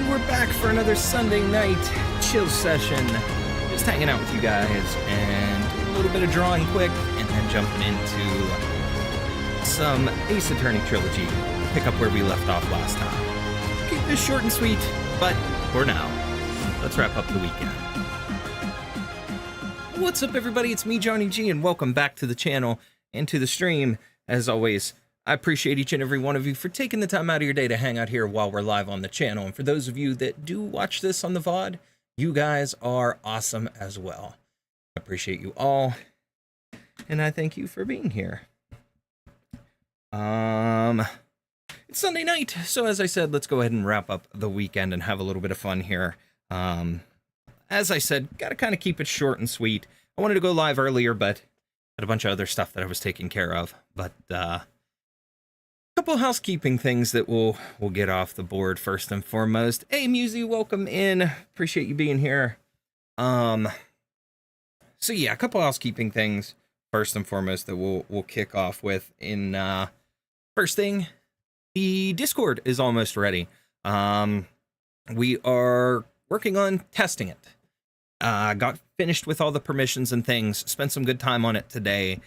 we're back for another Sunday night chill session. Just hanging out with you guys and a little bit of drawing quick and then jumping into some Ace Attorney Trilogy. Pick up where we left off last time. Keep this short and sweet, but for now, let's wrap up the weekend. What's up, everybody? It's me, Johnny G, and welcome back to the channel and to the stream. As always, I appreciate each and every one of you for taking the time out of your day to hang out here while we're live on the channel. And for those of you that do watch this on the VOD, you guys are awesome as well. I appreciate you all, and I thank you for being here. It's Sunday night, so as I said, let's go ahead and wrap up the weekend and have a little bit of fun here. As I said, gotta kind of keep it short and sweet. I wanted to go live earlier, but had a bunch of other stuff that I was taking care of. But couple of housekeeping things that we'll get off the board first and foremost. Hey, Musey, welcome in. Appreciate you being here. So yeah, a couple of housekeeping things first and foremost that we'll kick off with. In first thing, the Discord is almost ready. We are working on testing it. Got finished with all the permissions and things. Spent some good time on it today,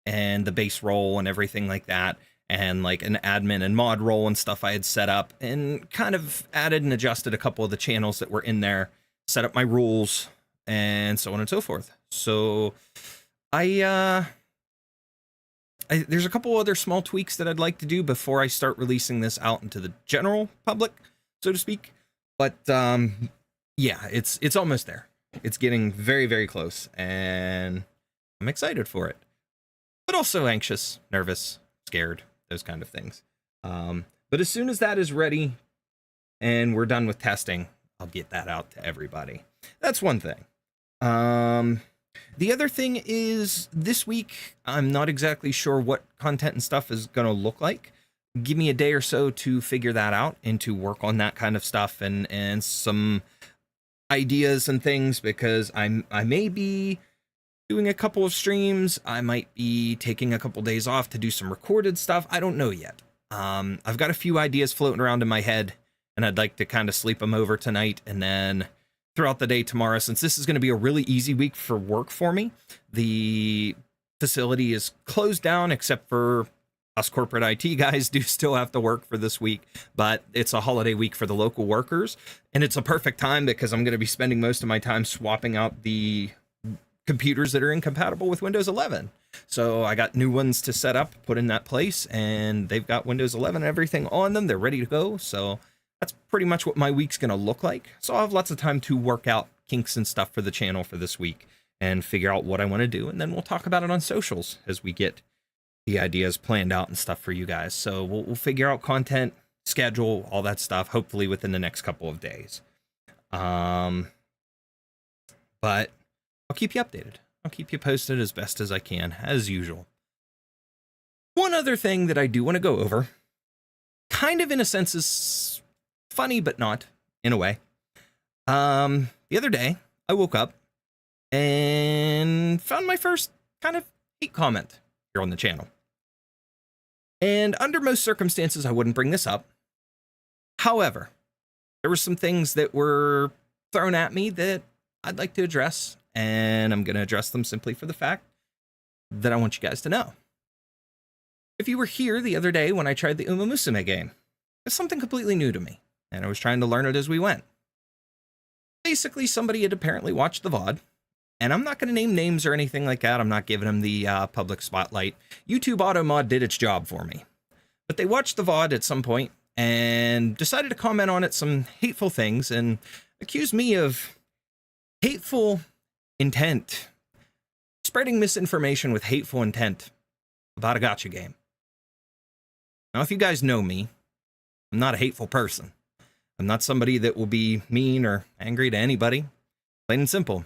and the base role and everything like that. And like an admin and mod role and stuff I had set up, and kind of added and adjusted a couple of the channels that were in there, set up my rules, and so on and so forth. So there's a couple other small tweaks that I'd like to do before I start releasing this out into the general public, so to speak. But yeah, it's almost there. It's getting very, very close, and I'm excited for it, but also anxious, nervous, scared, those kind of things. But as soon as that is ready and we're done with testing, I'll get that out to everybody. That's one thing. The other thing is, this week, I'm not exactly sure what content and stuff is going to look like. Give me a day or so to figure that out and to work on that kind of stuff and some ideas and things, because I may be doing a couple of streams. I might be taking a couple days off to do some recorded stuff. I don't know yet. I've got a few ideas floating around in my head, and I'd like to kind of sleep them over tonight, and then throughout the day tomorrow, since this is going to be a really easy week for work for me. The facility is closed down, except for us corporate IT guys do still have to work for this week, but it's a holiday week for the local workers, and it's a perfect time because I'm going to be spending most of my time swapping out the computers that are incompatible with Windows 11. So I got new ones to set up, put in that place, and they've got Windows 11 and everything on them. They're ready to go. So that's pretty much what my week's going to look like. So I'll have lots of time to work out kinks and stuff for the channel for this week and figure out what I want to do. And then we'll talk about it on socials as we get the ideas planned out and stuff for you guys. So we'll figure out content, schedule, all that stuff, hopefully within the next couple of days. But I'll keep you updated. I'll keep you posted as best as I can, as usual. One other thing that I do want to go over, kind of in a sense is funny, but not, in a way. The other day, I woke up and found my first kind of hate comment here on the channel. And under most circumstances, I wouldn't bring this up. However, there were some things that were thrown at me that I'd like to address, and I'm going to address them simply for the fact that I want you guys to know. If you were here the other day when I tried the Uma Musume game, it's something completely new to me, and I was trying to learn it as we went. Basically, somebody had apparently watched the VOD, and I'm not going to name names or anything like that. I'm not giving them the public spotlight. YouTube AutoMod did its job for me. But they watched the VOD at some point and decided to comment on it some hateful things and accused me of hateful intent, spreading misinformation with hateful intent about a gacha game. Now, if you guys know me, I'm not a hateful person. I'm not somebody that will be mean or angry to anybody, plain and simple.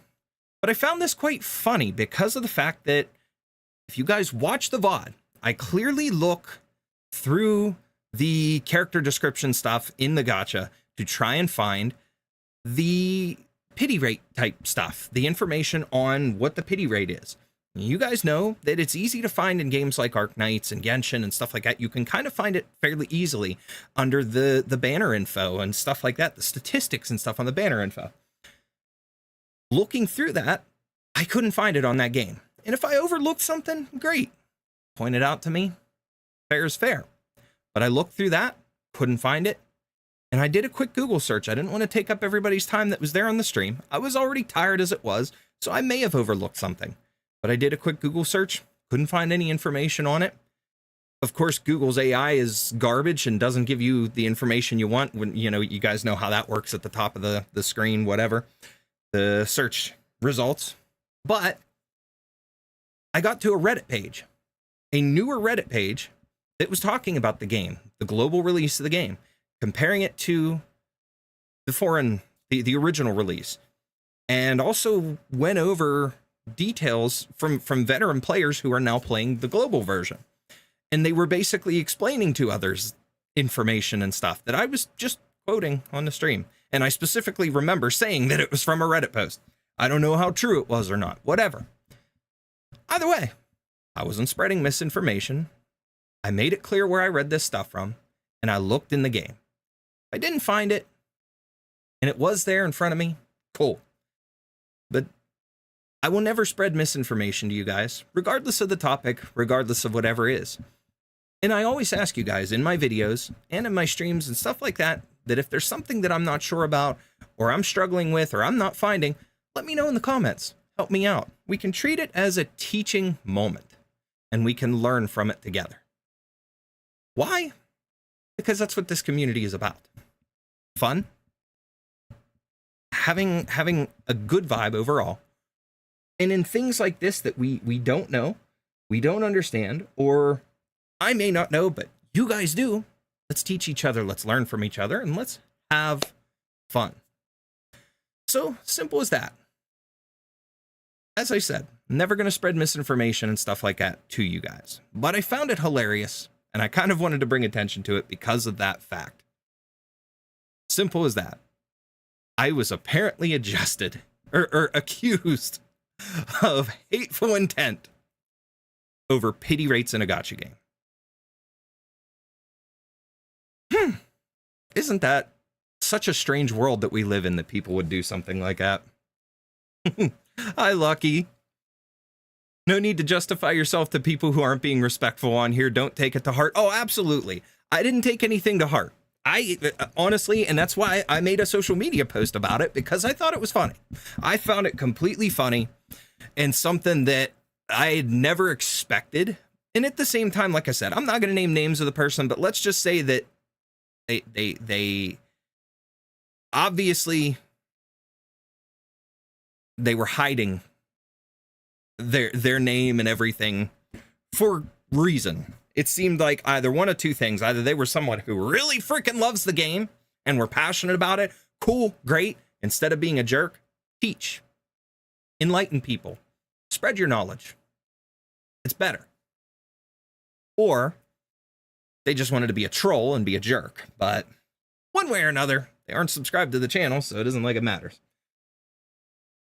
But I found this quite funny because of the fact that if you guys watch the VOD, I clearly look through the character description stuff in the gacha to try and find the pity rate type stuff, the information on what the pity rate is. You guys know that it's easy to find in games like Arknights and Genshin and stuff like that. You can kind of find it fairly easily under the banner info and stuff like that, the statistics and stuff on the banner info. Looking through that, I couldn't find it on that game. And if I overlooked something, great. Point it out to me. Fair is fair. But I looked through that, couldn't find it. And I did a quick Google search. I didn't want to take up everybody's time that was there on the stream. I was already tired as it was, so I may have overlooked something. But I did a quick Google search, couldn't find any information on it. Of course, Google's AI is garbage and doesn't give you the information you want when, you know, you guys know how that works at the top of the screen, whatever, the search results. But I got to a Reddit page, a newer Reddit page that was talking about the game, the global release of the game, comparing it to the original release, and also went over details from veteran players who are now playing the global version. And they were basically explaining to others information and stuff that I was just quoting on the stream. And I specifically remember saying that it was from a Reddit post. I don't know how true it was or not, whatever. Either way, I wasn't spreading misinformation. I made it clear where I read this stuff from, and I looked in the game. I didn't find it, and it was there in front of me. Cool. But I will never spread misinformation to you guys, regardless of the topic, regardless of whatever is. And I always ask you guys in my videos and in my streams and stuff like that, that if there's something that I'm not sure about, or I'm struggling with, or I'm not finding, let me know in the comments. Help me out. We can treat it as a teaching moment, and we can learn from it together. Why? Because that's what this community is about. Fun. Having a good vibe overall. And in things like this that we don't know, we don't understand, or I may not know, but you guys do, let's teach each other, let's learn from each other, and let's have fun. So, simple as that. As I said, I'm never going to spread misinformation and stuff like that to you guys. But I found it hilarious, and I kind of wanted to bring attention to it because of that fact. Simple as that. I was apparently accused of hateful intent over pity rates in a gacha game. Isn't that such a strange world that we live in, that people would do something like that? Hi, Lucky. No need to justify yourself to people who aren't being respectful on here. Don't take it to heart. Oh, absolutely. I didn't take anything to heart. I honestly, and that's why I made a social media post about it, because I thought it was funny. I found it completely funny and something that I had never expected. And at the same time, like I said, I'm not going to name names of the person, but let's just say that they obviously they were hiding their name and everything for reason. It seemed like either one of two things. Either they were someone who really freaking loves the game and were passionate about it. Cool, great. Instead of being a jerk, teach. Enlighten people. Spread your knowledge. It's better. Or they just wanted to be a troll and be a jerk. But one way or another, they aren't subscribed to the channel, so it isn't like it matters.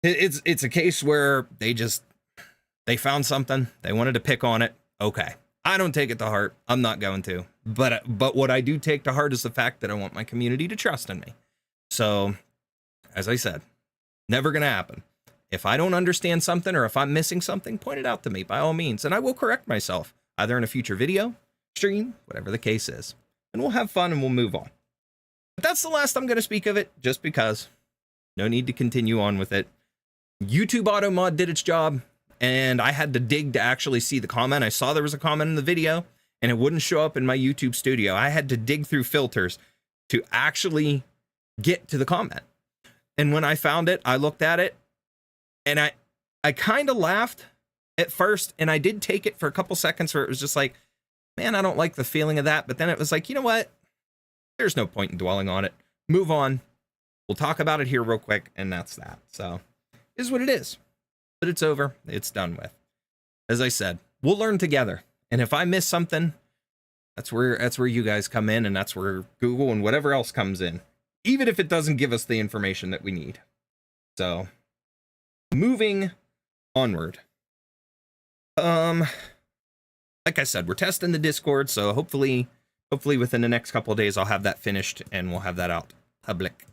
It's a case where they found something, they wanted to pick on it. Okay. I don't take it to heart. I'm not going to. But what I do take to heart is the fact that I want my community to trust in me. So, as I said, never going to happen. If I don't understand something, or if I'm missing something, point it out to me by all means, and I will correct myself, either in a future video, stream, whatever the case is. And we'll have fun and we'll move on. But that's the last I'm going to speak of it, just because. No need to continue on with it. YouTube Auto Mod did its job, and I had to dig to actually see the comment. I saw there was a comment in the video, and it wouldn't show up in my YouTube studio. I had to dig through filters to actually get to the comment. And when I found it, I looked at it, and I kind of laughed at first, and I did take it for a couple seconds where it was just like, man, I don't like the feeling of that. But then it was like, you know what? There's no point in dwelling on it. Move on. We'll talk about it here real quick, and that's that. So, it is what it is. But it's over. It's done with. As I said, we'll learn together. And if I miss something, that's where you guys come in, and that's where Google and whatever else comes in. Even if it doesn't give us the information that we need. So, moving onward. Like I said, we're testing the Discord, so hopefully within the next couple of days I'll have that finished and we'll have that out public.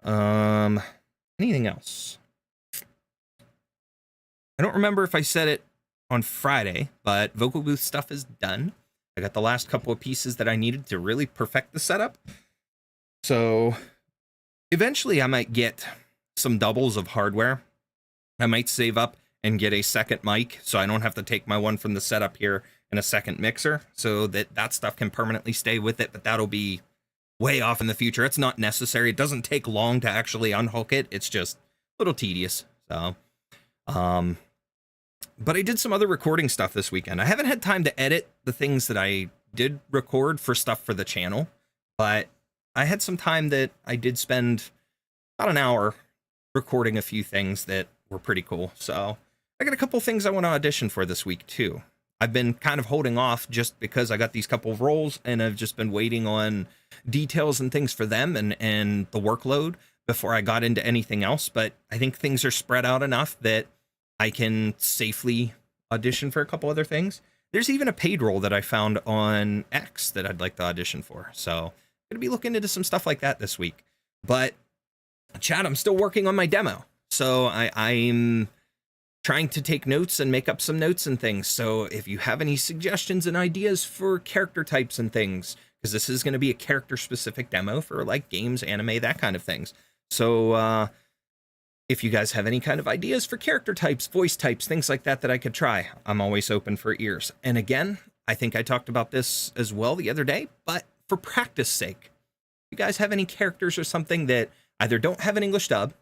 Anything else? I don't remember if I said it on Friday, but vocal booth stuff is done. I got the last couple of pieces that I needed to really perfect the setup. So eventually I might get some doubles of hardware. I might save up and get a second mic so I don't have to take my one from the setup here and a second mixer, so that stuff can permanently stay with it, but that'll be way off in the future. It's not necessary. It doesn't take long to actually unhook it. It's just a little tedious. So, but I did some other recording stuff this weekend. I haven't had time to edit the things that I did record for stuff for the channel, but I had some time that I did spend about an hour recording a few things that were pretty cool. So I got a couple things I want to audition for this week too. I've been kind of holding off just because I got these couple of roles and I've just been waiting on details and things for them and the workload before I got into anything else. But I think things are spread out enough that I can safely audition for a couple other things. There's even a paid role that I found on X that I'd like to audition for. So I'm going to be looking into some stuff like that this week. But Chad, I'm still working on my demo. So I'm trying to take notes and make up some notes and things. So if you have any suggestions and ideas for character types and things, because this is going to be a character specific demo for like games, anime, that kind of things. So if you guys have any kind of ideas for character types, voice types, things like that I could try, I'm always open for ears. And again, I think I talked about this as well the other day, but for practice sake, you guys have any characters or something that either don't have an English dub,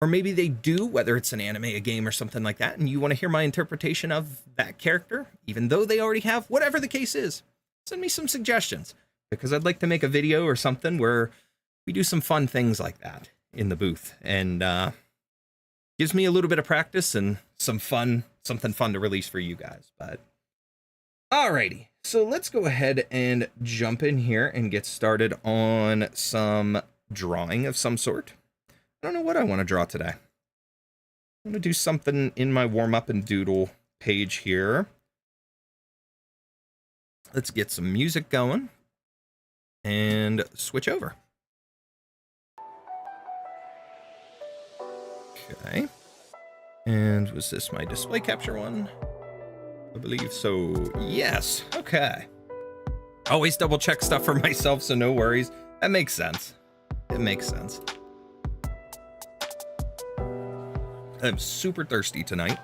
or maybe they do, whether it's an anime, a game, or something like that, and you want to hear my interpretation of that character, even though they already have, whatever the case is, send me some suggestions, because I'd like to make a video or something where we do some fun things like that in the booth, and gives me a little bit of practice and some fun, something fun to release for you guys. But alrighty, so let's go ahead and jump in here and get started on some drawing of some sort. I don't know what I want to draw today. I'm going to do something in my warm up and doodle page here. Let's get some music going and switch over. Okay. And was this my display capture one? I believe so. Yes. Okay. Always double check stuff for myself, so no worries. That makes sense. It makes sense. I'm super thirsty tonight.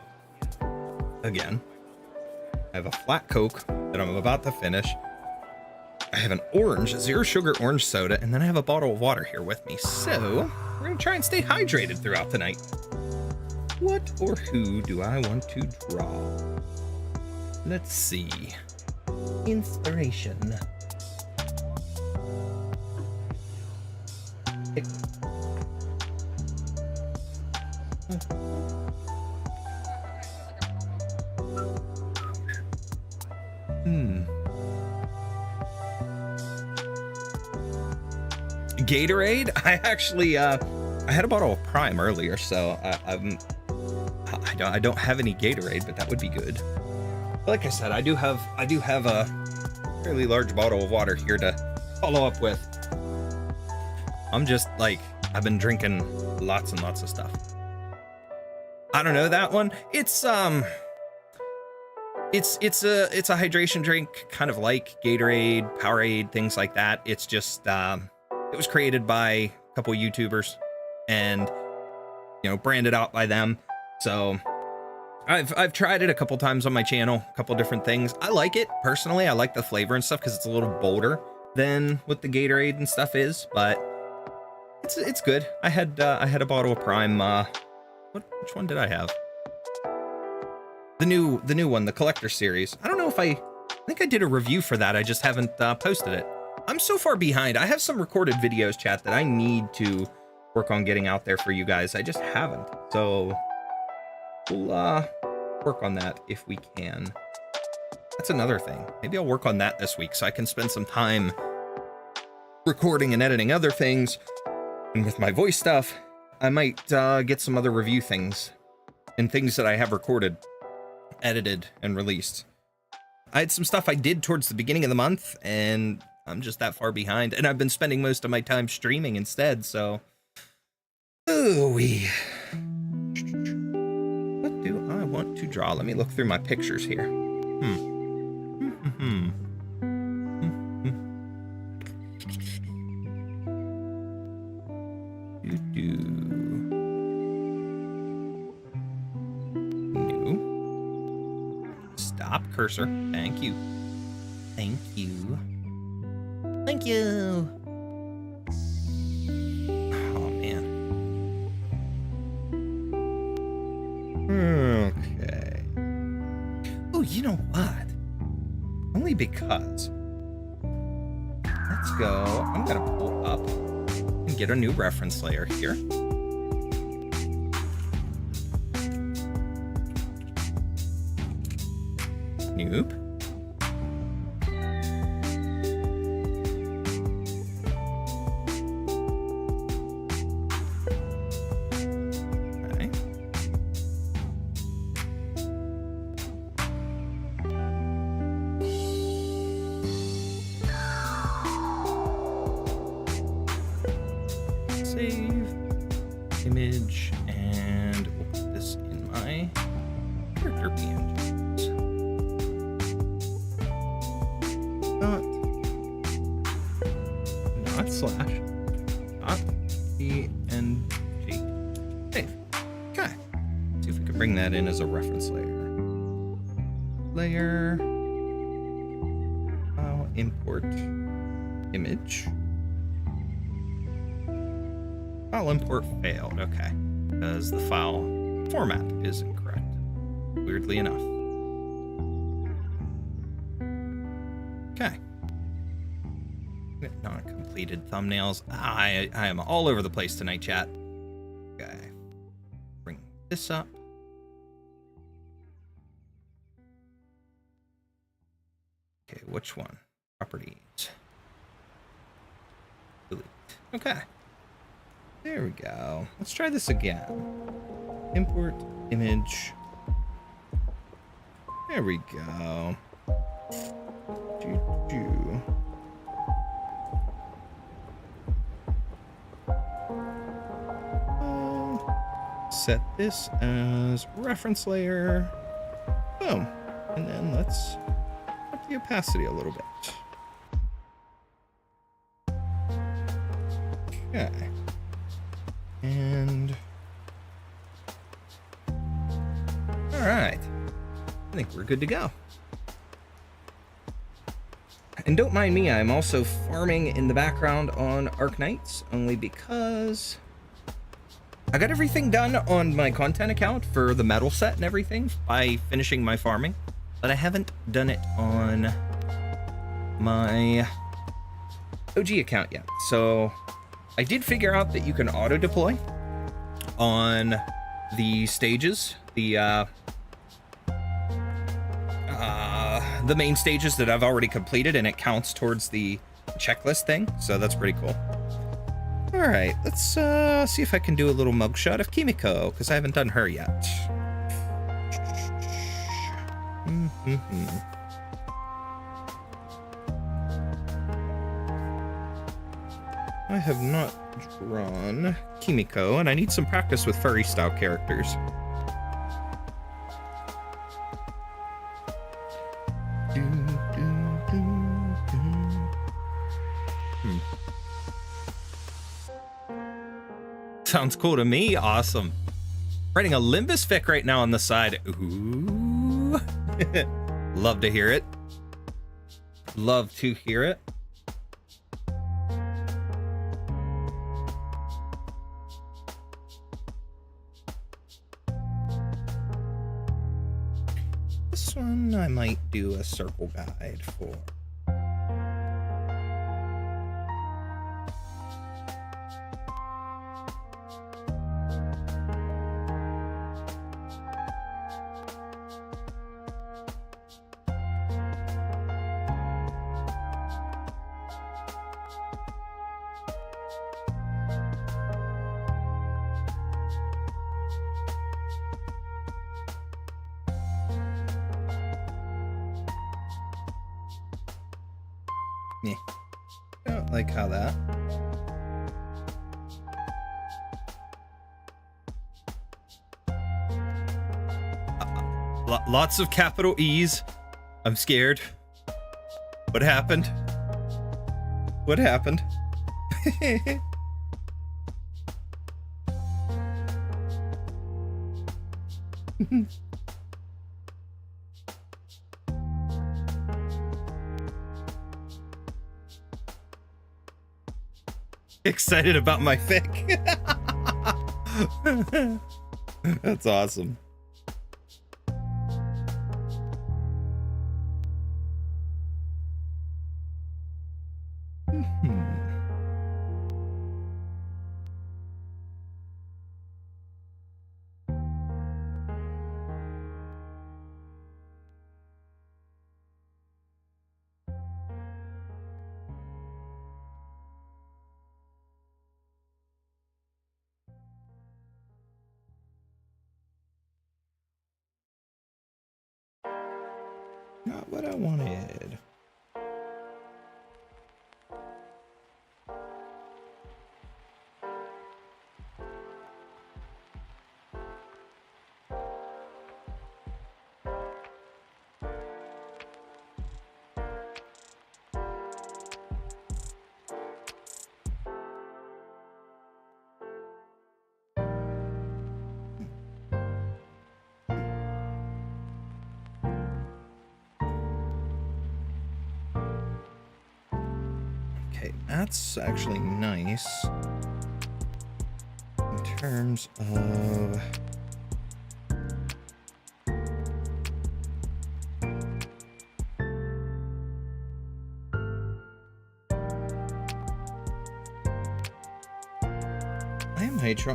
Again. I have a flat Coke that I'm about to finish. I have an orange, zero sugar orange soda, and then I have a bottle of water here with me. So we're gonna try and stay hydrated throughout the night. What or who do I want to draw? Let's see. Inspiration. Gatorade? I actually I had a bottle of Prime earlier, so I don't have any Gatorade, but that would be good. Like I said, I do have a fairly large bottle of water here to follow up with. I'm just like, I've been drinking lots and lots of stuff. I don't know that one. It's a hydration drink, kind of like Gatorade, Powerade, things like that. It's just it was created by a couple YouTubers and, you know, branded out by them. So I've tried it a couple times on my channel, a couple different things. I like it personally. I like the flavor and stuff because it's a little bolder than what the Gatorade and stuff is, but it's good. I had a bottle of Prime. Which one did I have? The new one, the collector series. I don't know if I think I did a review for that. I just haven't posted it. I'm so far behind. I have some recorded videos, chat, that I need to work on getting out there for you guys. I just haven't. So we'll work on that if we can. That's another thing. Maybe I'll work on that this week so I can spend some time recording and editing other things. And with my voice stuff, I might get some other review things and things that I have recorded edited and released. I had some stuff I did towards the beginning of the month, and I'm just that far behind. And I've been spending most of my time streaming instead, so... Ooh-wee. What do I want to draw? Let me look through my pictures here. New. Stop cursor. Thank you. Thank you. Thank you. Oh, man. Okay. Oh, you know what? Only because. Let's go. I'm going to pull up and get a new reference layer here. Nope. Okay. Save image, and we'll put this in my character PNGs. Not slash, not PNG. Save. Okay. See if we can bring that in as a reference layer. Layer. I'll import image. File import failed. Okay. Because the file format is incorrect. Weirdly enough. Okay. Not completed thumbnails. I am all over the place tonight, chat. Okay. Bring this up. Okay, which one? Properties. Delete. Okay. There we go. Let's try this again. Import image. There we go. Set this as reference layer. Boom. And then let's up the opacity a little bit. Okay. And all right. I think we're good to go. And don't mind me, I'm also farming in the background on Arknights, only because I got everything done on my content account for the metal set and everything by finishing my farming, but I haven't done it on my OG account yet. So I did figure out that you can auto deploy on the stages, the main stages that I've already completed, and it counts towards the checklist thing. So that's pretty cool. All right, let's see if I can do a little mugshot of Kimiko, because I haven't done her yet. I have not drawn Kimiko, and I need some practice with furry style characters. Sounds cool to me. Awesome. Writing a Limbus fic right now on the side. Ooh. Love to hear it. Love to hear it. This one I might do a circle guide for. Yeah. I don't like how that. Lots of capital E's. I'm scared. What happened? What happened? Excited about my fic. That's awesome. Not what I wanted. That's actually nice in terms of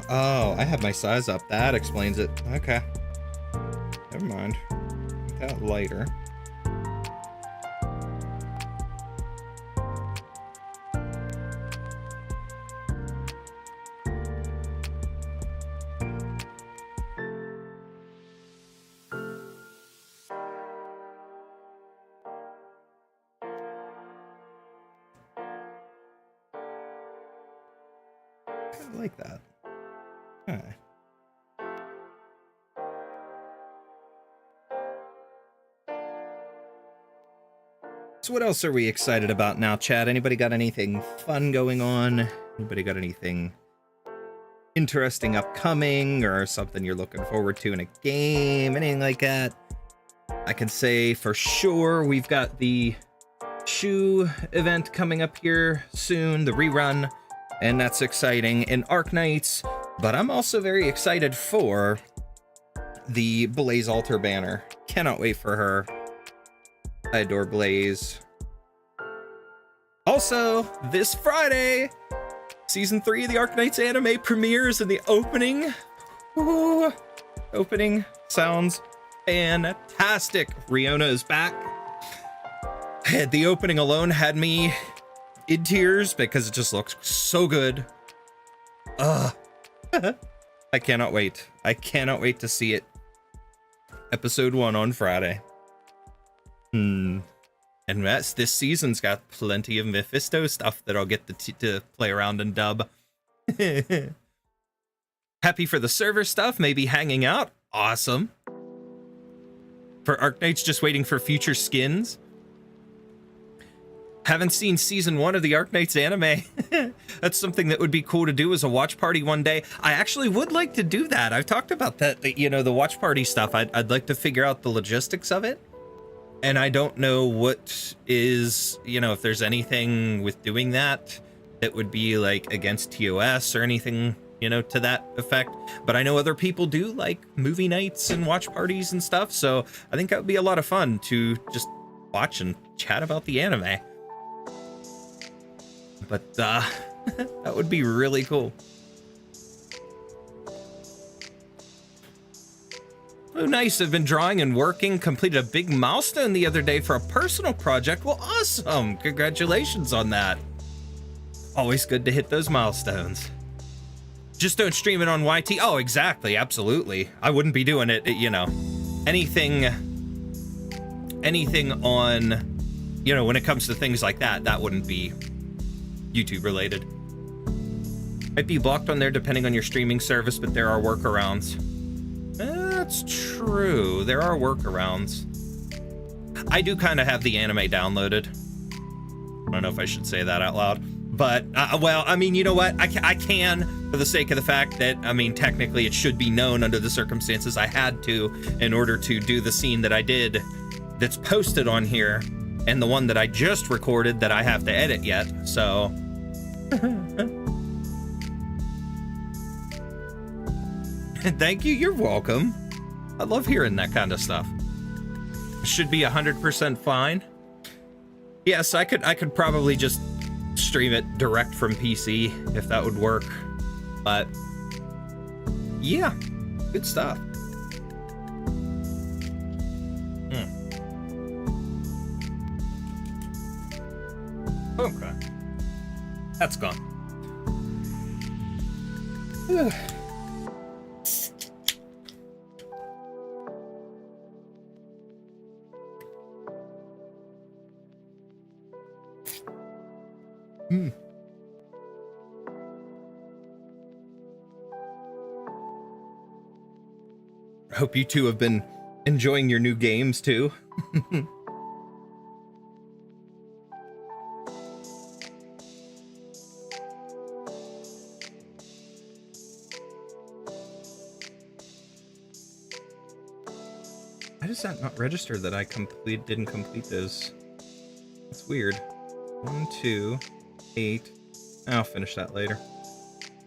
oh, I have my size up. That explains it. Okay. Never mind. Make that lighter. I like that. Okay. So what else are we excited about now, chat? Anybody got anything fun going on? Anybody got anything interesting upcoming or something you're looking forward to in a game? Anything like that? I can say for sure we've got the shoe event coming up here soon, the rerun, and that's exciting in Arknights. But I'm also very excited for the Blaze Altar banner. Cannot wait for her. I adore Blaze. Also, this Friday, Season 3 of the Arknights anime premieres, and the opening... Ooh, opening sounds fantastic. Riona is back. The opening alone had me in tears because it just looks so good. I cannot wait. I cannot wait to see it. Episode 1 on Friday. And this season's got plenty of Mephisto stuff that I'll get to play around and dub. Happy for the server stuff, maybe hanging out. Awesome. For Arknights, just waiting for future skins. Haven't seen season 1 of the Arknights anime. That's something that would be cool to do as a watch party one day. I actually would like to do that. I've talked about that, you know, the watch party stuff. I'd like to figure out the logistics of it. And I don't know what is, you know, if there's anything with doing that that would be like against TOS or anything, you know, to that effect. But I know other people do like movie nights and watch parties and stuff. So I think that would be a lot of fun to just watch and chat about the anime. But that would be really cool. Oh, nice. I've been drawing and working. Completed a big milestone the other day for a personal project. Well, awesome. Congratulations on that. Always good to hit those milestones. Just don't stream it on YT. Oh, exactly. Absolutely. I wouldn't be doing it, you know, anything on, you know, when it comes to things like that, that wouldn't be YouTube related. Might be blocked on there depending on your streaming service, but there are workarounds. That's true. There are workarounds. I do kind of have the anime downloaded. I don't know if I should say that out loud, but well, I mean, you know what? I can, for the sake of the fact that, I mean, technically it should be known under the circumstances I had to in order to do the scene that I did that's posted on here, and the one that I just recorded that I have to edit yet, so. Thank you, you're welcome. I love hearing that kind of stuff. Should be 100% fine. Yes, I could probably just stream it direct from PC if that would work. But yeah, good stuff. Okay. That's gone. Ugh. Hope you two have been enjoying your new games too. Why does that not register that I didn't complete those? That's weird. 1, 2, 8. I'll finish that later.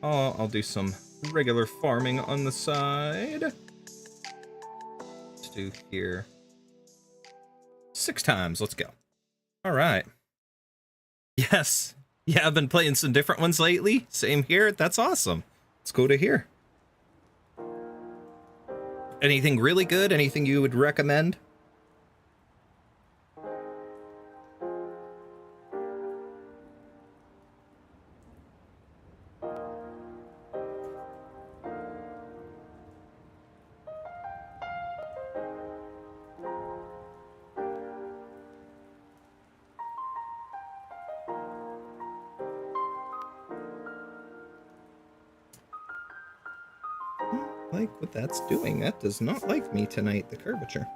I'll do some regular farming on the side. Let's do here 6 times. Let's go. All right. Yes. Yeah, I've been playing some different ones lately. Same here. That's awesome. Let's go to here. Anything really good? Anything you would recommend? Like what that's doing. That does not like me tonight, the curvature.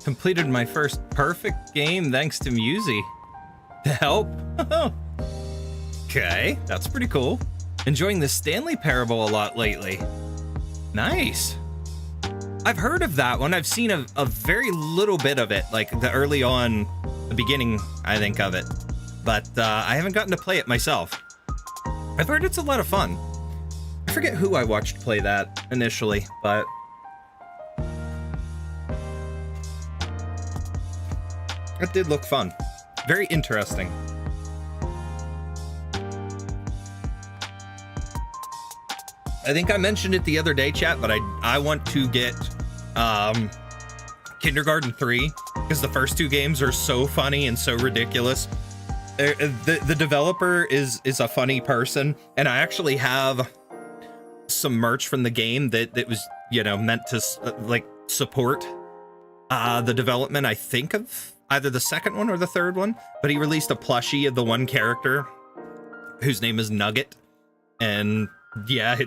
Completed my first perfect game thanks to Musi. To help? Okay, that's pretty cool. Enjoying the Stanley Parable a lot lately. Nice. I've heard of that one. I've seen a very little bit of it, like the early on, the beginning, I think, of it. But I haven't gotten to play it myself. I've heard it's a lot of fun. I forget who I watched play that initially, but it did look fun. Very interesting. I think I mentioned it the other day, chat, but I want to get Kindergarten 3 because the first 2 games are so funny and so ridiculous. The developer is a funny person, and I actually have some merch from the game that was, you know, meant to like support the development, I think, of either the second one or the third one. But he released a plushie of the one character whose name is Nugget, and yeah,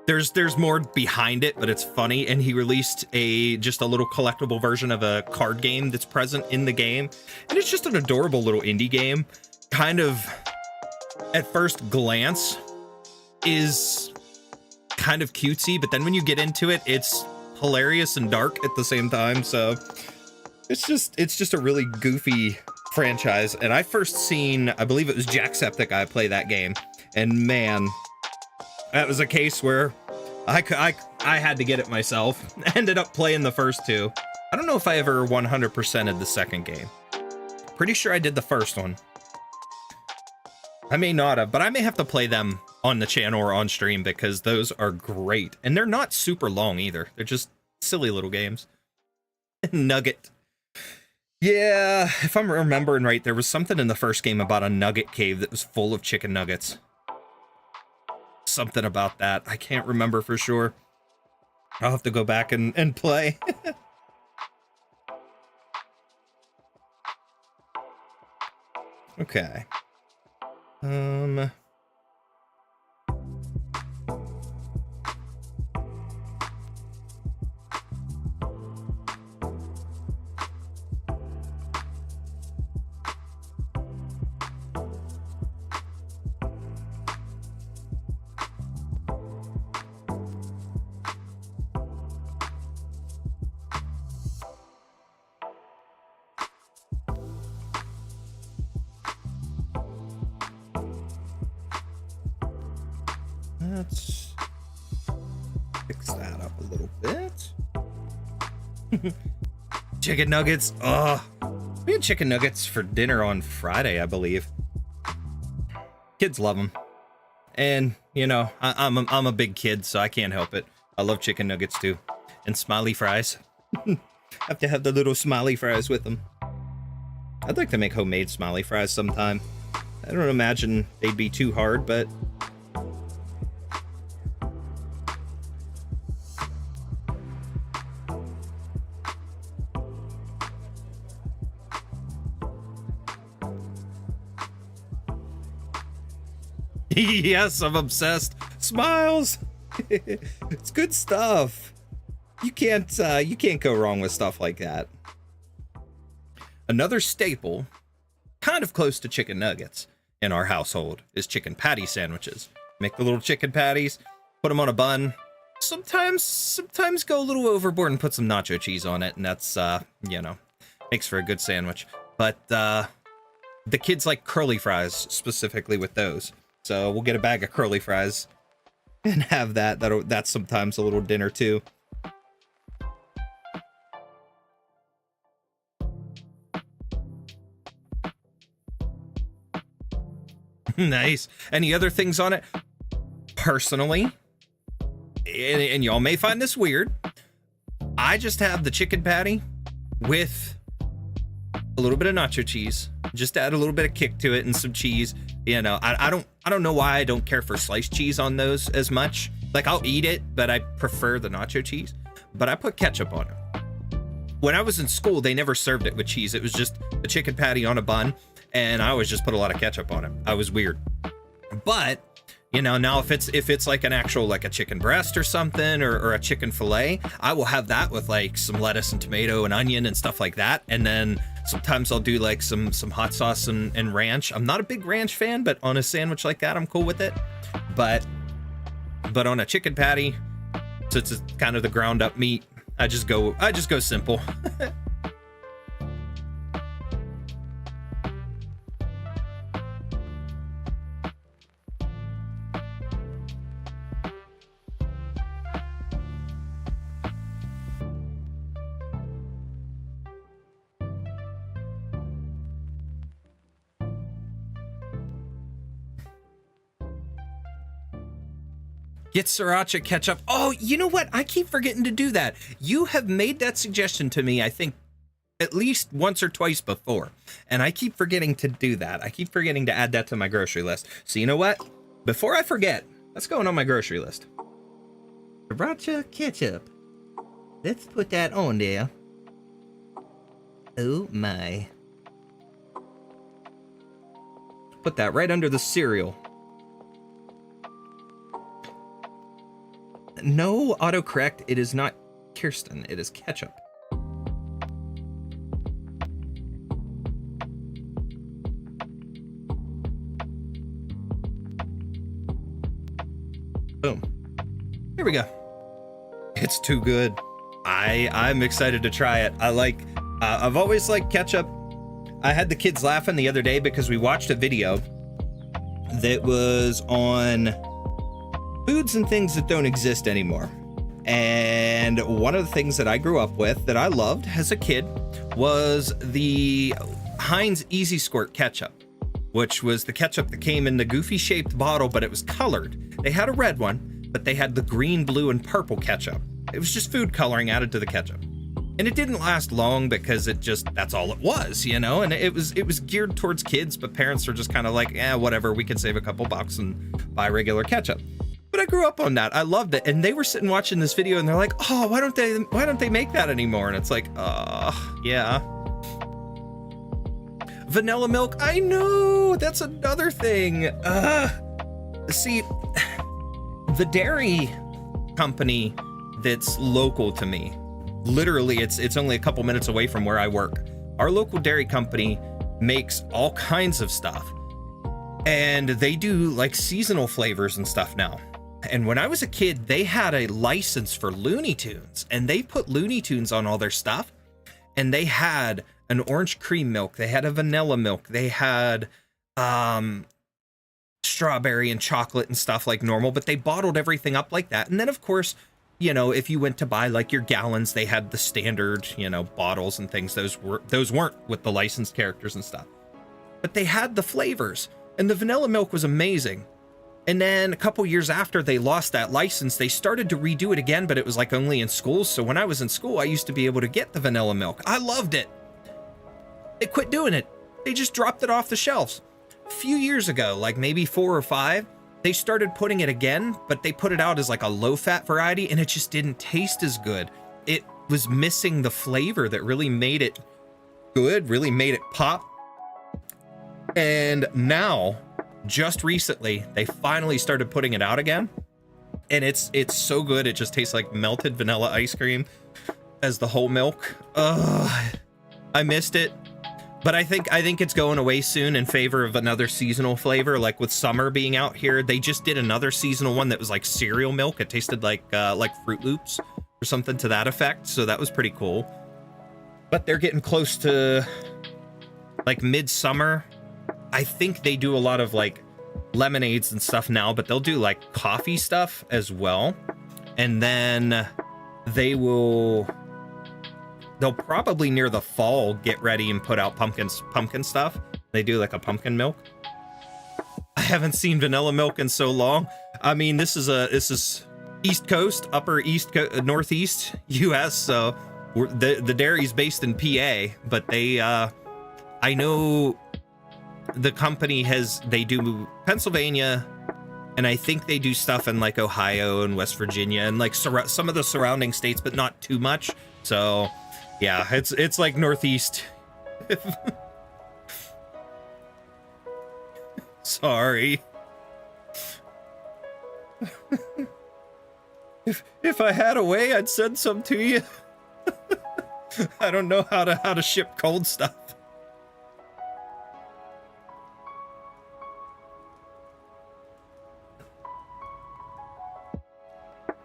there's more behind it, but it's funny. And he released just a little collectible version of a card game that's present in the game, and it's just an adorable little indie game. Kind of, at first glance, is kind of cutesy, but then when you get into it, it's hilarious and dark at the same time. So it's just a really goofy franchise. And I first seen, I believe it was Jacksepticeye play that game, and man, that was a case where I had to get it myself. I ended up playing the first 2. I don't know if I ever 100%ed the second game. Pretty sure I did the first one. I may not have, but I may have to play them on the channel or on stream, because those are great. And they're not super long either. They're just silly little games. Nugget. Yeah, if I'm remembering right, there was something in the first game about a nugget cave that was full of chicken nuggets. Something about that. I can't remember for sure. I'll have to go back and play. Okay. Let's fix that up a little bit. Chicken nuggets. Oh, we had chicken nuggets for dinner on Friday, I believe. Kids love them. And, you know, I'm a big kid, so I can't help it. I love chicken nuggets too. And smiley fries. Have to have the little smiley fries with them. I'd like to make homemade smiley fries sometime. I don't imagine they'd be too hard, but... Yes, I'm obsessed. Smiles. It's good stuff. You can't go wrong with stuff like that. Another staple, kind of close to chicken nuggets in our household, is chicken patty sandwiches. Make the little chicken patties, put them on a bun. Sometimes go a little overboard and put some nacho cheese on it, and that's you know, makes for a good sandwich. But the kids like curly fries specifically with those. So we'll get a bag of curly fries and have that. That's sometimes a little dinner too. Nice. Any other things on it? Personally, and y'all may find this weird, I just have the chicken patty with a little bit of nacho cheese. Just add a little bit of kick to it and some cheese. You know, I don't know why I don't care for sliced cheese on those as much. Like, I'll eat it, but I prefer the nacho cheese. But I put ketchup on it. When I was in school, they never served it with cheese. It was just a chicken patty on a bun, and I always just put a lot of ketchup on it. I was weird. But, you know, now if it's like an actual, like a chicken breast or something, or a chicken fillet, I will have that with like some lettuce and tomato and onion and stuff like that. And then sometimes I'll do like some hot sauce and ranch. I'm not a big ranch fan, but on a sandwich like that, I'm cool with it. But on a chicken patty, since it's kind of the ground up meat, I just go simple. Get sriracha ketchup. Oh, you know what? I keep forgetting to do that. You have made that suggestion to me, I think, at least once or twice before. And I keep forgetting to do that. I keep forgetting to add that to my grocery list. So you know what? Before I forget, let's go on my grocery list. Sriracha ketchup. Let's put that on there. Oh my. Put that right under the cereal. No, autocorrect, it is not Kirsten, it is ketchup. Boom. Here we go. It's too good. I'm excited to try it. I've always liked ketchup. I had the kids laughing the other day because we watched a video that was on foods and things that don't exist anymore. And one of the things that I grew up with that I loved as a kid was the Heinz Easy Squirt ketchup. which was the ketchup that came in the goofy shaped bottle, but it was colored. They had a red one, but they had the green, blue, and purple ketchup. It was just food coloring added to the ketchup. And it didn't last long because that's all it was, you know? And it was geared towards kids, but parents are just kind of like, whatever, we can save a couple bucks and buy regular ketchup. But I grew up on that. I loved it. And they were sitting watching this video and they're like, oh, why don't they make that anymore? And it's like, yeah. Vanilla milk. I know, that's another thing. See, the dairy company that's local to me, literally it's only a couple minutes away from where I work. Our local dairy company makes all kinds of stuff, and they do like seasonal flavors and stuff now. And when I was a kid, they had a license for Looney Tunes, and they put Looney Tunes on all their stuff. And they had an orange cream milk, they had a vanilla milk, they had strawberry and chocolate and stuff like normal, but they bottled everything up like that. And then of course, you know, if you went to buy like your gallons, they had the standard, you know, bottles and things. Those weren't with the licensed characters and stuff, but they had the flavors, and the vanilla milk was amazing. And then a couple years after they lost that license, they started to redo it again, but it was like only in schools. So when I was in school, I used to be able to get the vanilla milk. I loved it. They quit doing it. They just dropped it off the shelves. A few years ago, like maybe 4 or 5, they started putting it again, but they put it out as like a low-fat variety, and it just didn't taste as good. It was missing the flavor that really made it good, really made it pop. And now, just recently, they finally started putting it out again, and it's so good. It just tastes like melted vanilla ice cream as the whole milk. I missed it. But I think it's going away soon in favor of another seasonal flavor. Like with summer being out here, they just did another seasonal one that was like cereal milk. It tasted like Fruit Loops or something to that effect. So that was pretty cool. But they're getting close to like midsummer. I think they do a lot of like lemonades and stuff now, but they'll do like coffee stuff as well. And then they'll probably near the fall get ready and put out pumpkin stuff. They do like a pumpkin milk. I haven't seen vanilla milk in so long. I mean, this is East Coast, Northeast US. So the dairy's based in PA, but I know the company they do Pennsylvania, and I think they do stuff in like Ohio and West Virginia and like some of the surrounding states, but not too much. So yeah, it's like Northeast. Sorry. If I had a way, I'd send some to you. I don't know how to ship cold stuff.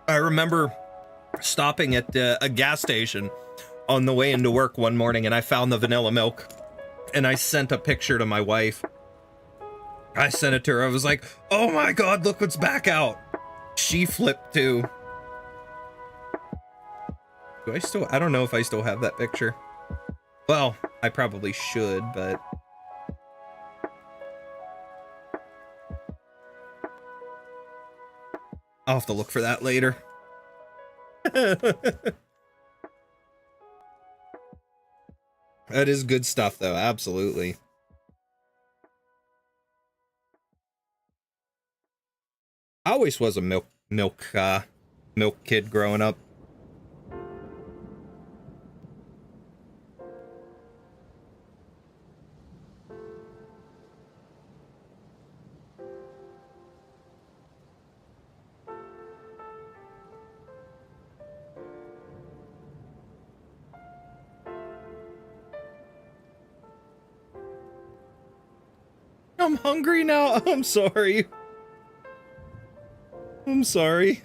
I remember stopping at a gas station on the way into work one morning, and I found the vanilla milk, and I sent a picture to my wife. I sent it to her. I was like, oh my God, look what's back out. She flipped too. I don't know if I still have that picture. Well, I probably should, but I'll have to look for that later. That is good stuff, though. Absolutely. I always was a milk kid growing up. I'm hungry now. I'm sorry. I'm sorry.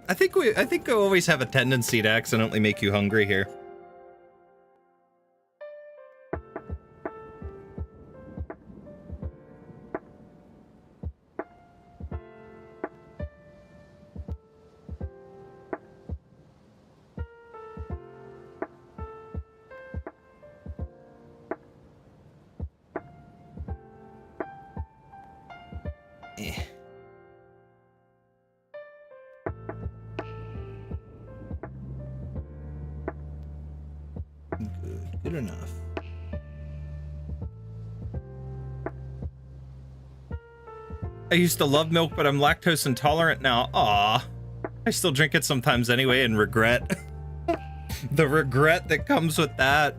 I think I always have a tendency to accidentally make you hungry here. Eh. Good enough. I used to love milk, but I'm lactose intolerant now. Aw. I still drink it sometimes anyway and regret the regret that comes with that.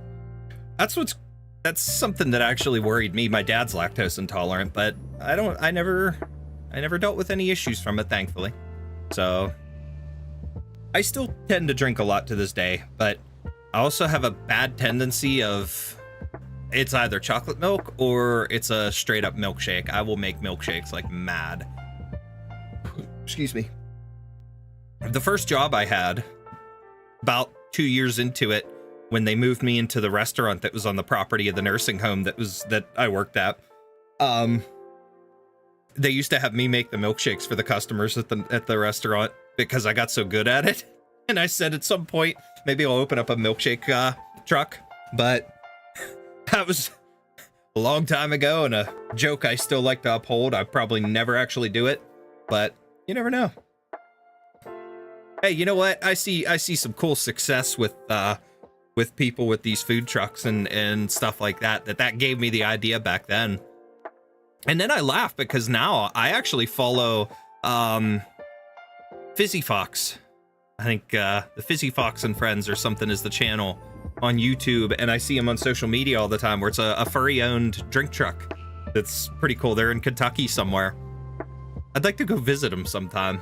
That's something that actually worried me. My dad's lactose intolerant, but I never dealt with any issues from it, thankfully. So I still tend to drink a lot to this day, but I also have a bad tendency of it's either chocolate milk or it's a straight up milkshake. I will make milkshakes like mad. Excuse me. The first job I had, about 2 years into it, when they moved me into the restaurant that was on the property of the nursing home that I worked at, they used to have me make the milkshakes for the customers at the restaurant because I got so good at it. And I said at some point, maybe I'll open up a milkshake truck, but that was a long time ago and a joke I still like to uphold. I probably never actually do it, but you never know. Hey, you know what? I see some cool success with people with these food trucks and stuff like that. That gave me the idea back then. And then I laugh because now I actually follow Fizzy Fox. I think the Fizzy Fox and Friends or something is the channel on YouTube, and I see him on social media all the time where it's a furry-owned drink truck. That's pretty cool. They're in Kentucky somewhere. I'd like to go visit them sometime.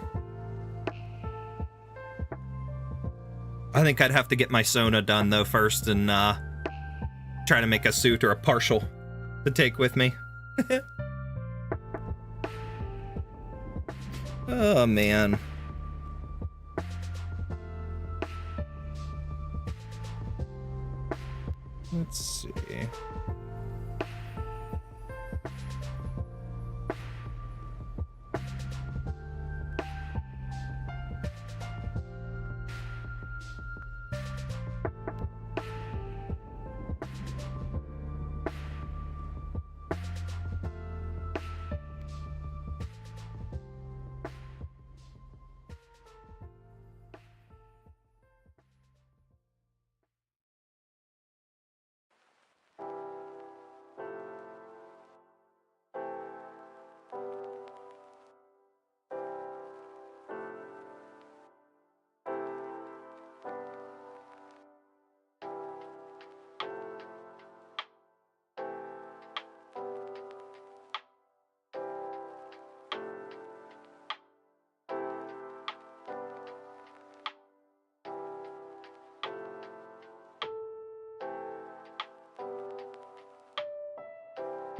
I think I'd have to get my Sona done, though, first and try to make a suit or a partial to take with me. Oh, man. Let's see.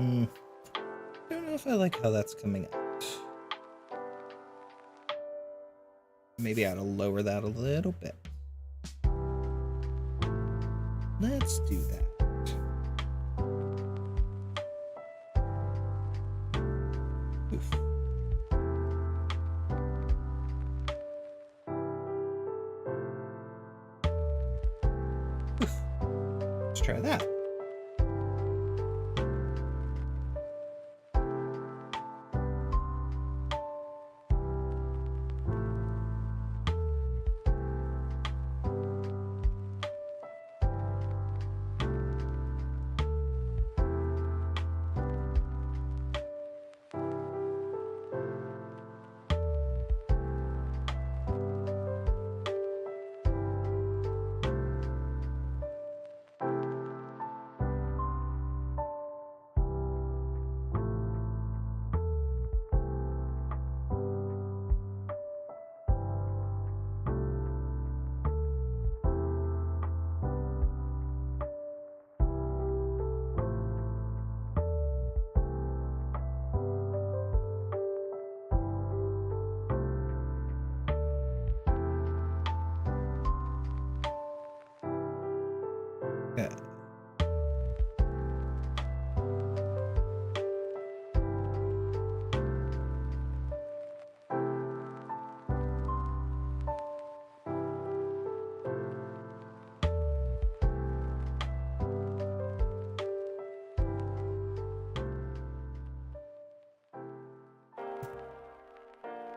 I don't know if I like how that's coming out. Maybe I ought to lower that a little bit. Let's do that. Oof. Oof. Let's try that.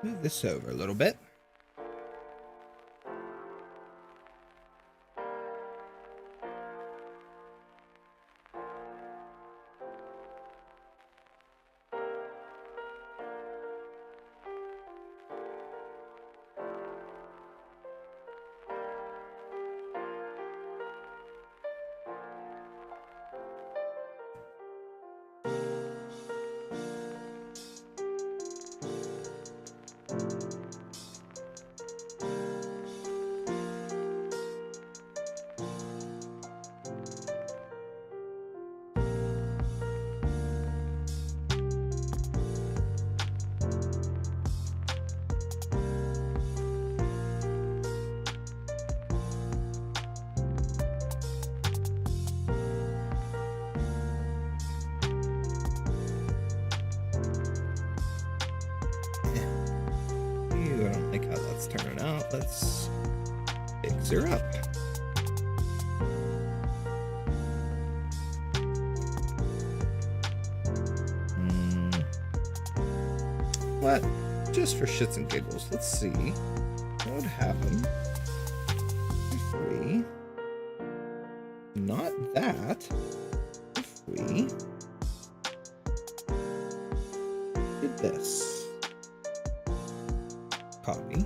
Move this over a little bit. I don't like how that's turning out. Let's fix her up. What? Just for shits and giggles, let's see what would happen if we, not that, if we did this. Copy.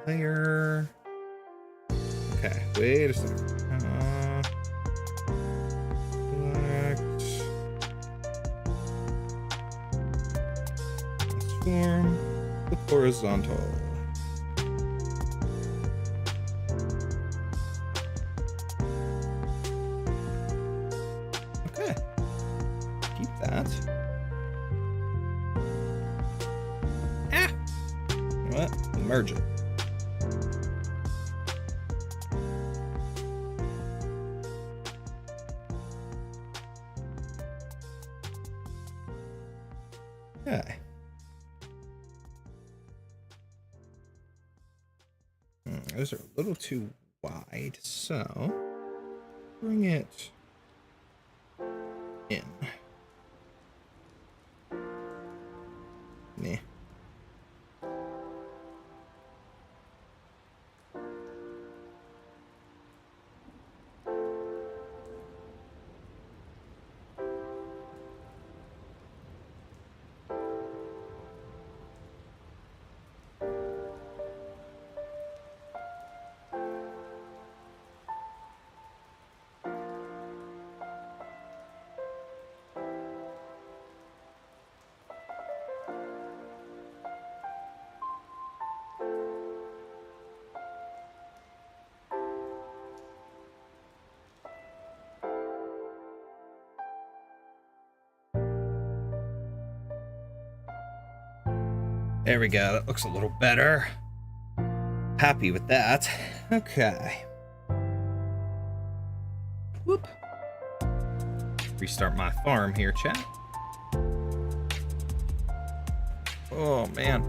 Layer. Okay, wait a second. Transform. Horizontal. Okay. Keep that. Ah! You know what? Merge it. Okay. Those are a little too wide, so bring it in. Nah. There we go. That looks a little better. Happy with that. Okay. Whoop. Restart my farm here, chat. Oh, man.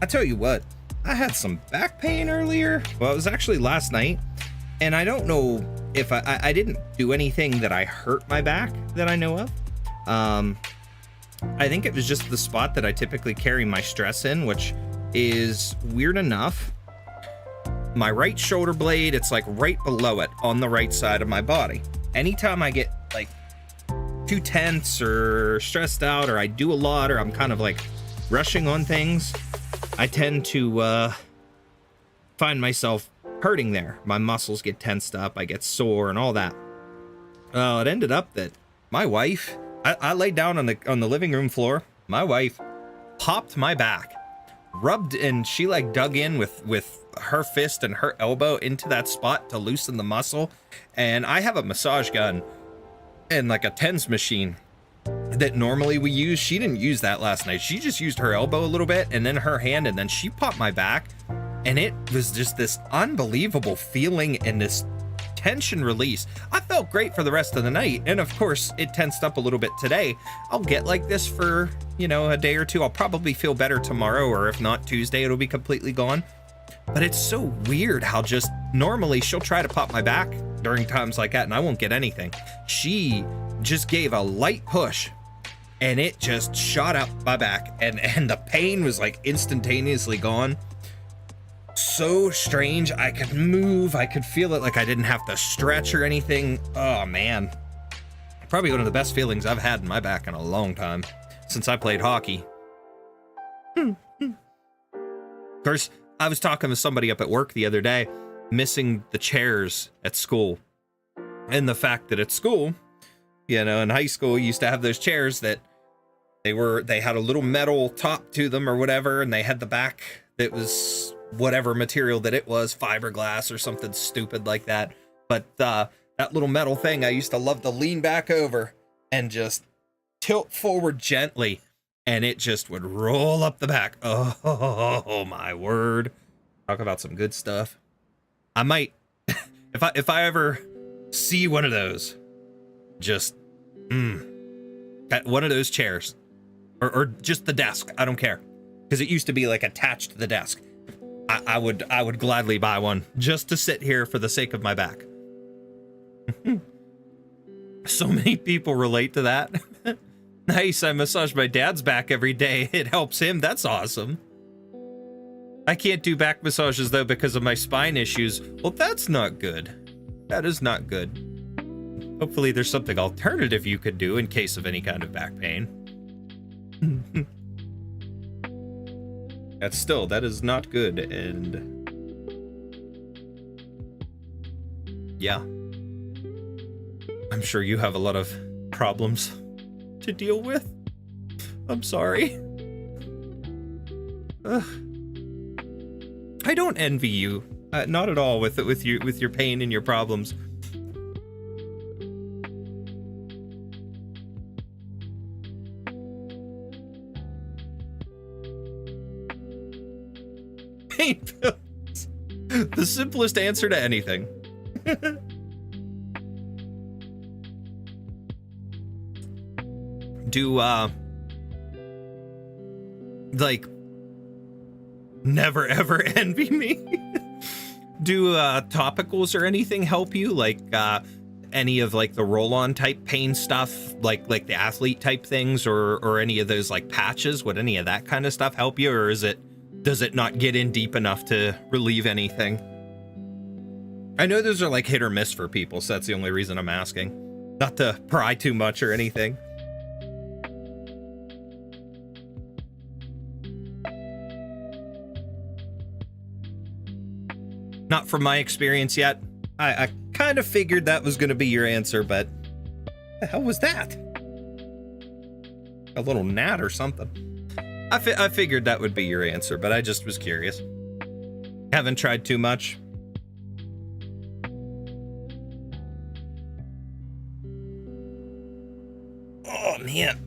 I tell you what. I had some back pain earlier. Well, it was actually last night. And I don't know if I didn't do anything that I hurt my back that I know of. I think it was just the spot that I typically carry my stress in, which is weird enough. My right shoulder blade, it's like right below it on the right side of my body. Anytime I get like too tense or stressed out, or I do a lot, or I'm kind of like rushing on things, I tend to find myself hurting there. My muscles get tensed up, I get sore and all that. It ended up that my wife, I laid down on the living room floor. My wife popped my back, rubbed, and she like dug in with her fist and her elbow into that spot to loosen the muscle. And I have a massage gun and like a TENS machine that normally we use. She didn't use that last night. She just used her elbow a little bit and then her hand, and then she popped my back. And it was just this unbelievable feeling and this tension release. I felt great for the rest of the night, and of course it tensed up a little bit today. I'll get like this for, you know, a day or two. I'll probably feel better tomorrow, or if not Tuesday, it'll be completely gone. But it's so weird how just normally she'll try to pop my back during times like that and I won't get anything. She just gave a light push and it just shot up my back, and the pain was like instantaneously gone. So strange. I could move, I could feel it, like I didn't have to stretch or anything. Oh man, probably one of the best feelings I've had in my back in a long time, since I played hockey. Of course, I was talking to somebody up at work the other day, missing the chairs at school, and the fact that at school, you know, in high school, you used to have those chairs that they had a little metal top to them or whatever, and they had the back that was whatever material that it was, fiberglass or something stupid like that. But that little metal thing, I used to love to lean back over and just tilt forward gently, and it just would roll up the back. Oh my word. Talk about some good stuff. I might, if I ever see one of those, just, one of those chairs, or just the desk, I don't care, because it used to be like attached to the desk. I would gladly buy one just to sit here for the sake of my back. So many people relate to that. Nice, I massage my dad's back every day. It helps him. That's awesome. I can't do back massages though because of my spine issues. Well, that's not good. That is not good. Hopefully there's something alternative you could do in case of any kind of back pain. That is not good, and yeah, I'm sure you have a lot of problems to deal with. I'm sorry. Ugh. I don't envy you, not at all, with your pain and your problems. Pain pills. The simplest answer to anything. Do like, never ever envy me. Do topicals or anything help you, like any of like the roll-on type pain stuff, like the athlete type things, or any of those like patches? Would any of that kind of stuff help you, or does it not get in deep enough to relieve anything? I know those are like hit or miss for people, so that's the only reason I'm asking. Not to pry too much or anything. Not from my experience yet. I kind of figured that was going to be your answer, but what the hell was that? A little gnat or something. I figured that would be your answer, but I just was curious. Haven't tried too much. Oh, man.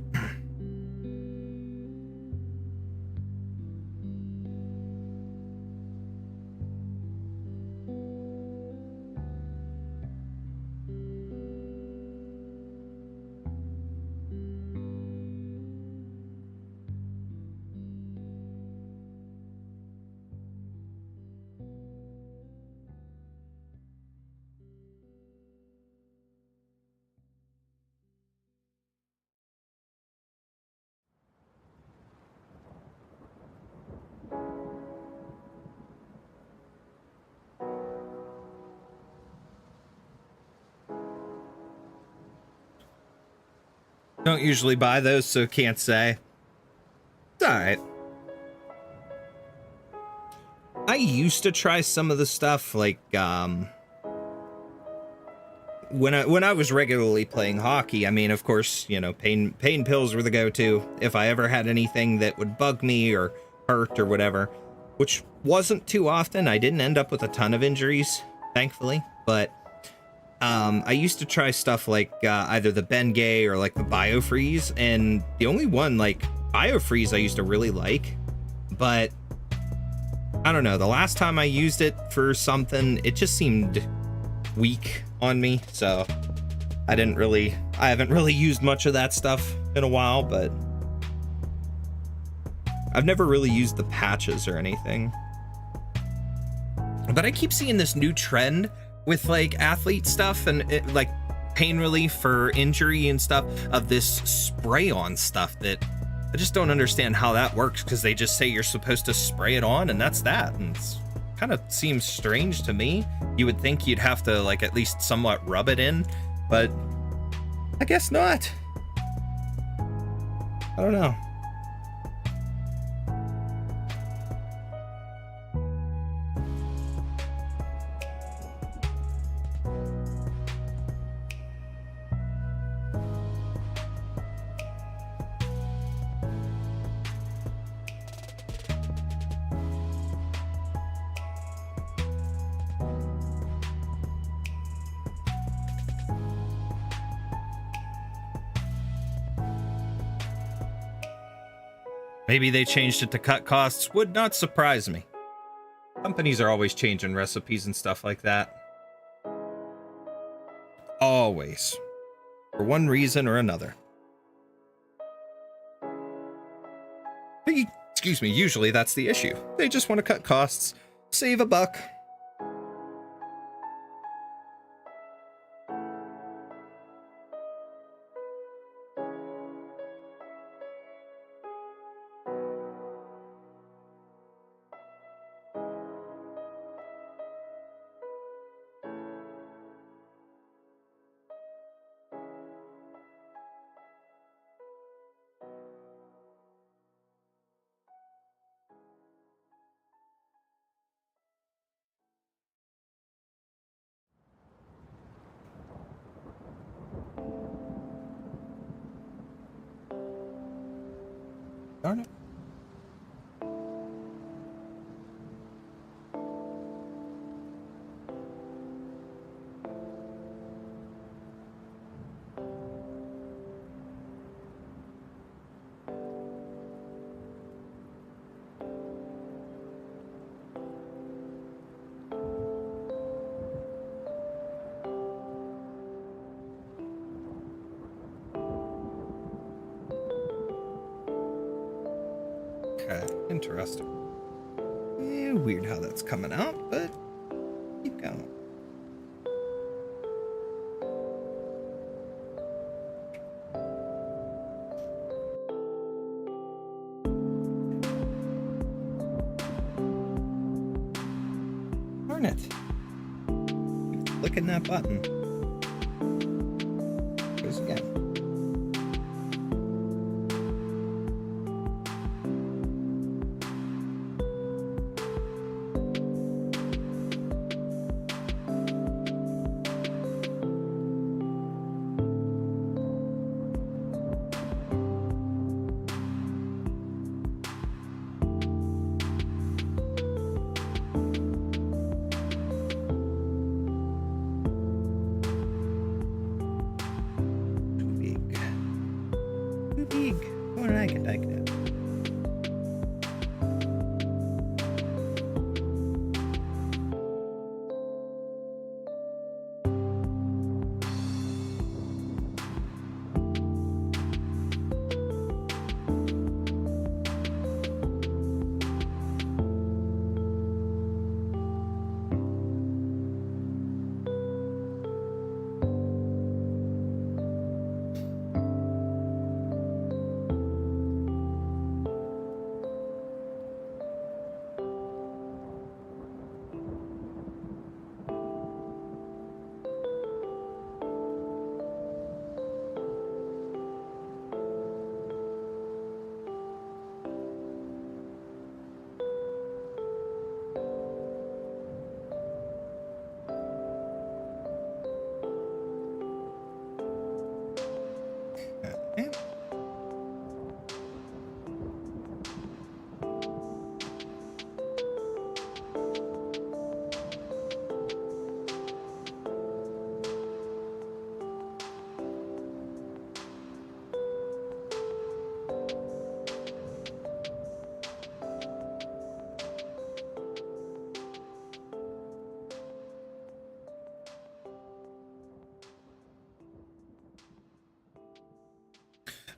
Don't usually buy those, so can't say. It's alright. I used to try some of the stuff, like, when I was regularly playing hockey. I mean, of course, you know, pain pills were the go-to if I ever had anything that would bug me or hurt or whatever, which wasn't too often. I didn't end up with a ton of injuries, thankfully, but I used to try stuff like either the Bengay or like the BioFreeze, and the only one, like BioFreeze, I used to really like, but I don't know, the last time I used it for something, it just seemed week on me, so I haven't really used much of that stuff in a while, but I've never really used the patches or anything. But I keep seeing this new trend with like athlete stuff and like pain relief for injury and stuff of this spray on stuff that I just don't understand how that works, because they just say you're supposed to spray it on and that's that, and it's kind of seems strange to me. You would think you'd have to like at least somewhat rub it in, but I guess not. I don't know. Maybe they changed it to cut costs. Would not surprise me. Companies are always changing recipes and stuff like that. Always. For one reason or another. Excuse me, usually that's the issue. They just want to cut costs, save a buck. Darn it. Interesting. Weird how that's coming out, but keep going. Darn it. Keep clicking that button. Goes again.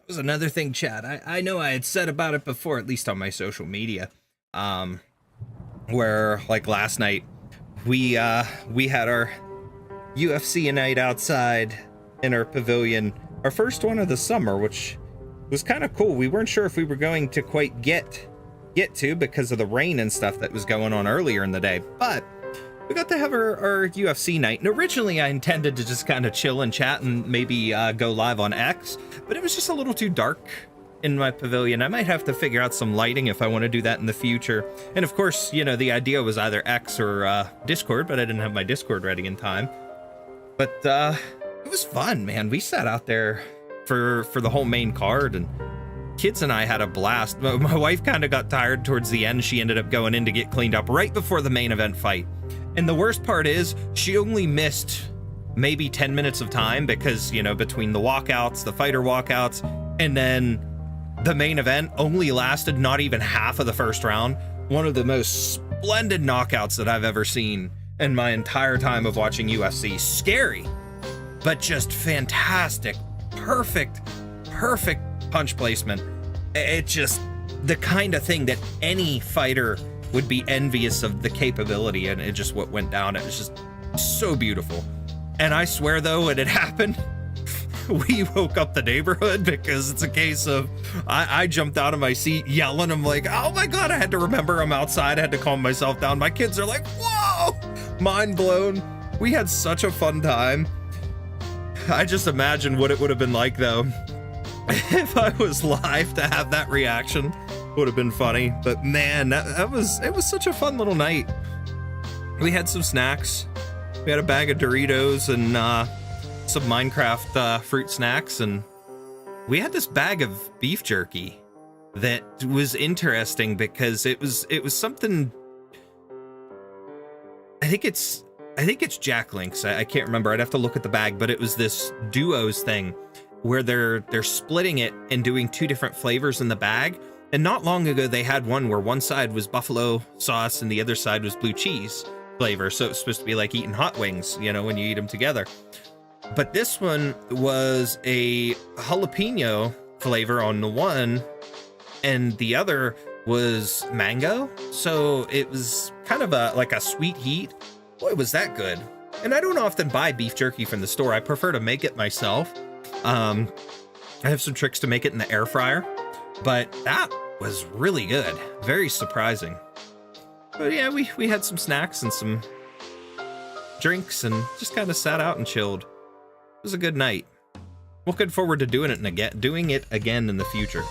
was another thing, Chad. I know I had said about it before, at least on my social media, where like last night we had our UFC night outside in our pavilion, our first one of the summer, which was kind of cool. We weren't sure if we were going to quite get to because of the rain and stuff that was going on earlier in the day, but we got to have our UFC night. And originally I intended to just kind of chill and chat and maybe go live on X, but it was just a little too dark in my pavilion. I might have to figure out some lighting if I want to do that in the future. And of course, you know, the idea was either X or Discord, but I didn't have my Discord ready in time. But it was fun, man. We sat out there for the whole main card, and kids and I had a blast. My wife kind of got tired towards the end. She ended up going in to get cleaned up right before the main event fight. And the worst part is she only missed maybe 10 minutes of time because, you know, between the walkouts, the fighter walkouts, and then the main event only lasted not even half of the first round. One of the most splendid knockouts that I've ever seen in my entire time of watching UFC. Scary, but just fantastic. Perfect punch placement. It just the kind of thing that any fighter would be envious of the capability, and it just what went down. It was just so beautiful. And I swear though, when it happened, we woke up the neighborhood because it's a case of I jumped out of my seat yelling. I'm like, oh my God, I had to remember I'm outside. I had to calm myself down. My kids are like, whoa, mind blown. We had such a fun time. I just imagine what it would have been like though if I was live to have that reaction. Would have been funny. But man, it was such a fun little night. We had some snacks. We had a bag of Doritos and some Minecraft fruit snacks, and we had this bag of beef jerky that was interesting because it was something. I think it's Jack Link's. I can't remember. I'd have to look at the bag, but it was this duos thing where they're splitting it and doing two different flavors in the bag. And not long ago, they had one where one side was buffalo sauce and the other side was blue cheese flavor. So it's supposed to be like eating hot wings, you know, when you eat them together. But this one was a jalapeno flavor on the one, and the other was mango. So it was kind of like a sweet heat. Boy, was that good. And I don't often buy beef jerky from the store. I prefer to make it myself. I have some tricks to make it in the air fryer, but that was really good. Very surprising. But yeah, we had some snacks and some drinks and just kind of sat out and chilled. It was a good night. Looking forward to doing it again in the future.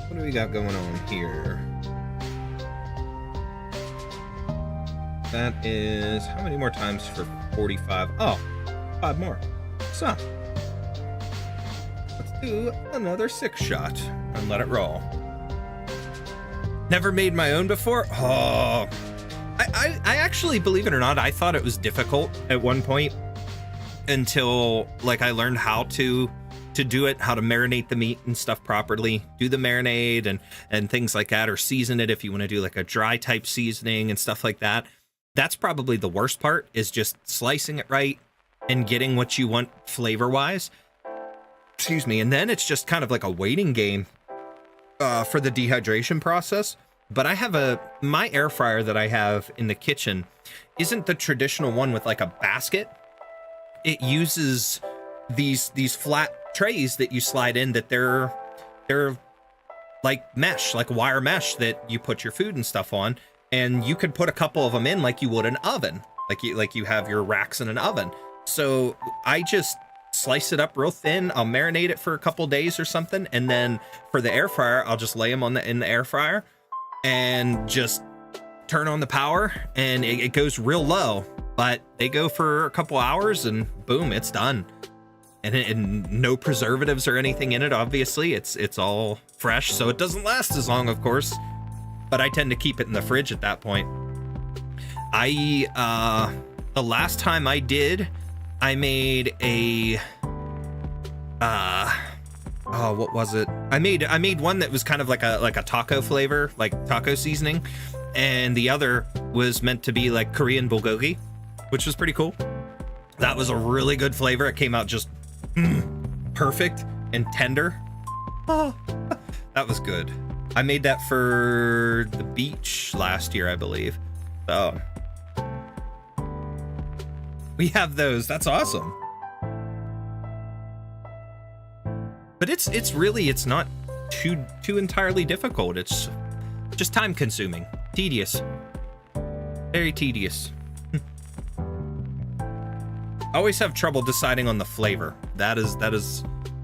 What do we got going on here? That is how many more times for 45? Oh, 5 more. So let's do another 6 shot and let it roll. Never made my own before. Oh, I actually, believe it or not, I thought it was difficult at one point until like I learned how to do it, how to marinate the meat and stuff properly, do the marinade and things like that, or season it if you want to do like a dry type seasoning and stuff like that. That's probably the worst part, is just slicing it right and getting what you want flavor wise. Excuse me. And then it's just kind of like a waiting game for the dehydration process. But I have my air fryer that I have in the kitchen isn't the traditional one with like a basket. It uses these flat trays that you slide in, that they're like mesh, like wire mesh that you put your food and stuff on, and you could put a couple of them in like you would an oven, like you have your racks in an oven. So I just slice it up real thin. I'll marinate it for a couple days or something, and then for the air fryer, I'll just lay them in the air fryer and just turn on the power, and it goes real low, but they go for a couple hours and boom, it's done. And no preservatives or anything in it. Obviously, it's all fresh, so it doesn't last as long, of course. But I tend to keep it in the fridge at that point. The last time I did, I made a what was it? I made one that was kind of like a taco flavor, like taco seasoning. and the other was meant to be like Korean bulgogi, which was pretty cool. That was a really good flavor. It came out just perfect and tender. Oh, that was good. I made that for the beach last year, I believe. So we have those. That's awesome. But it's really not too entirely difficult. It's just time consuming, tedious, very tedious. I always have trouble deciding on the flavor. That is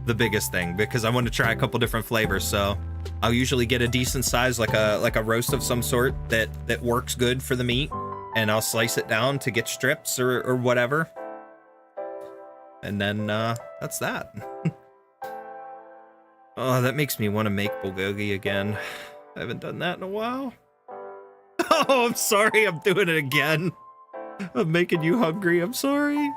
the biggest thing, because I want to try a couple different flavors. So I'll usually get a decent size, like a roast of some sort that works good for the meat, and I'll slice it down to get strips or whatever. And then that's that. Oh, that makes me want to make bulgogi again. I haven't done that in a while. Oh, I'm sorry. I'm doing it again. I'm making you hungry. I'm sorry.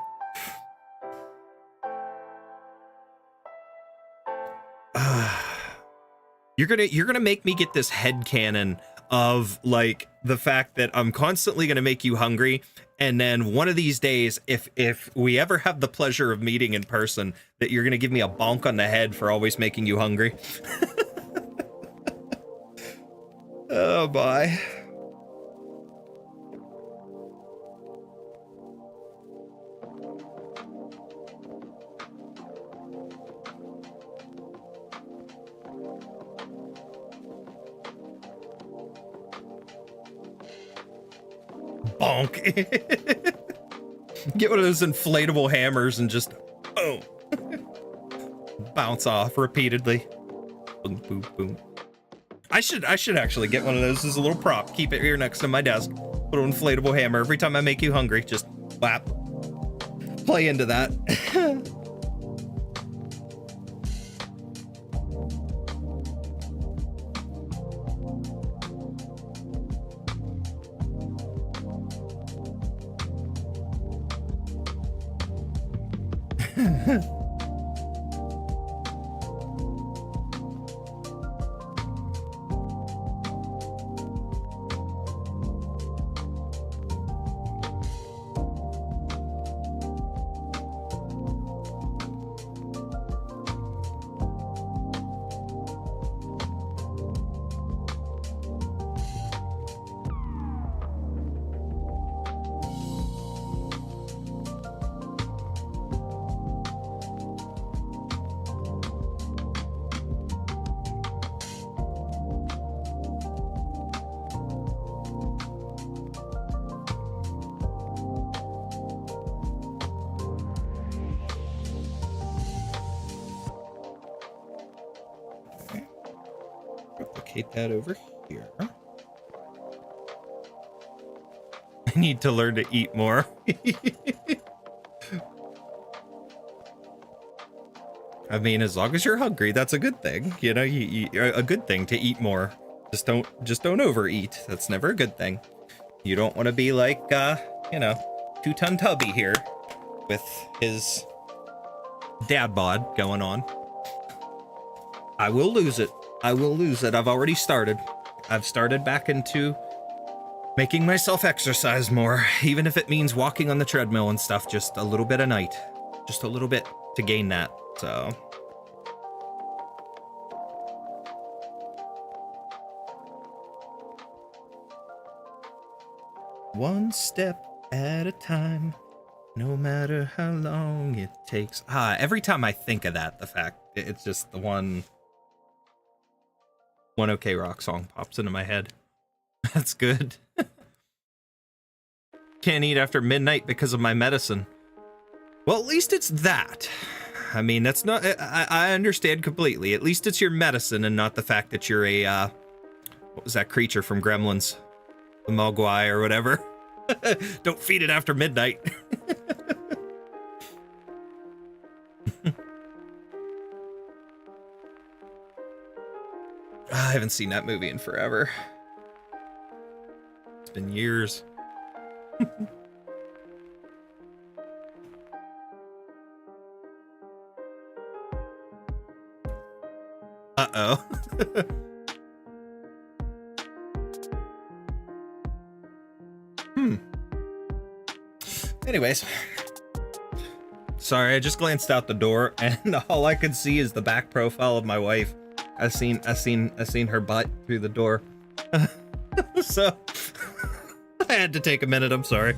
You're gonna make me get this headcanon of like the fact that I'm constantly gonna make you hungry, and then one of these days, if we ever have the pleasure of meeting in person, that you're gonna give me a bonk on the head for always making you hungry. Oh, bye. Bonk. Get one of those inflatable hammers and just boom. Bounce off repeatedly. Boom, boom, boom. I should actually get one of those as a little prop. Keep it here next to my desk. Little inflatable hammer. Every time I make you hungry, just whap. Play into that. Replicate that over here. I need to learn to eat more. I mean, as long as you're hungry, that's a good thing. You know, a good thing to eat more. Just don't overeat. That's never a good thing. You don't want to be like, you know, 2-ton Tubby here with his dad bod going on. I will lose it. I will lose it. I've already started. I've started back into making myself exercise more, even if it means walking on the treadmill and stuff, just a little bit a night. Just a little bit to gain that, so. One step at a time, no matter how long it takes. Every time I think of that, the fact, it's just the one OK Rock song pops into my head. That's good. Can't eat after midnight because of my medicine. Well, at least it's that. I mean, that's not, I understand completely. At least it's your medicine and not the fact that you're a, what was that creature from Gremlins? The Mogwai or whatever. Don't feed it after midnight. I haven't seen that movie in forever. It's been years. Uh-oh. Anyways, sorry, I just glanced out the door and all I could see is the back profile of my wife. I seen her butt through the door. So I had to take a minute. I'm sorry.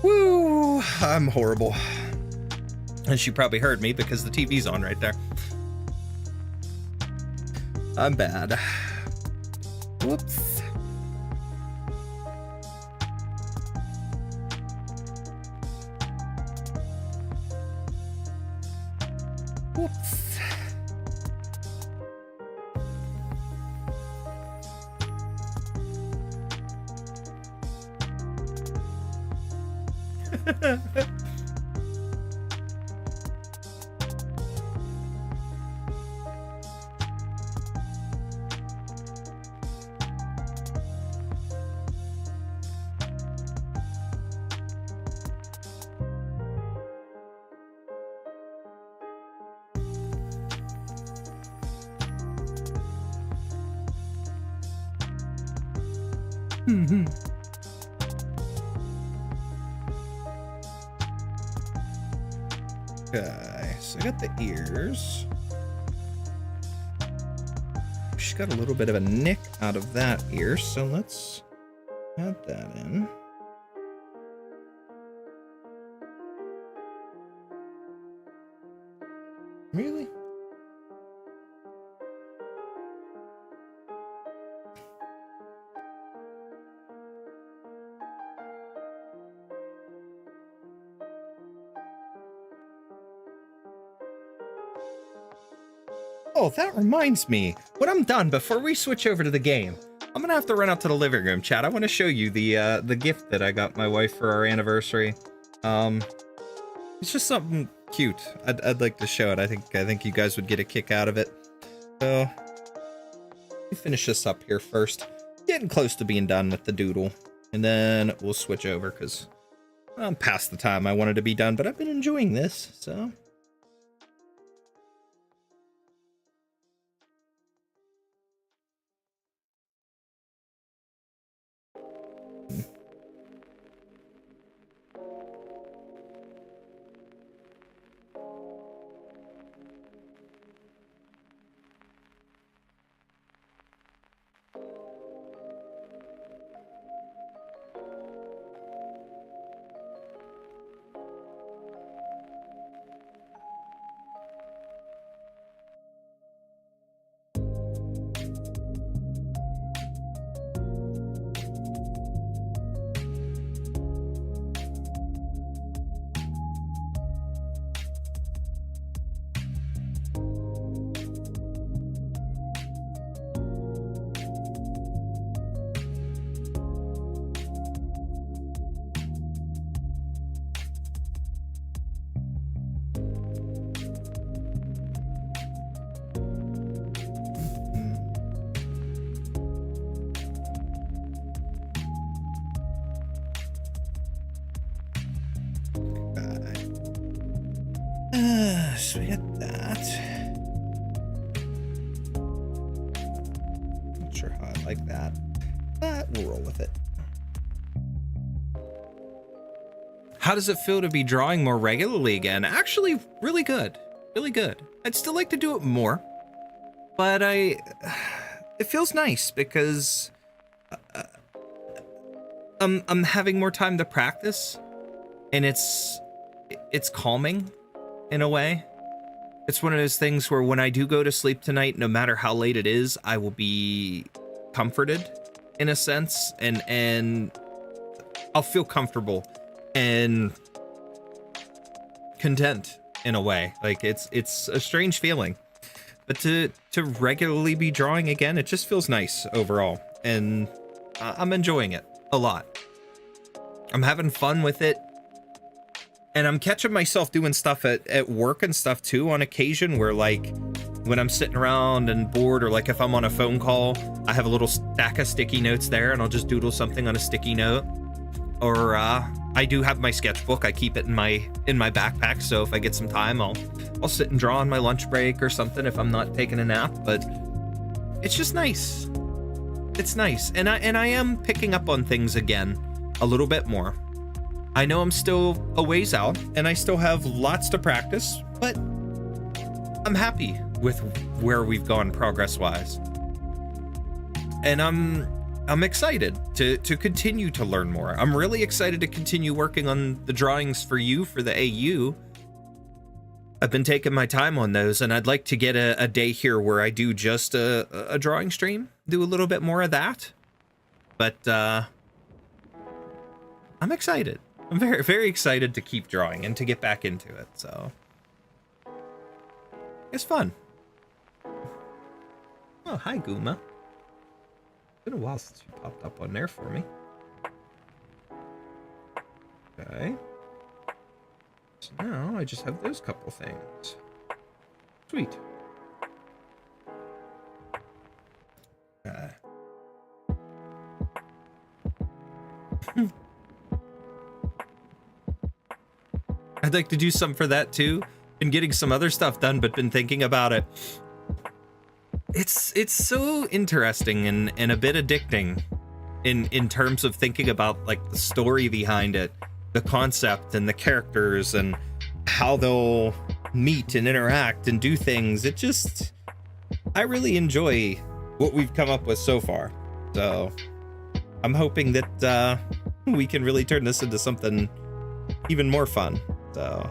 Woo, I'm horrible. And she probably heard me because the TV's on right there. I'm bad. Whoops. Whoops. Okay, so I got the ears. She got a little bit of a nick out of that ear, so let's add that in. Really? Oh, that reminds me. When I'm done, before we switch over to the game, I'm gonna have to run out to the living room, chat. I want to show you the gift that I got my wife for our anniversary. It's just something cute. I'd like to show it. I think you guys would get a kick out of it. So, let me finish this up here first. Getting close to being done with the doodle, and then we'll switch over because I'm past the time I wanted to be done, but I've been enjoying this, so. So we got that. Not sure how I like that, but we'll roll with it. How does it feel to be drawing more regularly again? Actually, really good. Really good. I'd still like to do it more, but it feels nice because I'm having more time to practice, and it's calming in a way. It's one of those things where when I do go to sleep tonight, no matter how late it is, I will be comforted in a sense, and I'll feel comfortable and content in a way. Like it's a strange feeling, but to regularly be drawing again, it just feels nice overall, and I'm enjoying it a lot. I'm having fun with it. And I'm catching myself doing stuff at work and stuff too on occasion, where like when I'm sitting around and bored, or like if I'm on a phone call, I have a little stack of sticky notes there and I'll just doodle something on a sticky note. Or I do have my sketchbook. I keep it in my backpack, so if I get some time, I'll sit and draw on my lunch break or something if I'm not taking a nap. But it's just nice. It's nice. And I am picking up on things again. a little bit more. I know I'm still a ways out and I still have lots to practice, but I'm happy with where we've gone progress-wise. And I'm excited to continue to learn more. I'm really excited to continue working on the drawings for you for the AU. I've been taking my time on those, and I'd like to get a day here where I do just a drawing stream, do a little bit more of that. But I'm excited. I'm very, very excited to keep drawing and to get back into it, so it's fun. Oh, hi, Guma. It's been a while since you popped up on there for me. Okay. So now I just have those couple things. Sweet. I'd like to do some for that too. Been getting some other stuff done, but been thinking about it. It's so interesting and a bit addicting in terms of thinking about like the story behind it, the concept and the characters and how they'll meet and interact and do things. I really enjoy what we've come up with so far. So I'm hoping that we can really turn this into something even more fun. So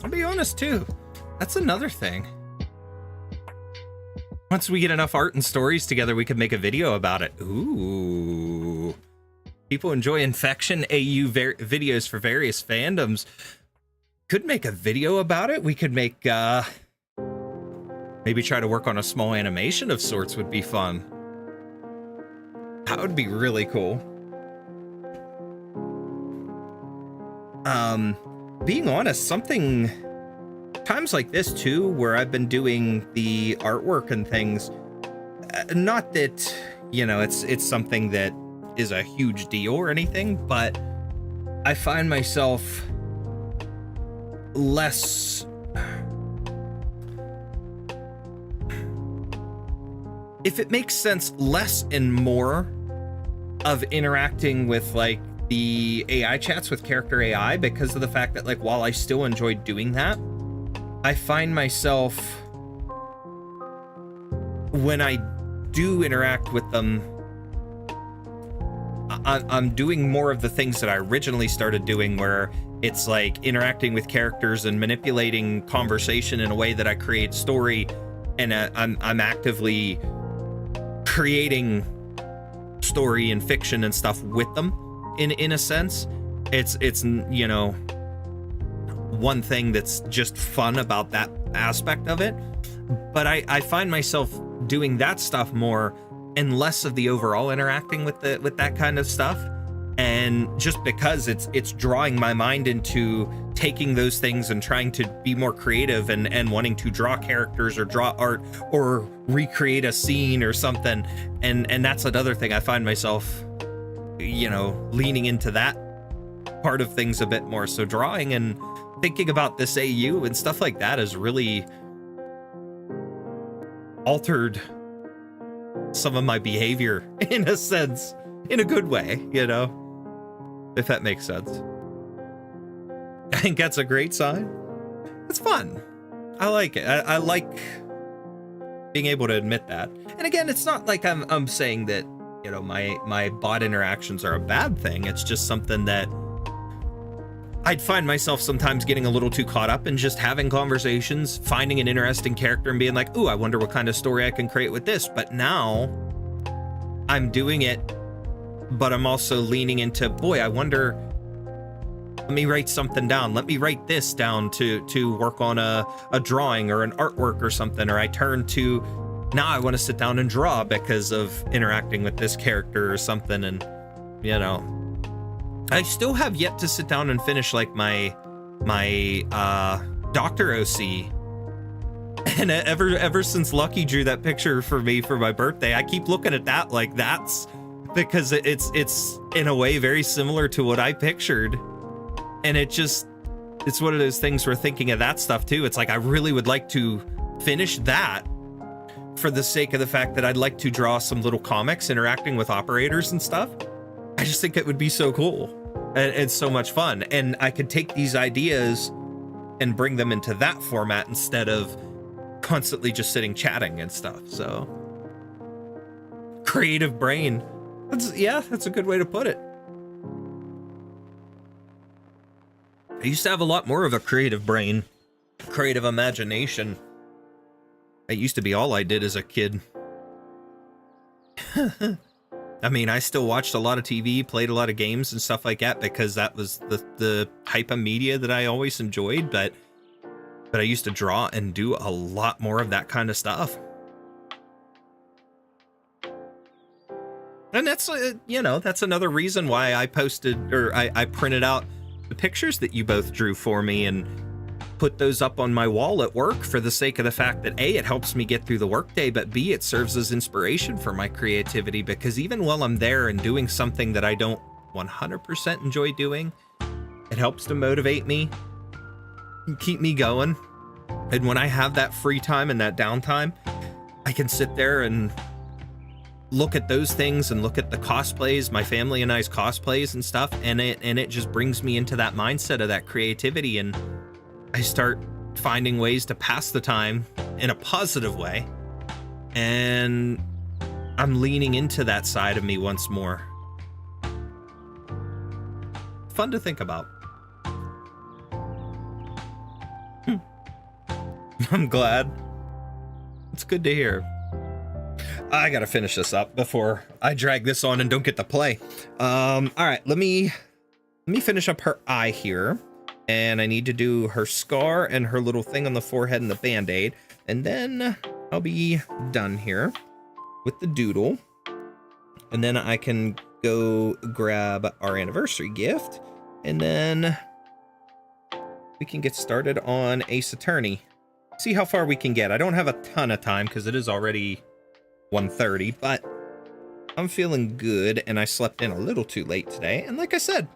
I'll be honest too, that's another thing. Once we get enough art and stories together, we could make a video about it. Ooh. People enjoy Infection AU videos for various fandoms. Could make a video about it. We could make, maybe try to work on a small animation of sorts would be fun. That would be really cool. Being honest, times like this too, where I've been doing the artwork and things, not that, you know, it's something that is a huge deal or anything, but I find myself less, if it makes sense, less and more of interacting with like the AI chats with character AI, because of the fact that, like, while I still enjoy doing that, I find myself, when I do interact with them, I'm doing more of the things that I originally started doing, where it's like interacting with characters and manipulating conversation in a way that I create story, and I'm actively creating story and fiction and stuff with them. In a sense, it's you know, one thing that's just fun about that aspect of it. But I find myself doing that stuff more and less of the overall interacting with that kind of stuff. And just because it's drawing my mind into taking those things and trying to be more creative and wanting to draw characters or draw art or recreate a scene or something. And that's another thing I find myself, you know, leaning into that part of things a bit more. So drawing and thinking about this AU and stuff like that has really altered some of my behavior, in a sense, in a good way, you know, if that makes sense. I think that's a great sign. It's fun. I like it. I like being able to admit that. And again, it's not like I'm saying that, you know, my bot interactions are a bad thing. It's just something that I'd find myself sometimes getting a little too caught up in just having conversations, finding an interesting character and being like, ooh, I wonder what kind of story I can create with this. But now I'm doing it, but I'm also leaning into, boy, I wonder, let me write something down. Let me write this down to work on a drawing or an artwork or something. Or I turn to, now I want to sit down and draw because of interacting with this character or something. And, you know, I still have yet to sit down and finish like my Dr. OC. And ever since Lucky drew that picture for me for my birthday, I keep looking at that like that's because it's in a way very similar to what I pictured. And it's one of those things where thinking of that stuff too. It's like, I really would like to finish that for the sake of the fact that I'd like to draw some little comics interacting with operators and stuff. I just think it would be so cool. And it's so much fun. And I could take these ideas and bring them into that format instead of constantly just sitting chatting and stuff. So creative brain. That's a good way to put it. I used to have a lot more of a creative brain, creative imagination. It used to be all I did as a kid. I mean, I still watched a lot of TV, played a lot of games and stuff like that because that was the type of media that I always enjoyed, but I used to draw and do a lot more of that kind of stuff. And that's, you know, that's another reason why I posted, or I printed out the pictures that you both drew for me and put those up on my wall at work for the sake of the fact that A, it helps me get through the workday, but B, it serves as inspiration for my creativity, because even while I'm there and doing something that I don't 100% enjoy doing, it helps to motivate me and keep me going. And when I have that free time and that downtime, I can sit there and look at those things and look at the cosplays, my family and I's cosplays and stuff, and it just brings me into that mindset of that creativity, and I start finding ways to pass the time in a positive way, and I'm leaning into that side of me once more. Fun to think about. I'm glad. It's good to hear. I gotta finish this up before I drag this on and don't get to play. All right, let me finish up her eye here. And I need to do her scar and her little thing on the forehead and the band-aid. And then I'll be done here with the doodle. And then I can go grab our anniversary gift. And then we can get started on Ace Attorney. See how far we can get. I don't have a ton of time because it is already 1:30, but I'm feeling good. And I slept in a little too late today. And like I said,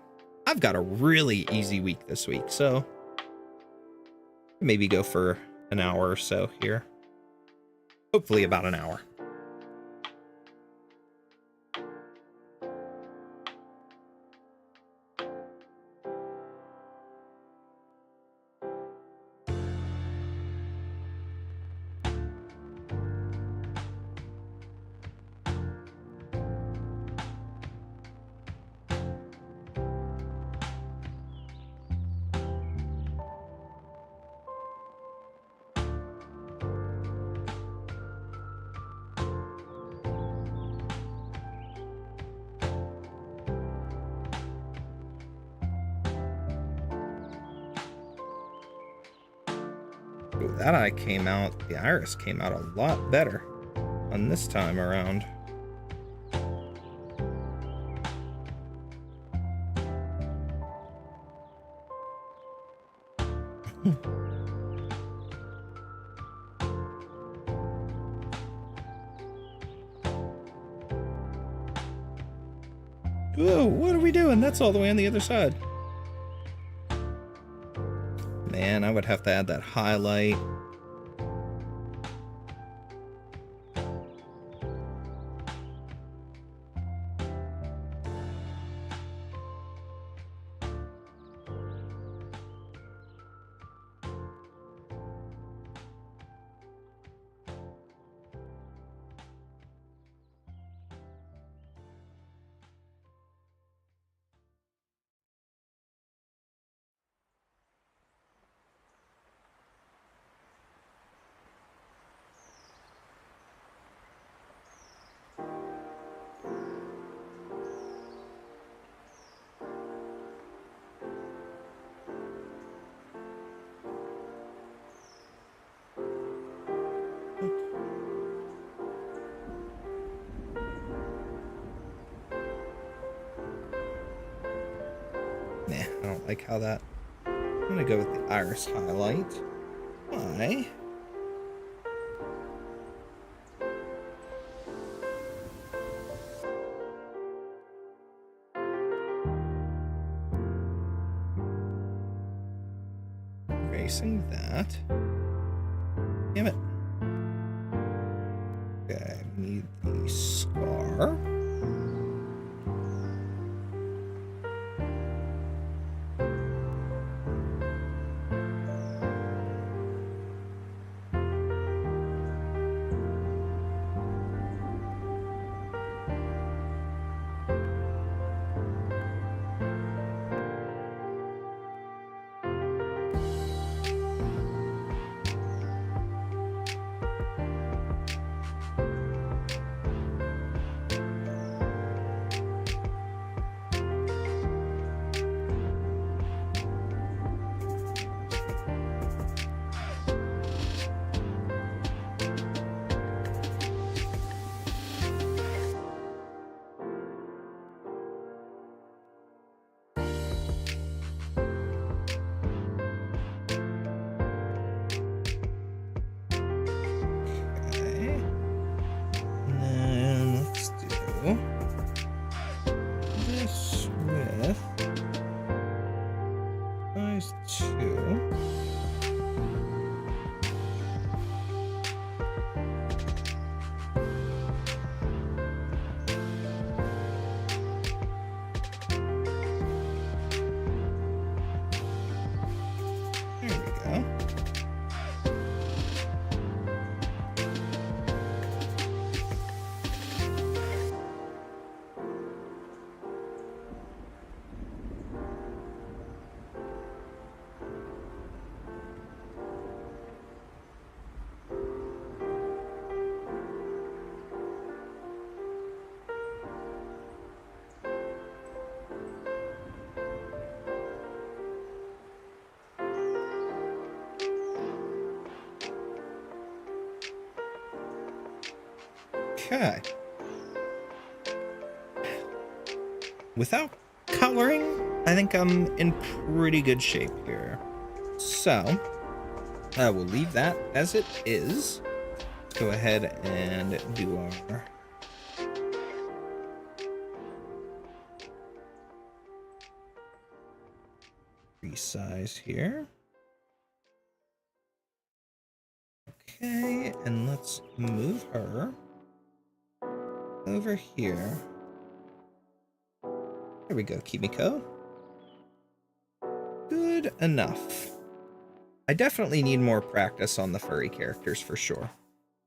I've got a really easy week this week, so maybe go for an hour or so here. Hopefully about an hour. That eye came out, the iris came out a lot better on this time around. Whoa, what are we doing? That's all the way on the other side. Man, I would have to add that highlight. like how that... I'm gonna go with the iris highlight. Why? Erasing that. Damn it. Okay, we need the scar. This with size 2. There we go. Okay. Without coloring, I think I'm in pretty good shape here. So, I will leave that as it is. Let's go ahead and do our resize here. Okay, and let's move her over here. There we go, Kimiko. Good enough. I definitely need more practice on the furry characters for sure,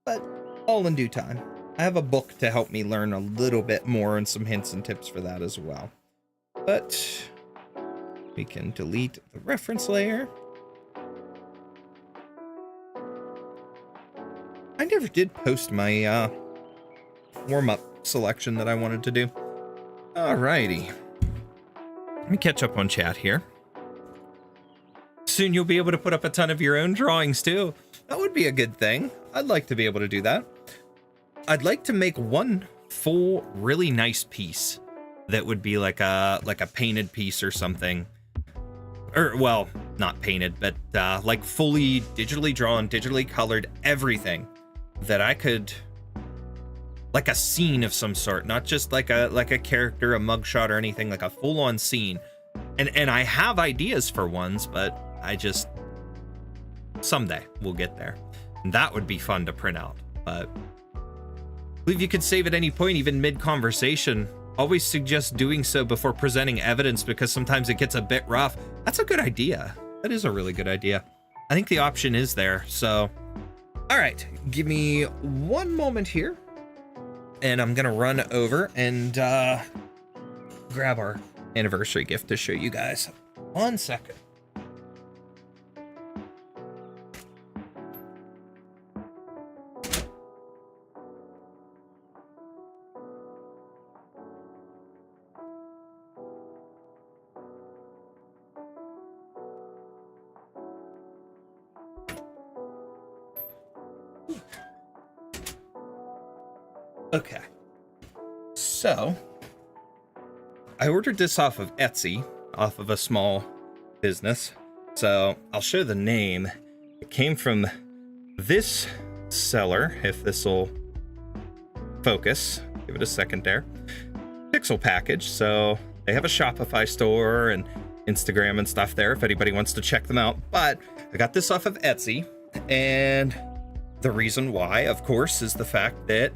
but all in due time. I have a book to help me learn a little bit more and some hints and tips for that as well. But we can delete the reference layer. I never did post my warm-up selection that I wanted to do. Alrighty. Let me catch up on chat here. Soon you'll be able to put up a ton of your own drawings too. That would be a good thing. I'd like to be able to do that. I'd like to make one full, really nice piece that would be like a painted piece or something. Or, well, not painted, but like fully digitally drawn, digitally colored, everything that I could... like a scene of some sort, not just like a character, a mugshot or anything, like a full-on scene. And I have ideas for ones, but I just... someday we'll get there. And that would be fun to print out, but I believe you could save at any point, even mid-conversation. Always suggest doing so before presenting evidence because sometimes it gets a bit rough. That's a good idea. That is a really good idea. I think the option is there, so... all right, give me one moment here. And I'm gonna run over and grab our anniversary gift to show you guys. 1 second. Okay, so I ordered this off of Etsy, off of a small business. So I'll show the name. It came from this seller, if this will focus. Give it a second there. Pixel Package. So they have a Shopify store and Instagram and stuff there if anybody wants to check them out. But I got this off of Etsy, and the reason why, of course, is the fact that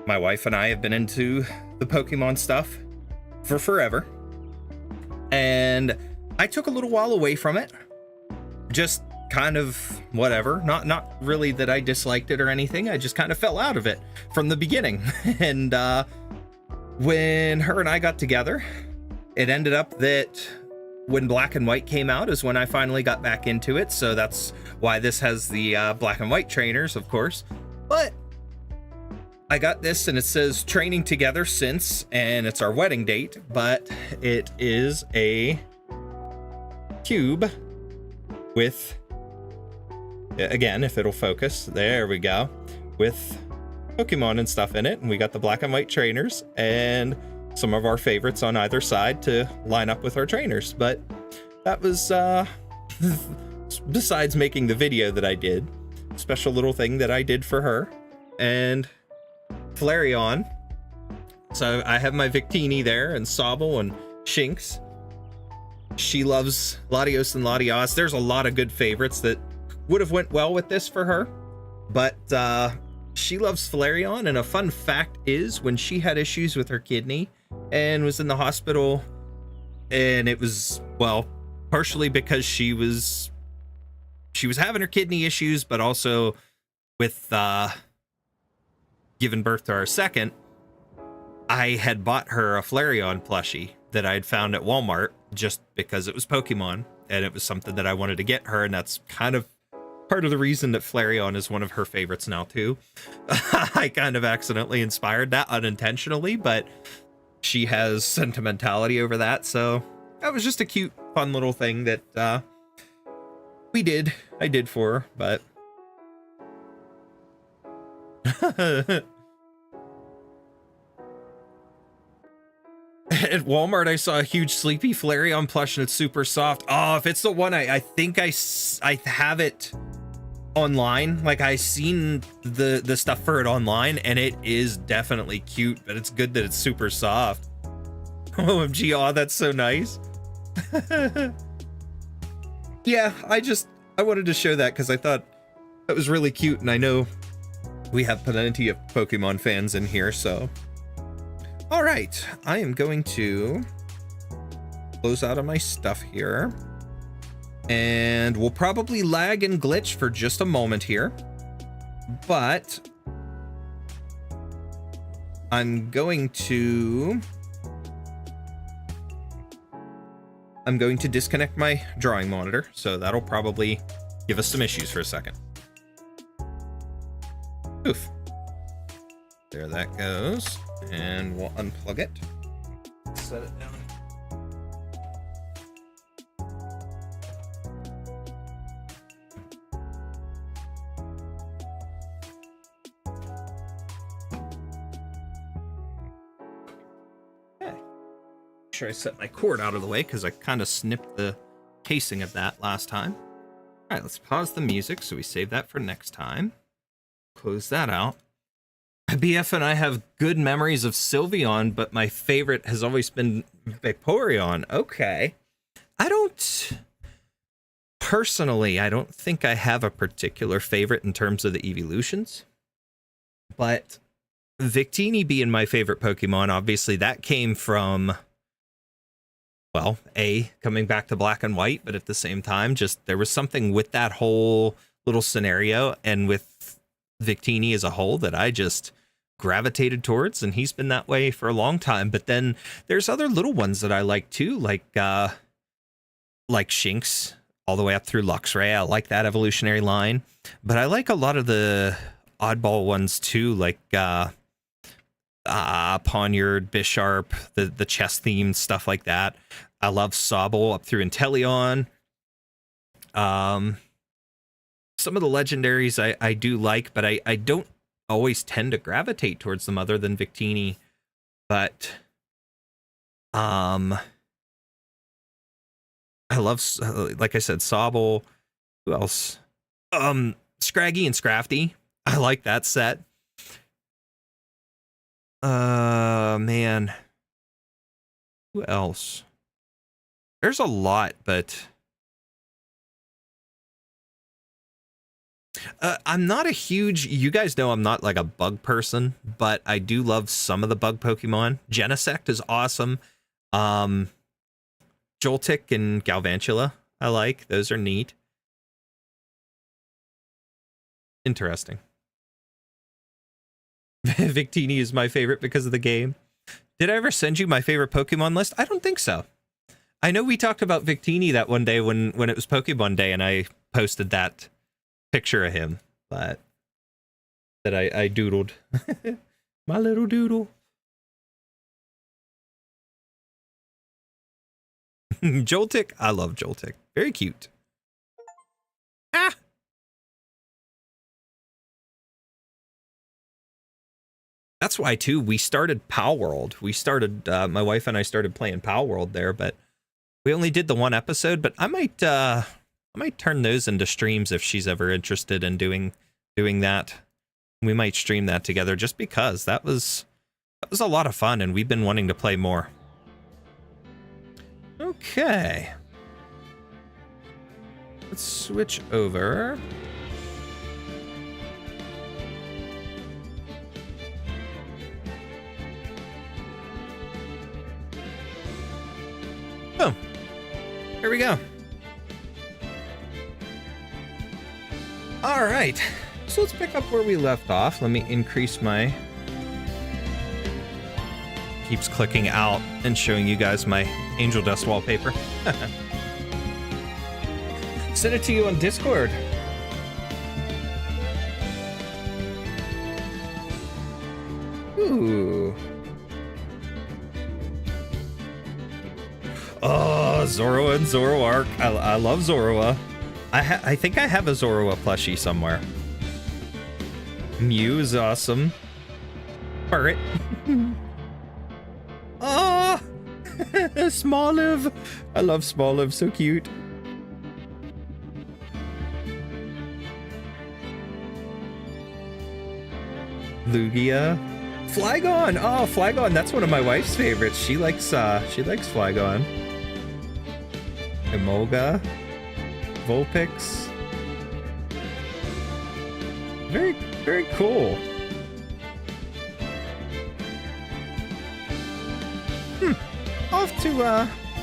my wife and I have been into the Pokemon stuff for forever. And I took a little while away from it. Just kind of whatever. Not really that I disliked it or anything. I just kind of fell out of it from the beginning. And when her and I got together, it ended up that when Black and White came out is when I finally got back into it. So that's why this has the Black and White trainers, of course. But I got this and it says training together since, and it's our wedding date, but it is a cube with, again, if it'll focus, there we go, with Pokemon and stuff in it. And we got the Black and White trainers and some of our favorites on either side to line up with our trainers. But that was, besides making the video that I did, special little thing that I did for her. And Flareon. So I have my Victini there, and Sobble and Shinx. She loves Latios and Latias. There's a lot of good favorites that would have went well with this for her, but she loves Flareon. And a fun fact is, when she had issues with her kidney and was in the hospital, and it was, well, partially because she was having her kidney issues, but also with giving birth to our second, I had bought her a Flareon plushie that I had found at Walmart just because it was Pokemon and it was something that I wanted to get her. And that's kind of part of the reason that Flareon is one of her favorites now too. I kind of accidentally inspired that unintentionally, but she has sentimentality over that. So that was just a cute, fun little thing that I did for her, but at Walmart, I saw a huge Sleepy Flareon plush and it's super soft. Oh, if it's the one, I think I have it online. Like, I seen the stuff for it online, and it is definitely cute, but it's good that it's super soft. OMG, oh, that's so nice. Yeah, I wanted to show that because I thought that was really cute, and I know we have plenty of Pokemon fans in here, so. All right, I am going to close out of my stuff here, and we'll probably lag and glitch for just a moment here, but I'm going to disconnect my drawing monitor, so that'll probably give us some issues for a second. Oof. There that goes. And we'll unplug it. Set it down. Okay. Make sure I set my cord out of the way because I kind of snipped the casing of that last time. All right, let's pause the music so we save that for next time. Close that out. BF and I have good memories of Sylveon, but my favorite has always been Vaporeon. Okay. I don't think I have a particular favorite in terms of the evolutions, but Victini being my favorite Pokemon, obviously that came from, well, coming back to Black and White, but at the same time, just there was something with that whole little scenario and with Victini as a whole that I just gravitated towards, and he's been that way for a long time. But then there's other little ones that I like too, like Shinx all the way up through Luxray. I like that evolutionary line, but I like a lot of the oddball ones too, like Poniard, Bisharp, the chess themed stuff like that. I love Sobble up through Inteleon. Some of the legendaries I do like, but I don't always tend to gravitate towards them other than Victini. But I love, like I said, Sobble. Who else? Scraggy and Scrafty. I like that set. Man. Who else? There's a lot, but I'm not a huge, you guys know I'm not like a bug person, but I do love some of the bug Pokemon. Genesect is awesome. Joltik and Galvantula, I like. Those are neat. Interesting. Victini is my favorite because of the game. Did I ever send you my favorite Pokemon list? I don't think so. I know we talked about Victini that one day when it was Pokemon Day, and I posted that picture of him, but that I doodled. My little doodle. Joltik, I love Joltik. Very cute. Ah! That's why, too, we started Pal World. We started, my wife and I started playing Pal World there, but we only did the one episode, but I might turn those into streams if she's ever interested in doing that. We might stream that together just because that was a lot of fun, and we've been wanting to play more. Okay. Let's switch over. Oh, here we go. All right, so let's pick up where we left off. Let me increase my... Keeps clicking out and showing you guys my Angel Dust wallpaper. Send it to you on Discord. Ooh. Oh, Zoroa and Zoroark. I love Zoroa. I think I have a Zoroa plushie somewhere. Mew is awesome. Burret. Oh! Smoliv. I love Smoliv. So cute. Lugia. Flygon. Oh, Flygon. That's one of my wife's favorites. She likes Flygon. Emolga, Vulpix. Very, very cool. I'll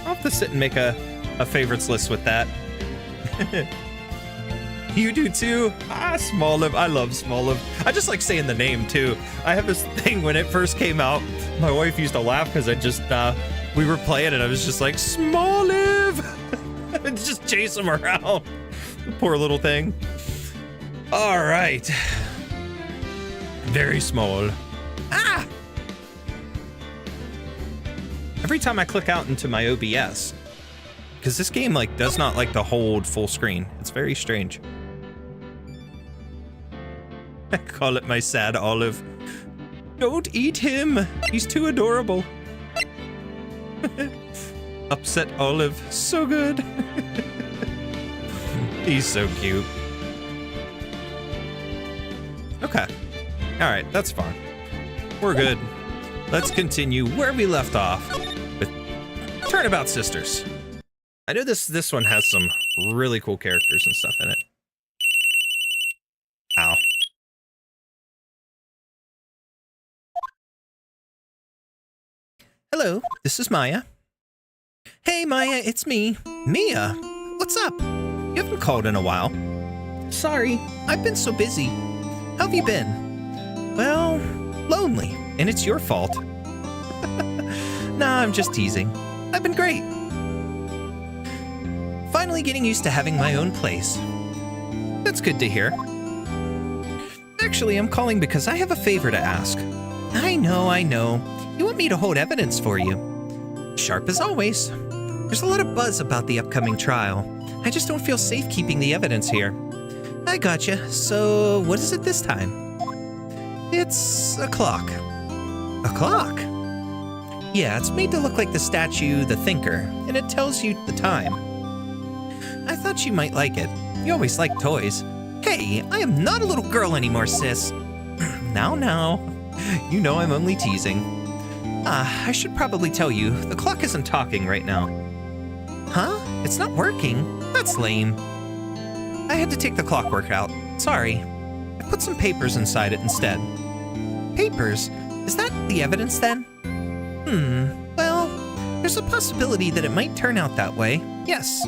have to sit and make a favorites list with that. You do too? Ah, Smoliv. I love Smoliv. I just like saying the name too. I have this thing when it first came out. My wife used to laugh because I just, we were playing and I was just like, Smoliv! And just chase him around. Poor little thing. All right. Very small. Ah! Every time I click out into my OBS, because this game like does not like to hold full screen. It's very strange. I call it my sad olive. Don't eat him. He's too adorable. Upset olive. So good. He's so cute. Okay. All right, that's fine. We're good. Let's continue where we left off with Turnabout Sisters. I know this one has some really cool characters and stuff in it. Ow. Hello, this is Maya. Hey Maya, it's me. Mia, what's up? You haven't called in a while. Sorry, I've been so busy. How have you been? Well, lonely, and it's your fault. Nah, I'm just teasing. I've been great. Finally getting used to having my own place. That's good to hear. Actually, I'm calling because I have a favor to ask. I know. You want me to hold evidence for you. Sharp as always. There's a lot of buzz about the upcoming trial. I just don't feel safe keeping the evidence here. I gotcha. So, what is it this time? It's a clock. A clock? Yeah, it's made to look like the statue, the Thinker, and it tells you the time. I thought you might like it. You always like toys. Hey, I am not a little girl anymore, sis. Now. You know I'm only teasing. I should probably tell you, the clock isn't talking right now. Huh? It's not working? That's lame. I had to take the clockwork out. Sorry. I put some papers inside it instead. Papers? Is that the evidence then? Well, there's a possibility that it might turn out that way. Yes.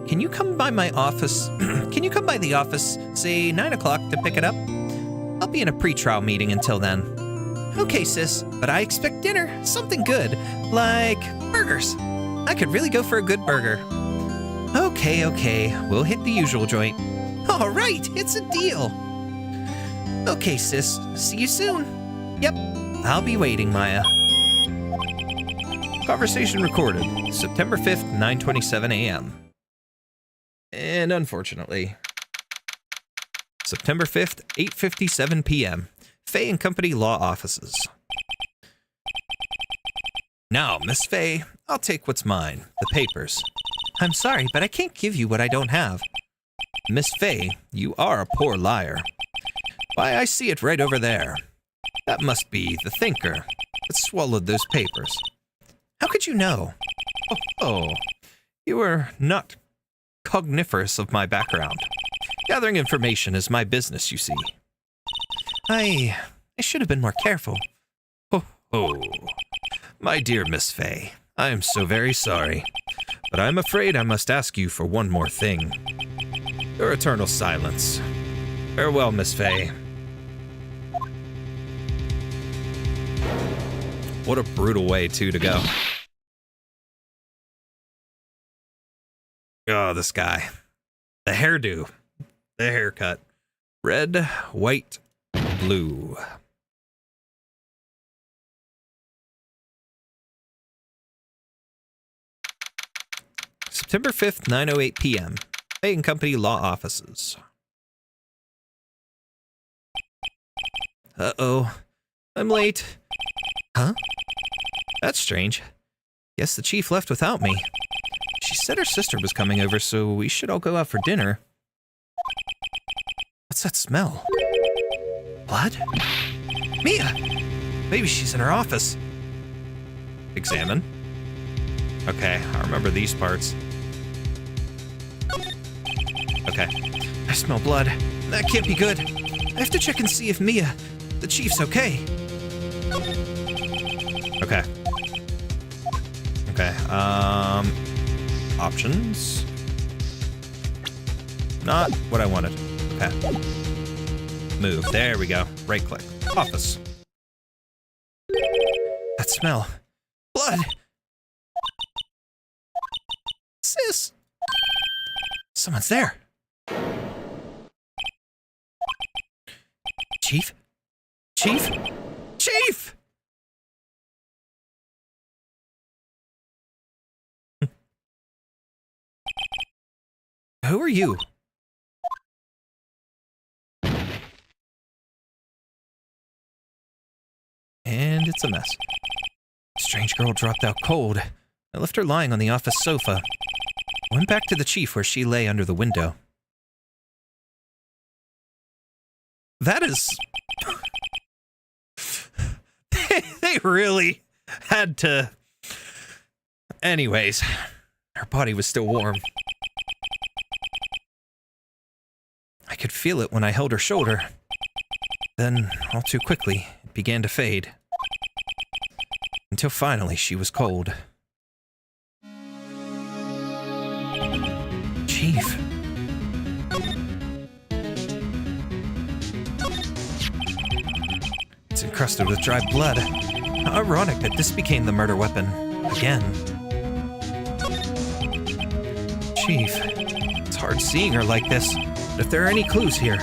Can you come by my office? Can you come by the office, say 9 o'clock, to pick it up? I'll be in a pre-trial meeting until then. Okay, sis, but I expect dinner, something good, like burgers. I could really go for a good burger. Okay, we'll hit the usual joint. All right, it's a deal. Okay, sis, see you soon. Yep, I'll be waiting, Maya. Conversation recorded, September 5th, 9:27 a.m. And unfortunately, September 5th, 8:57 p.m. Fay and Company Law Offices. Now, Miss Fay, I'll take what's mine, the papers. I'm sorry, but I can't give you what I don't have. Miss Fay, you are a poor liar. Why, I see it right over there. That must be the thinker that swallowed those papers. How could you know? Oh, you are not cogniferous of my background. Gathering information is my business, you see. I should have been more careful. Oh, my dear Miss Fay, I am so very sorry, but I'm afraid I must ask you for one more thing. Your eternal silence. Farewell, Miss Fay. What a brutal way, too, to go. Oh, this guy. The hairdo. The haircut. Red, white, blue. September 5th, 9:08 p.m. Fay and Company Law Offices. Uh-oh. I'm late. Huh? That's strange. Guess the chief left without me. She said her sister was coming over, so we should all go out for dinner. What's that smell? Blood? Mia! Maybe she's in her office. Examine. Okay, I remember these parts. Okay. I smell blood. That can't be good. I have to check and see if Mia, the chief's okay. Okay. Okay, options. Not what I wanted. Okay. Move. There we go. Right click. Office. That smell. Blood! Sis! Someone's there. Chief? Chief? Chief! Who are you? And it's a mess. Strange girl dropped out cold. I left her lying on the office sofa. I went back to the chief where she lay under the window. That is... they really had to... Anyways, her body was still warm. I could feel it when I held her shoulder. Then, all too quickly, it began to fade. Until finally she was cold. Chief. It's encrusted with dry blood. Ironic that this became the murder weapon. Again. Chief, it's hard seeing her like this, but if there are any clues here...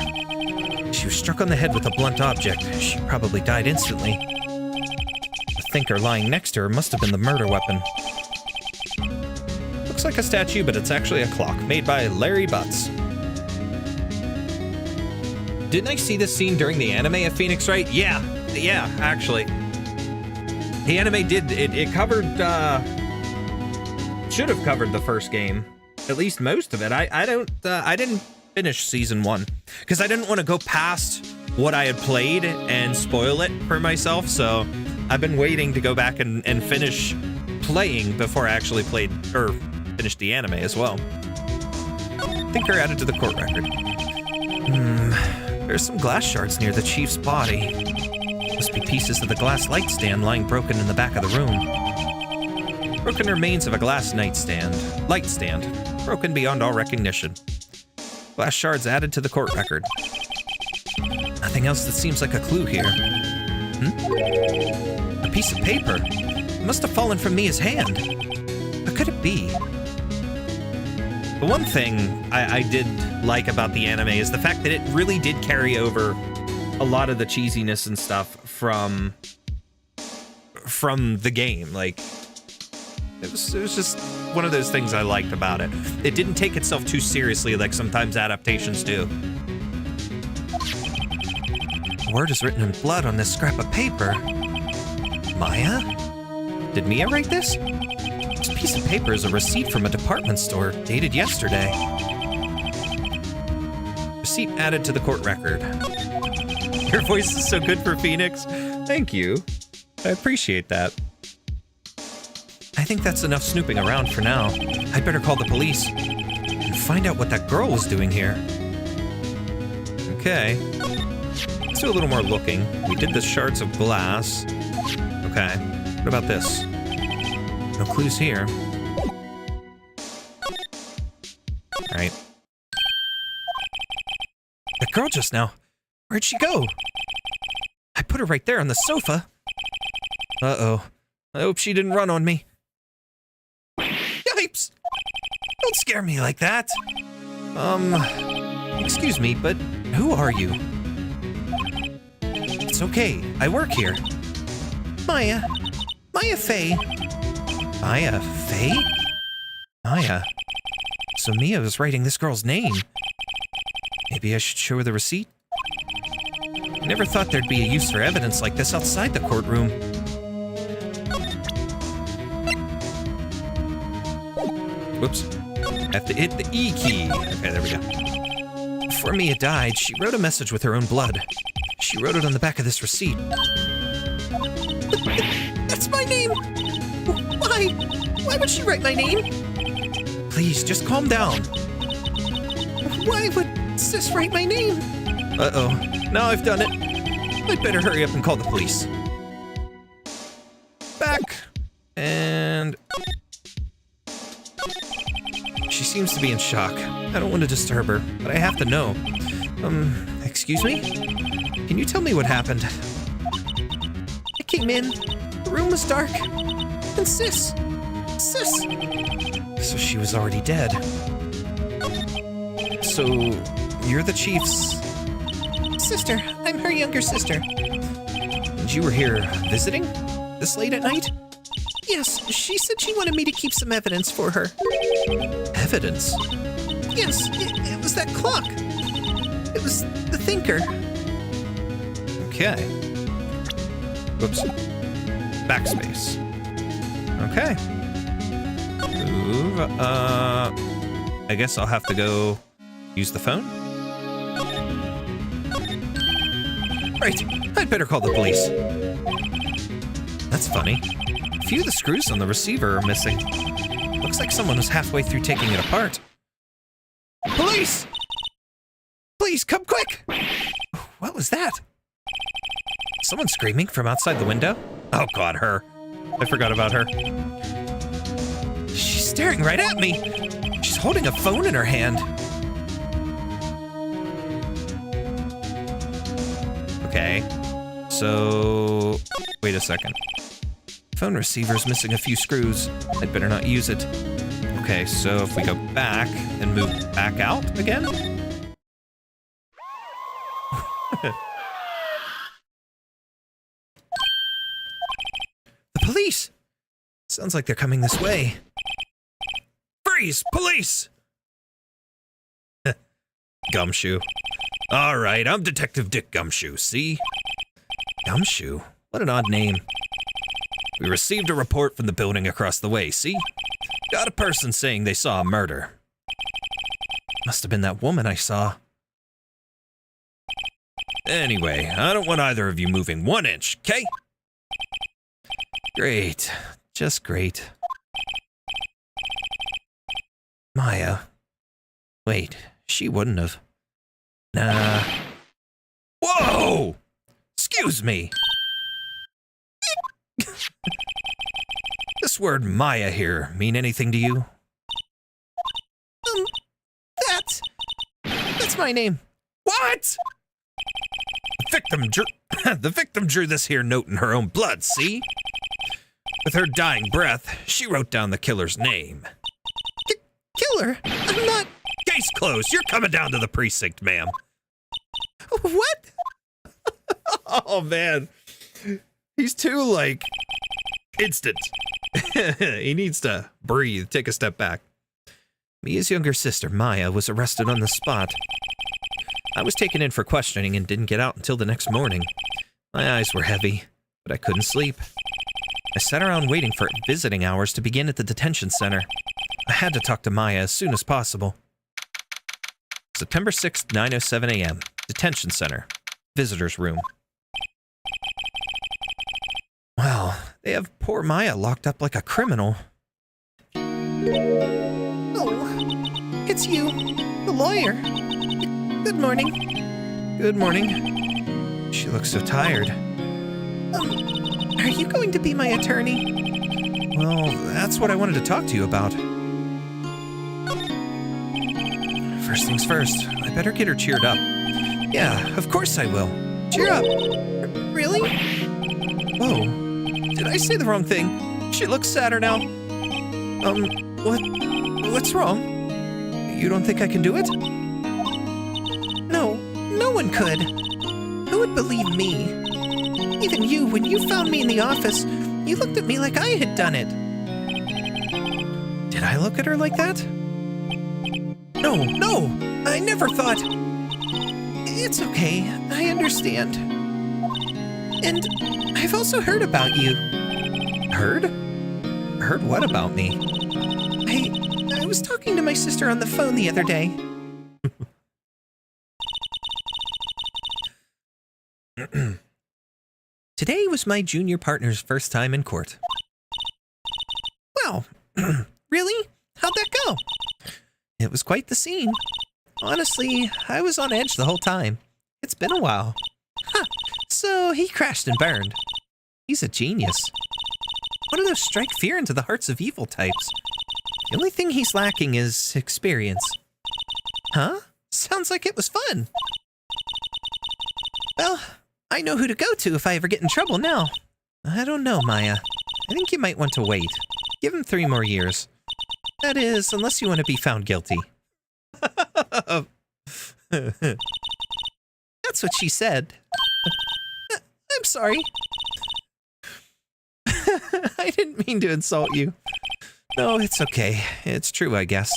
She was struck on the head with a blunt object. She probably died instantly. The thinker lying next to her must have been the murder weapon. Looks like a statue, but it's actually a clock, made by Larry Butts. Didn't I see this scene during the anime of Phoenix Wright? Yeah, actually. The anime did, it covered, should have covered the first game. at least most of it. I didn't finish season 1 because I didn't want to go past what I had played and spoil it for myself. So I've been waiting to go back and finish playing before I actually played or finished the anime as well. Thinker added to the court record. There's some glass shards near the chief's body. Must be pieces of the glass light stand lying broken in the back of the room. Broken remains of a glass light stand, broken beyond all recognition. Glass shards added to the court record. Nothing else that seems like a clue here. A piece of paper. It must have fallen from Mia's hand. What could it be? The one thing I did like about the anime is the fact that it really did carry over a lot of the cheesiness and stuff from the game. Like, it was just one of those things I liked about it. It didn't take itself too seriously like sometimes adaptations do. A word is written in blood on this scrap of paper. Maya? Did Mia write this? This piece of paper is a receipt from a department store dated yesterday. Receipt added to the court record. Your voice is so good for Phoenix. Thank you. I appreciate that. I think that's enough snooping around for now. I'd better call the police and find out what that girl was doing here. Okay. Let's do a little more looking. We did the shards of glass. Okay. What about this? No clues here. Alright. That girl just now. Where'd she go? I put her right there on the sofa. Uh-oh. I hope she didn't run on me. Yipes! Don't scare me like that. Excuse me, but who are you? It's okay. I work here. Maya. Maya Fey. Maya Fey? Maya. So Mia was writing this girl's name. Maybe I should show her the receipt? I never thought there'd be a use for evidence like this outside the courtroom. Whoops. I have to hit the E key. Okay, there we go. Before Mia died, she wrote a message with her own blood. She wrote it on the back of this receipt. That's my name! Why? Why would she write my name? Please, just calm down. Why would Sis write my name? Uh-oh. Now I've done it. I'd better hurry up and call the police. Back. And... she seems to be in shock. I don't want to disturb her, but I have to know. Excuse me? Can you tell me what happened? I came in. The room was dark. And Sis. So she was already dead. So, you're the chief's... sister. I'm her younger sister. And you were here visiting? This late at night? Yes, she said she wanted me to keep some evidence for her. Evidence? Yes, it was that clock. It was the thinker. Okay. Whoops. Backspace. Okay. Move. I guess I'll have to go use the phone. Right. I'd better call the police. That's funny. A few of the screws on the receiver are missing. Looks like someone was halfway through taking it apart. Police! Please, come quick! What was that? Someone screaming from outside the window? Oh god, her. I forgot about her. She's staring right at me. She's holding a phone in her hand. Okay. So... wait a second. Phone receiver's missing a few screws. I'd better not use it. Okay, so if we go back and move back out again? The police! Sounds like they're coming this way. Freeze! Police! Gumshoe. Alright, I'm Detective Dick Gumshoe, see? Gumshoe? What an odd name. We received a report from the building across the way, see? Got a person saying they saw a murder. Must have been that woman I saw. Anyway, I don't want either of you moving 1 inch, okay? Great. Just great. Maya. Wait, she wouldn't have. Nah. Whoa! Excuse me. This word Maya here mean anything to you? That's my name. What? The victim drew this here note in her own blood, see? With her dying breath, she wrote down the killer's name. Killer? I'm not... Case closed. You're coming down to the precinct, ma'am. What? Oh, man. He's too, like, instant. He needs to breathe, take a step back. Mia's younger sister, Maya, was arrested on the spot. I was taken in for questioning and didn't get out until the next morning. My eyes were heavy, but I couldn't sleep. I sat around waiting for visiting hours to begin at the detention center. I had to talk to Maya as soon as possible. September 6th, 9:07 a.m. Detention center. Visitor's room. Wow, they have poor Maya locked up like a criminal. Oh, it's you, the lawyer. Good morning. Good morning. She looks so tired. Are you going to be my attorney? Well, that's what I wanted to talk to you about. First things first, I better get her cheered up. Yeah, of course I will. Cheer up. Really? Whoa. Did I say the wrong thing? She looks sadder now. What's wrong? You don't think I can do it? No one could. Who would believe me? Even you, when you found me in the office, you looked at me like I had done it. Did I look at her like that? No, I never thought. It's okay, I understand. And I've also heard about you. Heard? Heard what about me? I was talking to my sister on the phone the other day. Today was my junior partner's first time in court. Wow, really? How'd that go? It was quite the scene. Honestly, I was on edge the whole time. It's been a while. Huh, so he crashed and burned. He's a genius. One of those strike fear into the hearts of evil types. The only thing he's lacking is experience. Huh? Sounds like it was fun. Well, I know who to go to if I ever get in trouble now. I don't know, Maya. I think you might want to wait. Give him 3 more years. That is, unless you want to be found guilty. That's what she said. I'm sorry. I didn't mean to insult you. No, it's okay. It's true, I guess.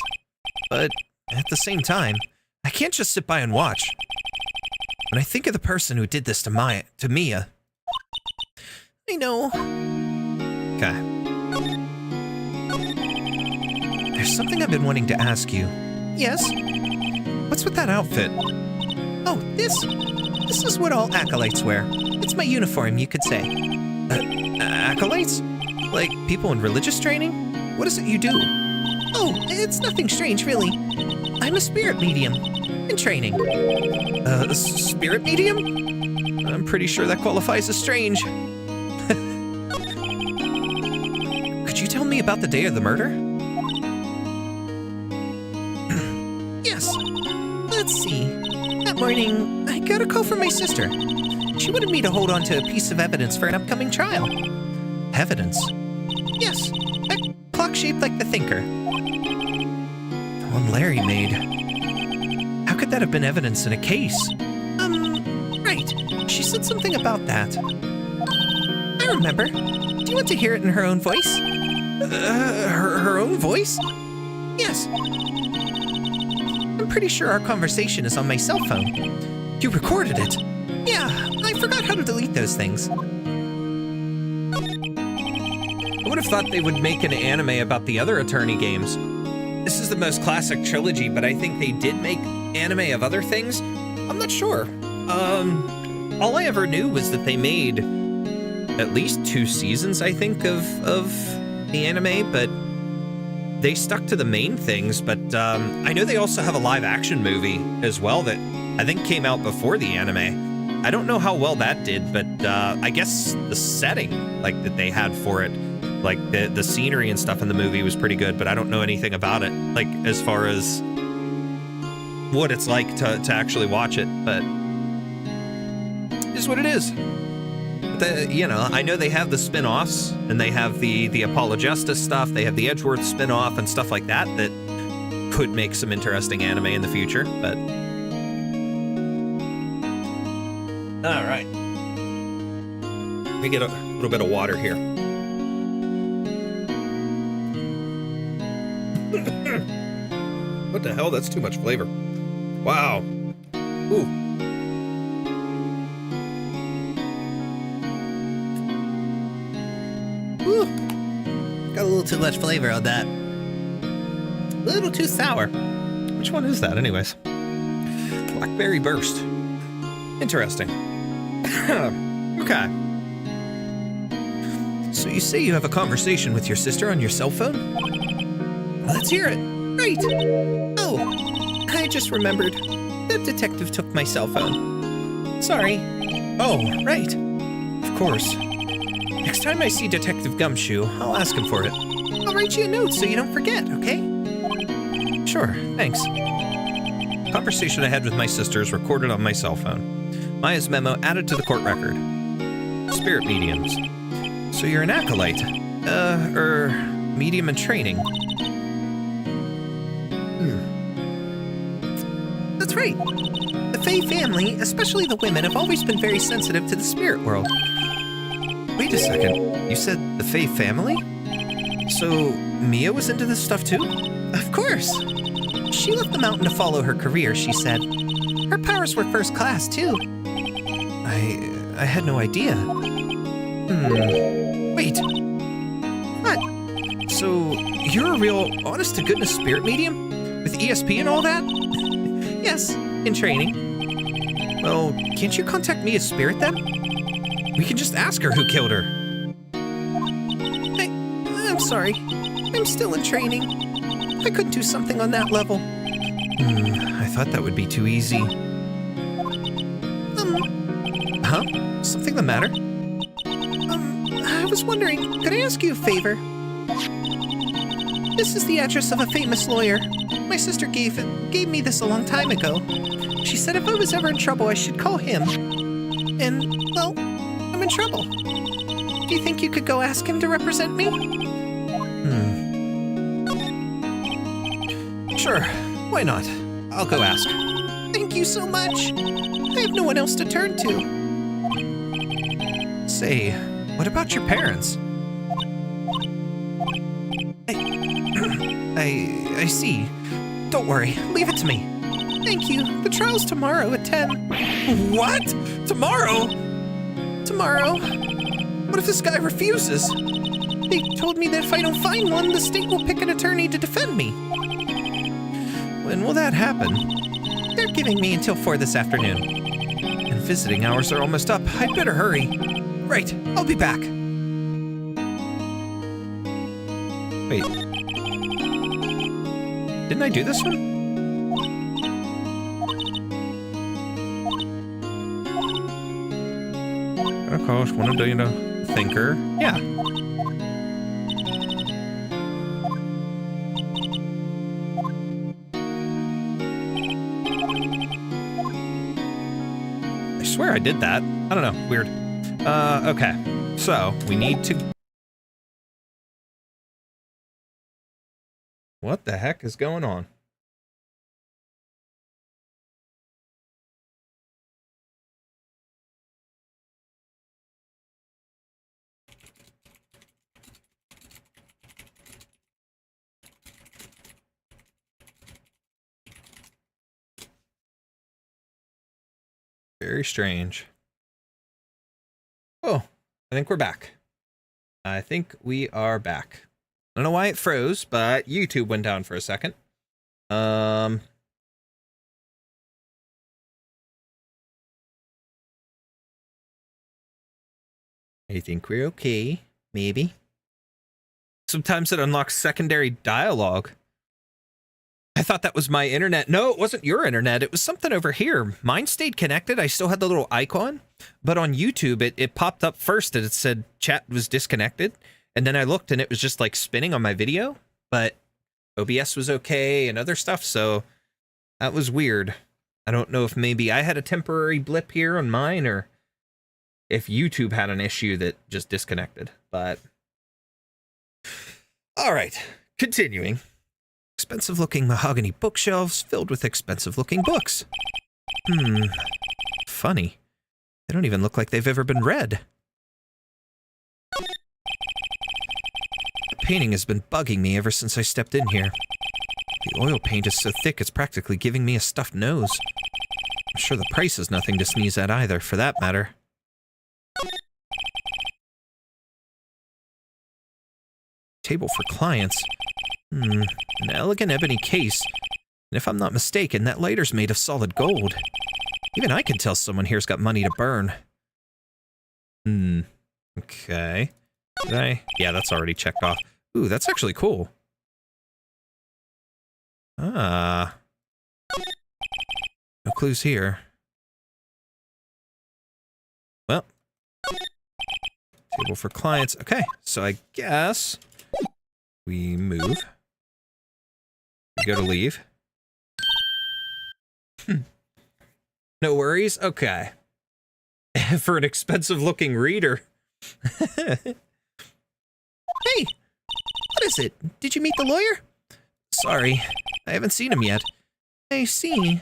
But at the same time, I can't just sit by and watch. When I think of the person who did this to Mia. I know. Okay. There's something I've been wanting to ask you. Yes? What's with that outfit? Oh, this is what all acolytes wear. It's my uniform, you could say. Acolytes? Like people in religious training? What is it you do? Oh, it's nothing strange, really. I'm a spirit medium. In training. Spirit medium? I'm pretty sure that qualifies as strange. Could you tell me about the day of the murder? Yes. Let's see. That morning, I got a call from my sister. She wanted me to hold on to a piece of evidence for an upcoming trial. Evidence? Yes. A clock shaped like the Thinker. The one Larry made. How could that have been evidence in a case? Right. She said something about that. I remember. Do you want to hear it in her own voice? Her own voice? Yes. I'm pretty sure our conversation is on my cell phone. You recorded it? Yeah, I forgot how to delete those things. I would have thought they would make an anime about the other attorney games. this is the most classic trilogy, but I think they did make anime of other things. I'm not sure. All I ever knew was that they made at least 2 seasons, I think, of the anime, but they stuck to the main things. But I know they also have a live action movie as well that I think came out before the anime. I don't know how well that did, but I guess the setting like that they had for it, like the scenery and stuff in the movie was pretty good, but I don't know anything about it, like as far as what it's like to actually watch it, but it is what it is. You know, I know they have the spin-offs, and they have the Apollo Justice stuff, they have the Edgeworth spin-off and stuff like that that could make some interesting anime in the future, but... Alright. Let me get a little bit of water here. What the hell? That's too much flavor. Wow. Ooh. Ooh. Got a little too much flavor on that. A little too sour. Which one is that, anyways? Blackberry Burst. Interesting. Okay. So you say you have a conversation with your sister on your cell phone? Let's hear it. Right. Oh, I just remembered. That detective took my cell phone. Sorry. Oh, right. Of course. Next time I see Detective Gumshoe, I'll ask him for it. I'll write you a note so you don't forget, okay? Sure, thanks. Conversation I had with my sister is recorded on my cell phone. Maya's memo added to the court record. Spirit mediums. So you're an acolyte. Medium in training. That's right. The Fae family, especially the women, have always been very sensitive to the spirit world. Wait a second. You said the Fae family? So Mia was into this stuff too? Of course. She left the mountain to follow her career, she said. Her powers were first class too. I had no idea. Wait. What? So you're a real honest-to-goodness spirit medium? With ESP and all that? Yes, in training. Well, can't you contact Mia's spirit then? We can just ask her who killed her. I'm sorry. I'm still in training. I couldn't do something on that level. I thought that would be too easy. Huh? Something the matter? I was wondering, could I ask you a favor? This is the address of a famous lawyer. My sister gave me this a long time ago. She said if I was ever in trouble, I should call him. And, well, I'm in trouble. Do you think you could go ask him to represent me? Sure, why not? I'll go ask. Thank you so much. I have no one else to turn to. Say, what about your parents? I see. Don't worry, leave it to me. Thank you. The trial's tomorrow at 10. What? Tomorrow? Tomorrow. What if this guy refuses? They told me that if I don't find one, the state will pick an attorney to defend me. When will that happen? They're giving me until 4 this afternoon. And visiting hours are almost up. I'd better hurry. Right, I'll be back. Wait. Didn't I do this one? Of course, one of the thinker. Yeah. I swear I did that. I don't know. Weird. Okay. So, we need to... What the heck is going on? Very strange. Oh, I think we're back. I think we are back. don't know why it froze, but YouTube went down for a second. I think we're okay. Maybe. Sometimes it unlocks secondary dialogue. I thought that was my internet. No, it wasn't your internet. It was something over here. Mine stayed connected. I still had the little icon. But on YouTube, it popped up first and it said chat was disconnected. And then I looked and it was just like spinning on my video. But OBS was okay and other stuff. So that was weird. I don't know if maybe I had a temporary blip here on mine or if YouTube had an issue that just disconnected. But all right, continuing. Expensive-looking mahogany bookshelves filled with expensive-looking books. Funny. They don't even look like they've ever been read. The painting has been bugging me ever since I stepped in here. The oil paint is so thick it's practically giving me a stuffed nose. I'm sure the price is nothing to sneeze at either, for that matter. Table for clients. An elegant ebony case. And if I'm not mistaken, that lighter's made of solid gold. Even I can tell someone here's got money to burn. Okay. Did I? Yeah, that's already checked off. Ooh, that's actually cool. Ah. No clues here. Well. Table for clients. Okay, so I guess we move. We go to leave. No worries? Okay. For an expensive-looking reader. Hey! What is it? Did you meet the lawyer? Sorry, I haven't seen him yet. I see.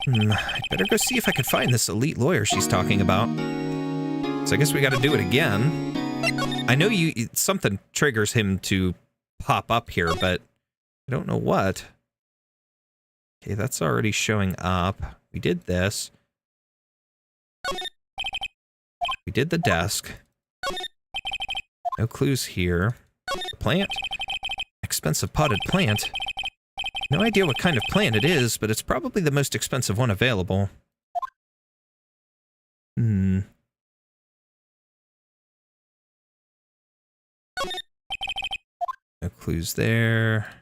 I'd better go see if I can find this elite lawyer she's talking about. So I guess we gotta do it again. I know something triggers him to pop up here, but I don't know what. Okay, that's already showing up. We did this. We did the desk. No clues here. Plant. Expensive potted plant. No idea what kind of plant it is, but it's probably the most expensive one available. No clues there.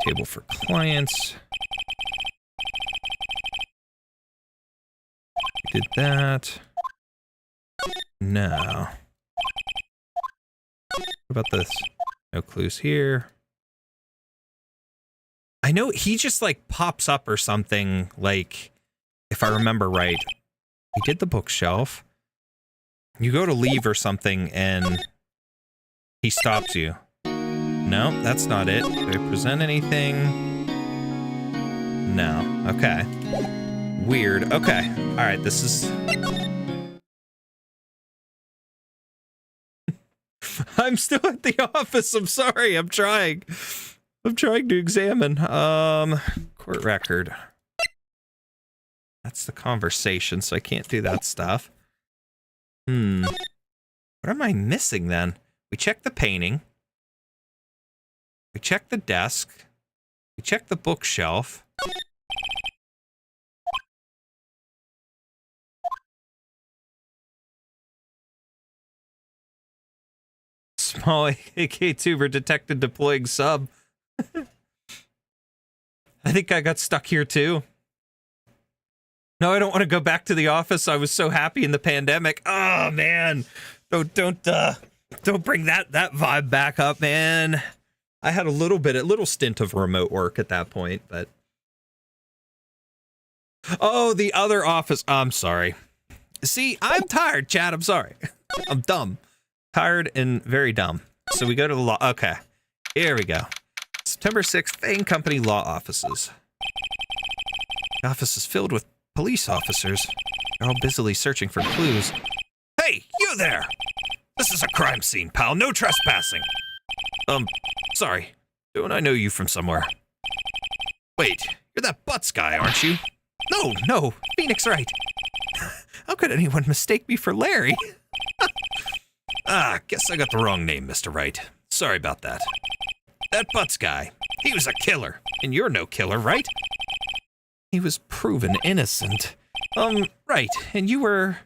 Table for clients. We did that. No. What about this? No clues here. I know he just like pops up or something, like, if I remember right. We did the bookshelf. You go to leave or something and he stops you. No, that's not it. Do I present anything? No. Okay. Weird. Okay. All right, this is... I'm still at the office. I'm sorry. I'm trying to examine. Court record. That's the conversation, so I can't do that stuff. What am I missing then? We checked the painting. We checked the desk. We checked the bookshelf. Small AK tuber detected deploying sub. I think I got stuck here too. No, I don't want to go back to the office. I was so happy in the pandemic. Oh man. Don't bring that vibe back up, man. I had a little stint of remote work at that point, but oh, the other office. I'm sorry. See, I'm tired, Chad. I'm sorry. I'm dumb. Tired and very dumb. So we go to the law. Okay. Here we go. September 6th, Fang Company law offices. The office is filled with police officers. They're all busily searching for clues. Hey, you there! This is a crime scene, pal. No trespassing. Sorry. Don't I know you from somewhere? Wait, you're that Butts guy, aren't you? No, Phoenix Wright. How could anyone mistake me for Larry? Guess I got the wrong name, Mr. Wright. Sorry about that. That Butts guy, he was a killer. And you're no killer, right? He was proven innocent. Right, and you were...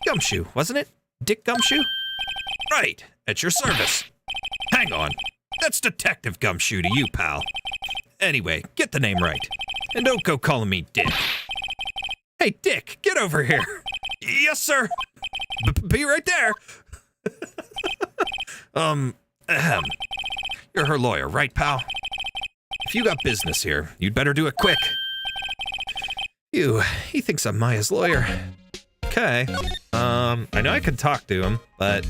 Gumshoe, wasn't it? Dick Gumshoe? Right, at your service. Hang on, that's Detective Gumshoe to you, pal. Anyway, get the name right. And don't go calling me Dick. Hey, Dick, get over here. Yes, sir. Be right there. You're her lawyer, right, pal? If you got business here, you'd better do it quick. He thinks I'm Maya's lawyer. Okay. I know I could talk to him, but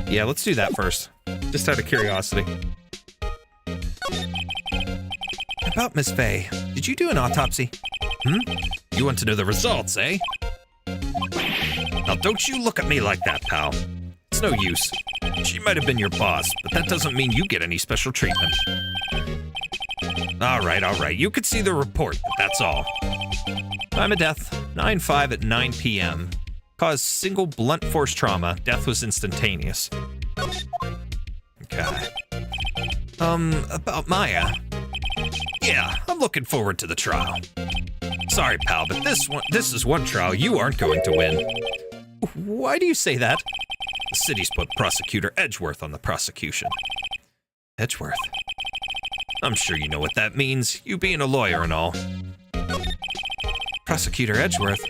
yeah, let's do that first. Just out of curiosity. About Miss Faye, did you do an autopsy? You want to know the results, eh? Now don't you look at me like that, pal. It's no use. She might have been your boss, but that doesn't mean you get any special treatment. All right. You could see the report, but that's all. Time of death, 9/5 at 9 p.m. Caused single blunt force trauma. Death was instantaneous. Okay. About Maya. Yeah, I'm looking forward to the trial. Sorry, pal, but this is one trial you aren't going to win. Why do you say that? The city's put Prosecutor Edgeworth on the prosecution. Edgeworth? I'm sure you know what that means, you being a lawyer and all. Prosecutor Edgeworth?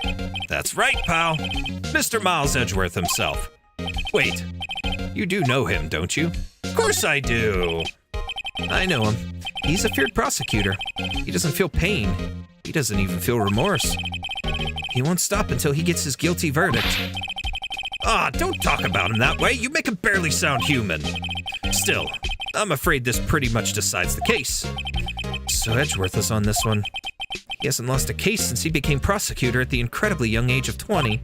That's right, pal. Mr. Miles Edgeworth himself. Wait, you do know him, don't you? Of course I do. I know him. He's a feared prosecutor. He doesn't feel pain. He doesn't even feel remorse. He won't stop until he gets his guilty verdict. Don't talk about him that way. You make him barely sound human. Still, I'm afraid this pretty much decides the case. So Edgeworth is on this one. He hasn't lost a case since he became prosecutor at the incredibly young age of 20.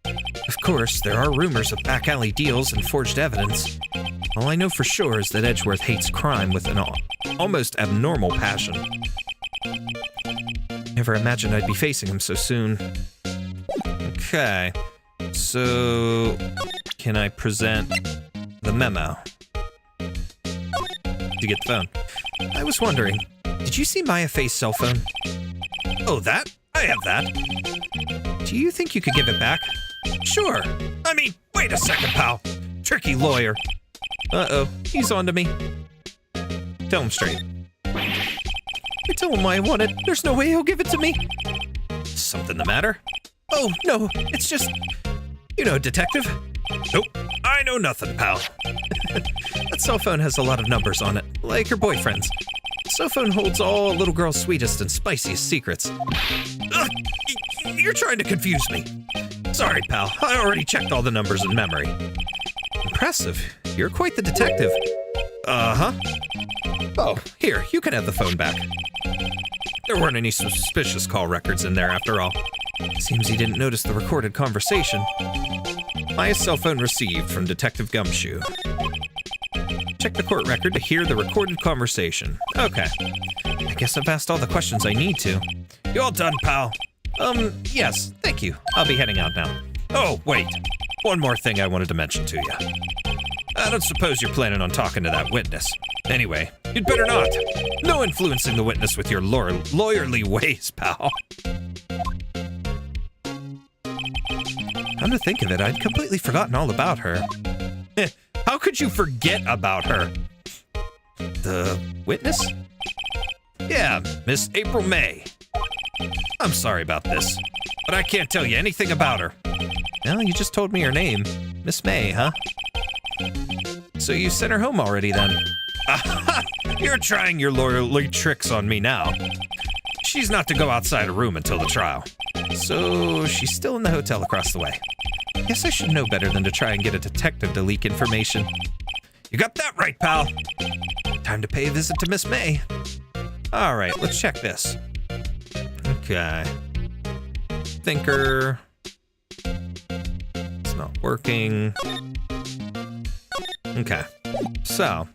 Of course, there are rumors of back alley deals and forged evidence. All I know for sure is that Edgeworth hates crime with an almost abnormal passion. Never imagined I'd be facing him so soon. Okay, so can I present the memo? To get the phone. I was wondering, did you see Maya Faye's cell phone? Oh, that? I have that. Do you think you could give it back? Sure. I mean, wait a second, pal. Tricky lawyer. Uh-oh, he's on to me. Tell him straight. I tell him why I want it. There's no way he'll give it to me. Something the matter? Oh, no, it's just... You know, detective? Nope, I know nothing, pal. That cell phone has a lot of numbers on it, like your boyfriend's. The cell phone holds all a little girl's sweetest and spiciest secrets. Ugh, you're trying to confuse me. Sorry, pal, I already checked all the numbers in memory. Impressive. You're quite the detective. Uh-huh. Oh, here, you can have the phone back. There weren't any suspicious call records in there after all. Seems he didn't notice the recorded conversation. Maya's cell phone received from Detective Gumshoe. Check the court record to hear the recorded conversation. Okay. I guess I've asked all the questions I need to. You all done, pal? Yes, thank you. I'll be heading out now. Oh, wait. One more thing I wanted to mention to you. I don't suppose you're planning on talking to that witness. Anyway, you'd better not. No influencing the witness with your lawyerly ways, pal. Come to think of it, I'd completely forgotten all about her. How could you forget about her? The witness? Yeah, Miss April May. I'm sorry about this, but I can't tell you anything about her. Well, you just told me her name. Miss May, huh? So you sent her home already, then? Aha! You're trying your lawyerly tricks on me now. She's not to go outside a room until the trial. So she's still in the hotel across the way. Guess I should know better than to try and get a detective to leak information. You got that right, pal. Time to pay a visit to Miss May. All right, let's check this. Okay. Thinker. It's not working. Okay. So.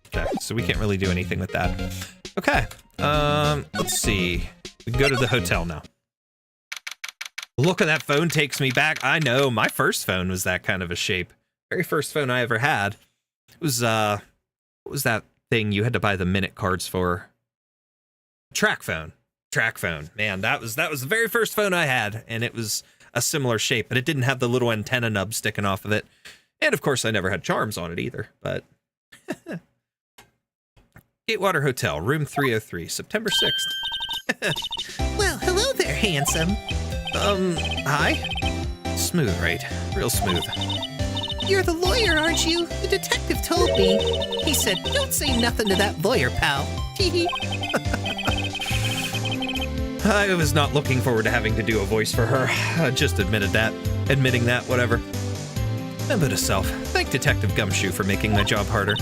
Okay, so we can't really do anything with that. Okay. Let's see. We can go to the hotel now. Look at that phone takes me back. I know, my first phone was that kind of a shape. Very first phone I ever had. It was, what was that thing you had to buy the minute cards for? Track phone. Man, that was the very first phone I had, and it was a similar shape, but it didn't have the little antenna nub sticking off of it. And of course, I never had charms on it either, but... Gatewater Hotel, room 303, September 6th. Well, hello there, handsome. Hi? Smooth, right? Real smooth. You're the lawyer, aren't you? The detective told me. He said, don't say nothing to that lawyer, pal. Hee I was not looking forward to having to do a voice for her. I just admitting that, whatever. Note to self, thank Detective Gumshoe for making my job harder.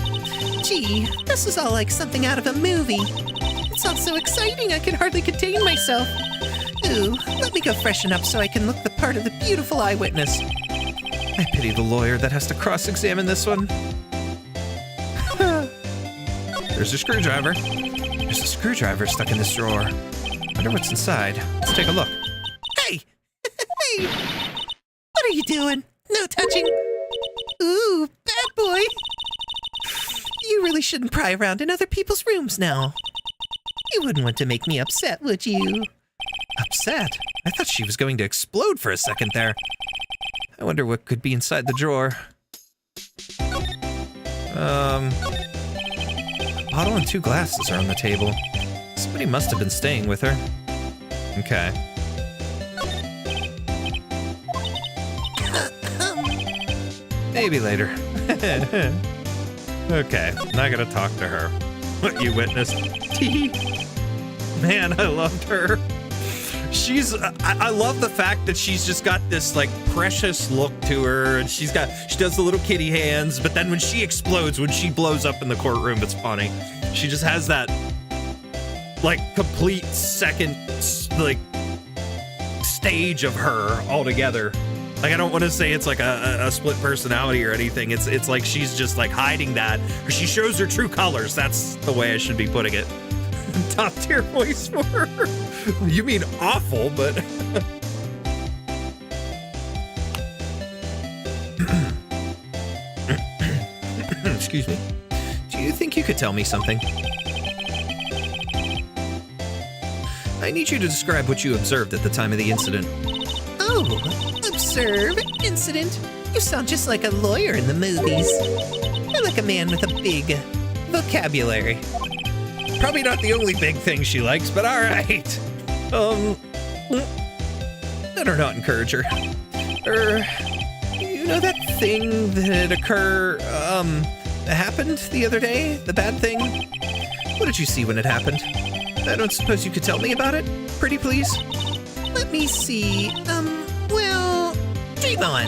Gee, this is all like something out of a movie. It sounds so exciting I can hardly contain myself. Ooh, let me go freshen up so I can look the part of the beautiful eyewitness. I pity the lawyer that has to cross-examine this one. There's a screwdriver. There's a screwdriver stuck in this drawer. Wonder what's inside. Let's take a look. Hey! Hey! What are you doing? No touching. Ooh, bad boy. You really shouldn't pry around in other people's rooms now. You wouldn't want to make me upset, would you? Upset? I thought she was going to explode for a second there. I wonder what could be inside the drawer. A bottle and 2 glasses are on the table. Somebody must have been staying with her. Okay. Maybe later. Okay, not gonna talk to her. What you witnessed? Man, I loved her. I love the fact that she's just got this like precious look to her, and she does the little kitty hands, but then when she explodes, when she blows up in the courtroom, it's funny. She just has that like complete second like stage of her altogether. Like, I don't want to say it's like a split personality or anything. It's like she's just like hiding that, or she shows her true colors. That's the way I should be putting it. Top tier voice for her. You mean awful, but excuse me. Do you think you could tell me something? I need you to describe what you observed at the time of the incident. Oh, observe, incident. You sound just like a lawyer in the movies. Or like a man with a big vocabulary. Probably not the only big thing she likes, but all right. Better not encourage her. You know that thing that happened the other day? The bad thing? What did you see when it happened? I don't suppose you could tell me about it? Pretty please? Let me see. Well, dream on.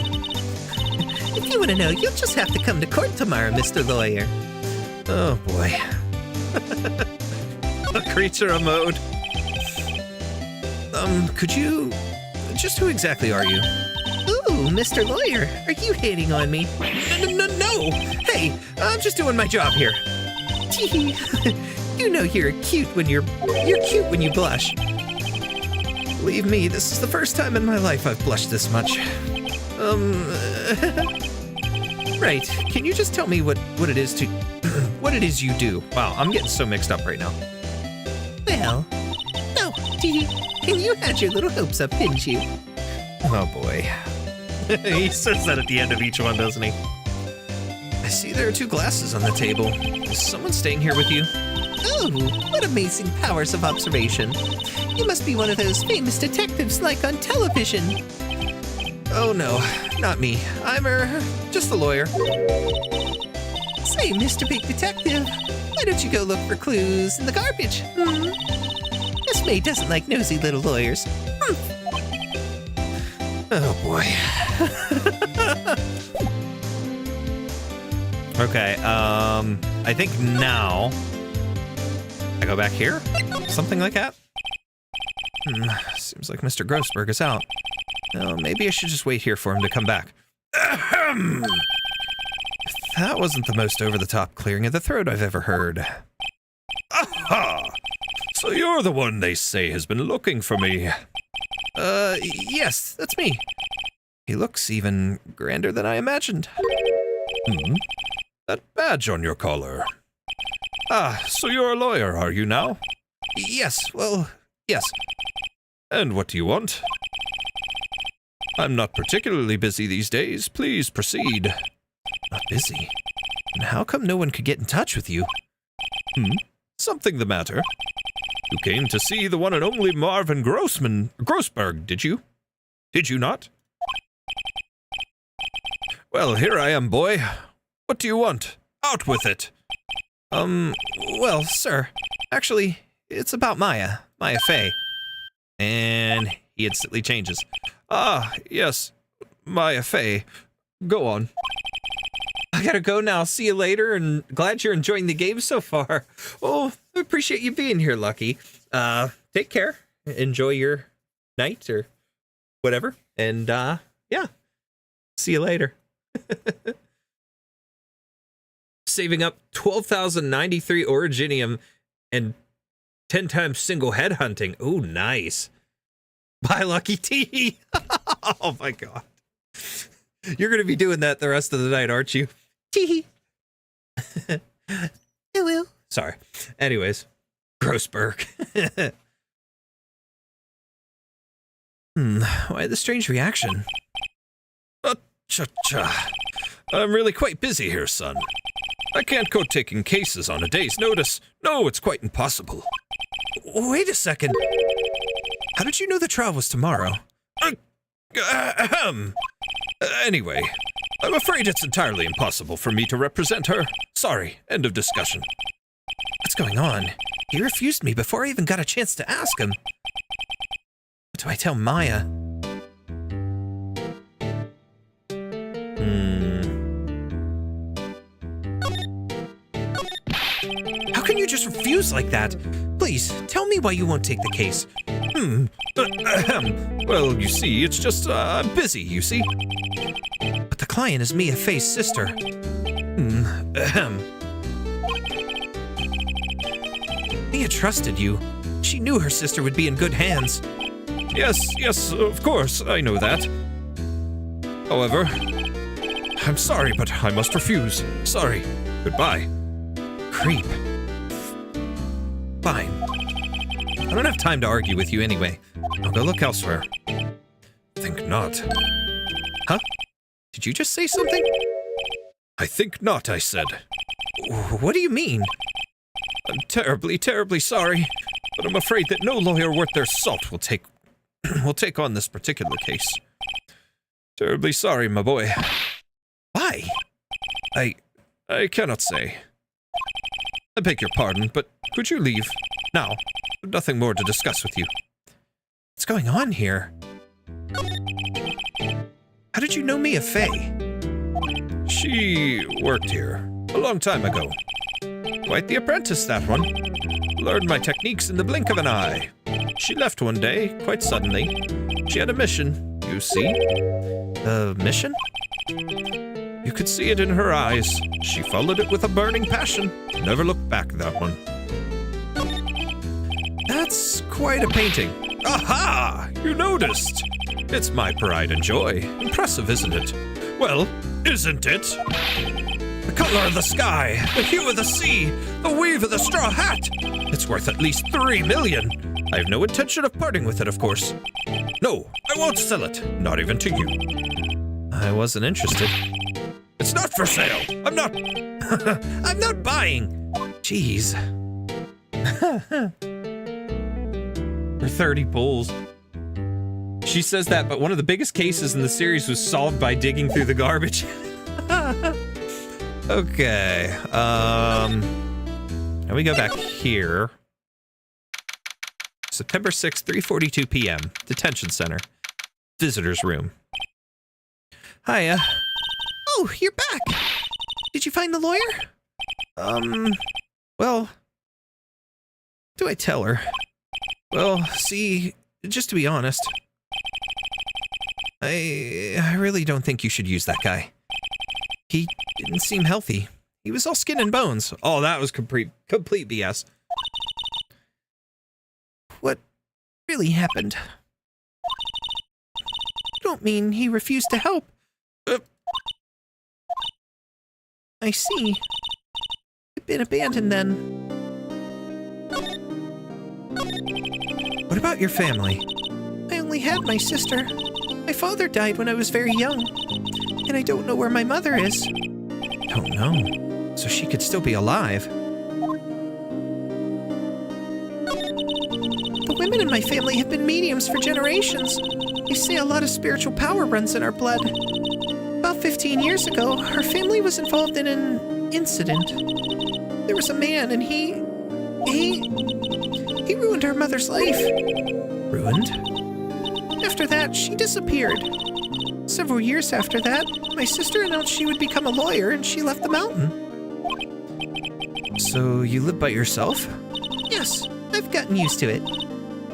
If you want to know, you'll just have to come to court tomorrow, Mr. Lawyer. Oh, boy. A creature of mode. Could you... Just who exactly are you? Ooh, Mr. Lawyer, are you hating on me? No! Hey, I'm just doing my job here. Gee, you know you're cute when you're cute when you blush. Believe me, this is the first time in my life I've blushed this much. Right, can you just tell me what it is what it is you do? Wow, I'm getting so mixed up right now. Well, no, you had your little hopes up, didn't you? Oh boy. He says that at the end of each one, doesn't he? I see there are 2 glasses on the table. Is someone staying here with you? Oh, what amazing powers of observation. You must be one of those famous detectives like on television. Oh no, not me. I'm just a lawyer. Say, Mr. Big Detective, why don't you go look for clues in the garbage? Miss May doesn't like nosy little lawyers. Oh boy. Okay, I think now I go back here? Something like that? Seems like Mr. Grossberg is out. Oh, maybe I should just wait here for him to come back. Ahem. That wasn't the most over-the-top clearing of the throat I've ever heard. Aha! So you're the one they say has been looking for me. Yes, that's me. He looks even grander than I imagined. That badge on your collar. Ah, so you're a lawyer, are you now? Yes, well, yes. And what do you want? I'm not particularly busy these days. Please proceed. Not busy. And how come no one could get in touch with you? Something the matter? You came to see the one and only Marvin Grossberg, did you? Did you not? Well, here I am, boy. What do you want? Out with it. Well, sir, actually, it's about Maya Fey. And he instantly changes. Ah, yes. Maya Fey. Go on. I gotta go now. See you later, and glad you're enjoying the game so far. Oh, I appreciate you being here, Lucky. Take care. Enjoy your night or whatever. And, yeah. See you later. Saving up 12,093 Originium and 10 times single head hunting. Ooh, nice. Bye, Lucky T. Oh, my God. You're going to be doing that the rest of the night, aren't you? Tee. I will. Sorry. Anyways, Grossberg. Why the strange reaction? Cha-cha. I'm really quite busy here, son. I can't go taking cases on a day's notice. No, it's quite impossible. Wait a second. How did you know the trial was tomorrow? Anyway, I'm afraid it's entirely impossible for me to represent her. Sorry, end of discussion. What's going on? He refused me before I even got a chance to ask him. What do I tell Maya? How can you just refuse like that? Please, tell me why you won't take the case. Well, you see, it's just, I'm busy, you see. But the client is Mia Fey's sister. Mia trusted you. She knew her sister would be in good hands. Yes, of course, I know that. However, I'm sorry, but I must refuse. Sorry. Goodbye. Creep. Fine. I don't have time to argue with you anyway. I'll go look elsewhere. Think not. Huh? Did you just say something? I think not, I said. What do you mean? I'm terribly, terribly sorry, but I'm afraid that no lawyer worth their salt will take on this particular case. Terribly sorry, my boy. Why? I cannot say. I beg your pardon, but could you leave? Now, nothing more to discuss with you. What's going on here? How did you know Mia Fey? She worked here a long time ago. Quite the apprentice, that one. Learned my techniques in the blink of an eye. She left one day, quite suddenly. She had a mission, you see. A mission? You could see it in her eyes. She followed it with a burning passion. Never looked back, that one. That's quite a painting. Aha! You noticed! It's my pride and joy. Impressive, isn't it? Well, isn't it? The color of the sky, the hue of the sea, the weave of the straw hat. It's worth at least 3 million. I have no intention of parting with it, of course. No, I won't sell it. Not even to you. I wasn't interested. It's not for sale. I'm not... I'm not buying. Jeez. For 30 pulls. She says that, but one of the biggest cases in the series was solved by digging through the garbage. Okay. Now we go back here. September 6th, 3:42 p.m. Detention Center. Visitor's room. Hiya. Oh, you're back. Did you find the lawyer? Well, do I tell her? Well, see, just to be honest, I really don't think you should use that guy. He didn't seem healthy. He was all skin and bones. Oh, that was complete BS. What really happened? don't mean he refused to help. I see. I've been abandoned then. What about your family? I only had my sister. My father died when I was very young. And I don't know where my mother is. Don't know. So she could still be alive. The women in my family have been mediums for generations. They say a lot of spiritual power runs in our blood. About 15 years ago, our family was involved in an incident. There was a man and he ruined our mother's life. Ruined? After that, she disappeared. Several years after that, my sister announced she would become a lawyer and she left the mountain. So you live by yourself? Yes, I've gotten used to it.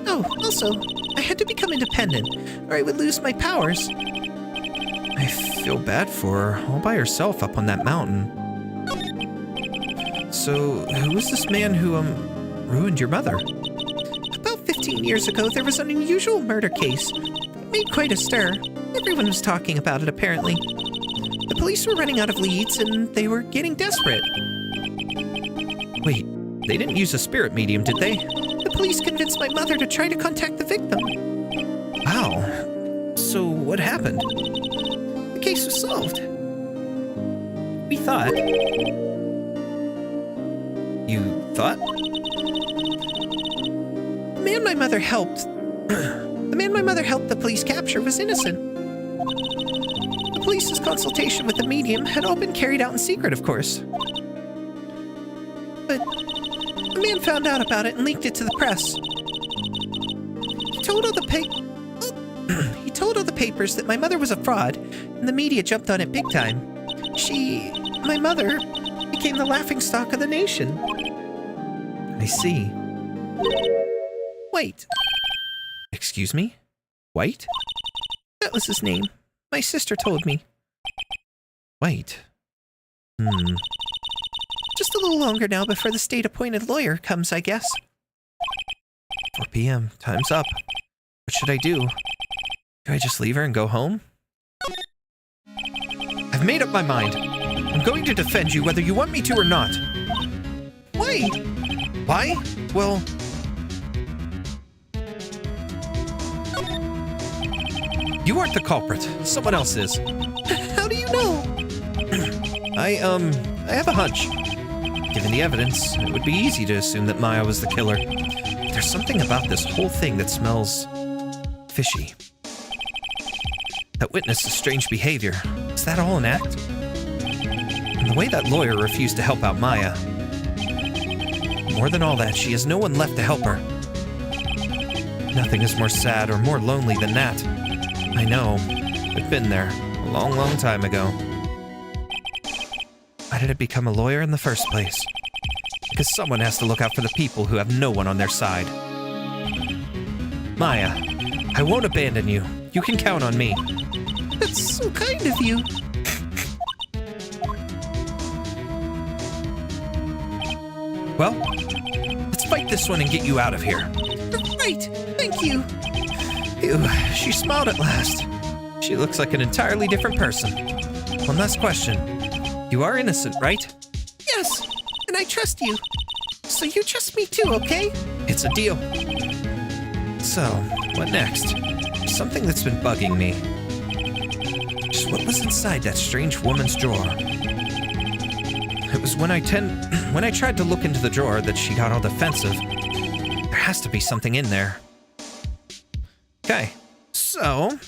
Oh, also, I had to become independent or I would lose my powers. I feel bad for her, all by herself up on that mountain. So, who was this man who, ruined your mother? About 15 years ago, there was an unusual murder case. It made quite a stir. Everyone was talking about it, apparently. The police were running out of leads, and they were getting desperate. Wait, they didn't use a spirit medium, did they? The police convinced my mother to try to contact the victim. Wow. So, what happened? The case was solved. We thought. You thought? The man my mother helped the police capture was innocent. The police's consultation with the medium had all been carried out in secret, of course. But the man found out about it and leaked it to the press. He told all the papers that my mother was a fraud, and the media jumped on it big time. My mother, became the laughingstock of the nation. I see. Wait, Excuse me? White? that was his name. My sister told me. White. Just a little longer now before the state-appointed lawyer comes, I guess. 4 p.m. Time's up. What should I do? Do I just leave her and go home? I've made up my mind. I'm going to defend you whether you want me to or not. Wait, Why? Well... You aren't the culprit. Someone else is. how do you know? I have a hunch. Given the evidence, it would be easy to assume that Maya was the killer. But there's something about this whole thing that smells... fishy. That witnessed strange behavior. Is that all an act? And the way that lawyer refused to help out Maya. More than all that, she has no one left to help her. Nothing is more sad or more lonely than that. I know. I've been there. A long, long time ago. Why did I become a lawyer in the first place? Because someone has to look out for the people who have no one on their side. Maya, I won't abandon you. You can count on me. That's so kind of you. Well, let's fight this one and get you out of here. Right, thank you. Ew, she smiled at last. She looks like an entirely different person. One last question. You are innocent, right? Yes, and I trust you. So you trust me too, okay? It's a deal. So, what next? Something that's been bugging me. Just what was inside that strange woman's drawer? It was when I tried to look into the drawer that she got all defensive. There has to be something in there. Okay, so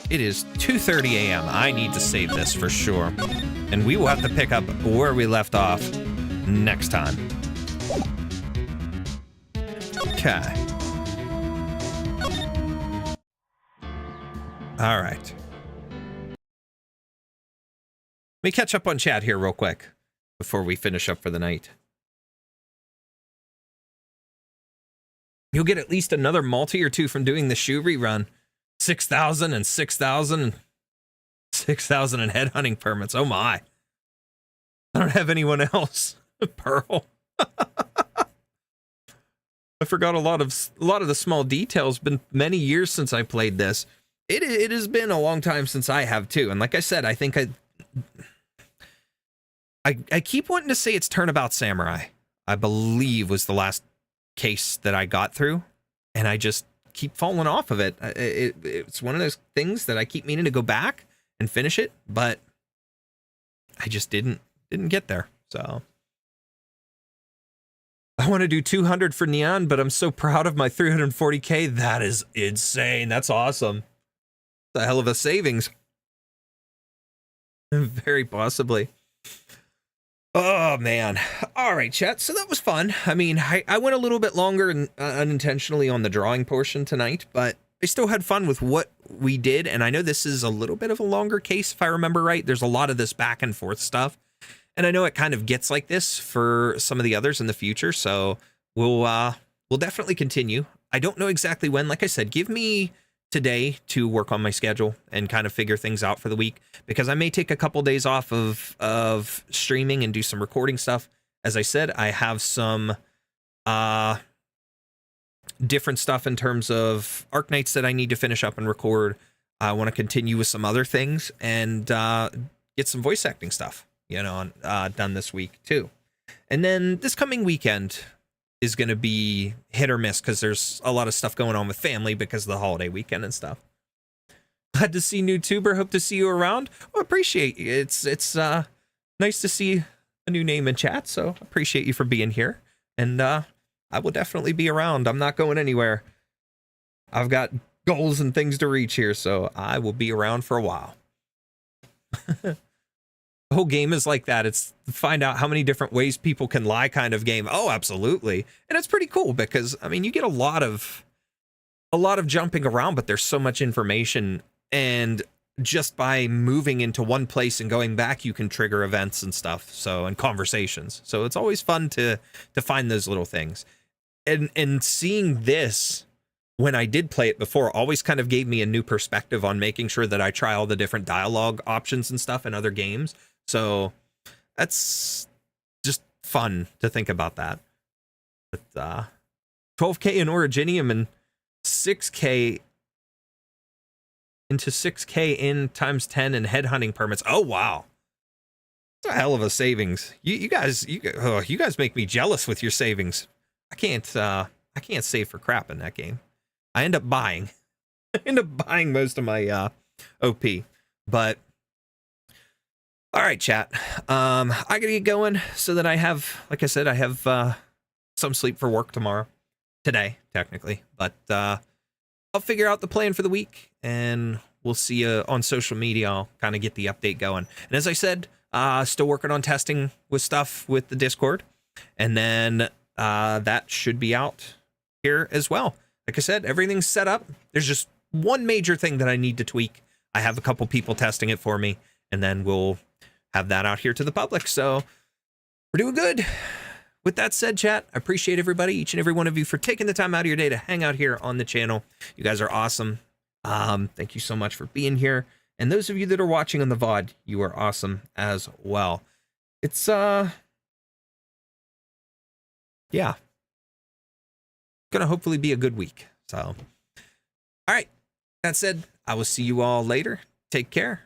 it is 2:30 a.m. I need to save this for sure. And we will have to pick up where we left off next time. Okay. All right. Let me catch up on chat here real quick before we finish up for the night. You'll get at least another multi or two from doing the shoe rerun. 6,000 and 6,000. 6,000 in headhunting permits. Oh my. I don't have anyone else. Pearl. I forgot a lot of the small details. Been many years since I played this. it has been a long time since I have too. And like I said, I think I keep wanting to say it's Turnabout Samurai, I believe was the last case that I got through, and I just keep falling off of it. It's one of those things that I keep meaning to go back and finish it, but I just didn't get there. So I want to do 200 for Neon, but I'm so proud of my 340k. That is insane. That's awesome. It's a hell of a savings. Very possibly. Oh, man. All right, chat. So that was fun. I mean, I went a little bit longer and unintentionally on the drawing portion tonight, but I still had fun with what we did. And I know this is a little bit of a longer case, if I remember right. There's a lot of this back and forth stuff. And I know it kind of gets like this for some of the others in the future. So we'll definitely continue. I don't know exactly when. Like I said, give me today to work on my schedule and kind of figure things out for the week, because I may take a couple days off of streaming and do some recording stuff. As I said, I have some different stuff in terms of Arknights that I need to finish up and record. I want to continue with some other things and get some voice acting stuff, done this week too. And then this coming weekend is going to be hit or miss, because there's a lot of stuff going on with family because of the holiday weekend and stuff. Glad to see new tuber. Hope to see you around. Well, appreciate you. It's nice to see a new name in chat. So appreciate you for being here. And I will definitely be around. I'm not going anywhere. I've got goals and things to reach here, so I will be around for a while. The whole game is like that. It's find out how many different ways people can lie kind of game. Oh, absolutely. And it's pretty cool because, I mean, you get a lot of jumping around, but there's so much information, and just by moving into one place and going back, you can trigger events and stuff. So, and conversations. So it's always fun to find those little things. And seeing this when I did play it before always kind of gave me a new perspective on making sure that I try all the different dialogue options and stuff in other games. So that's just fun to think about that. But 12k in Originium and 6k into 6k in times 10 and headhunting permits. Oh wow, that's a hell of a savings. You guys make me jealous with your savings. I can't save for crap in that game. I end up buying most of my OP, but. All right, chat. I gotta get going so that I have, like I said, I have some sleep for work today, technically. But I'll figure out the plan for the week, and we'll see you on social media. I'll kind of get the update going. And as I said, still working on testing with stuff with the Discord, and then that should be out here as well. Like I said, everything's set up. There's just one major thing that I need to tweak. I have a couple people testing it for me, and then we'll have that out here to the public. So we're doing good. With that said, chat, I appreciate everybody, each and every one of you, for taking the time out of your day to hang out here on the channel. You guys are awesome. Thank you so much for being here. And those of you that are watching on the VOD, you are awesome as well. It's yeah, gonna hopefully be a good week. So all right, that said, I will see you all later. Take care.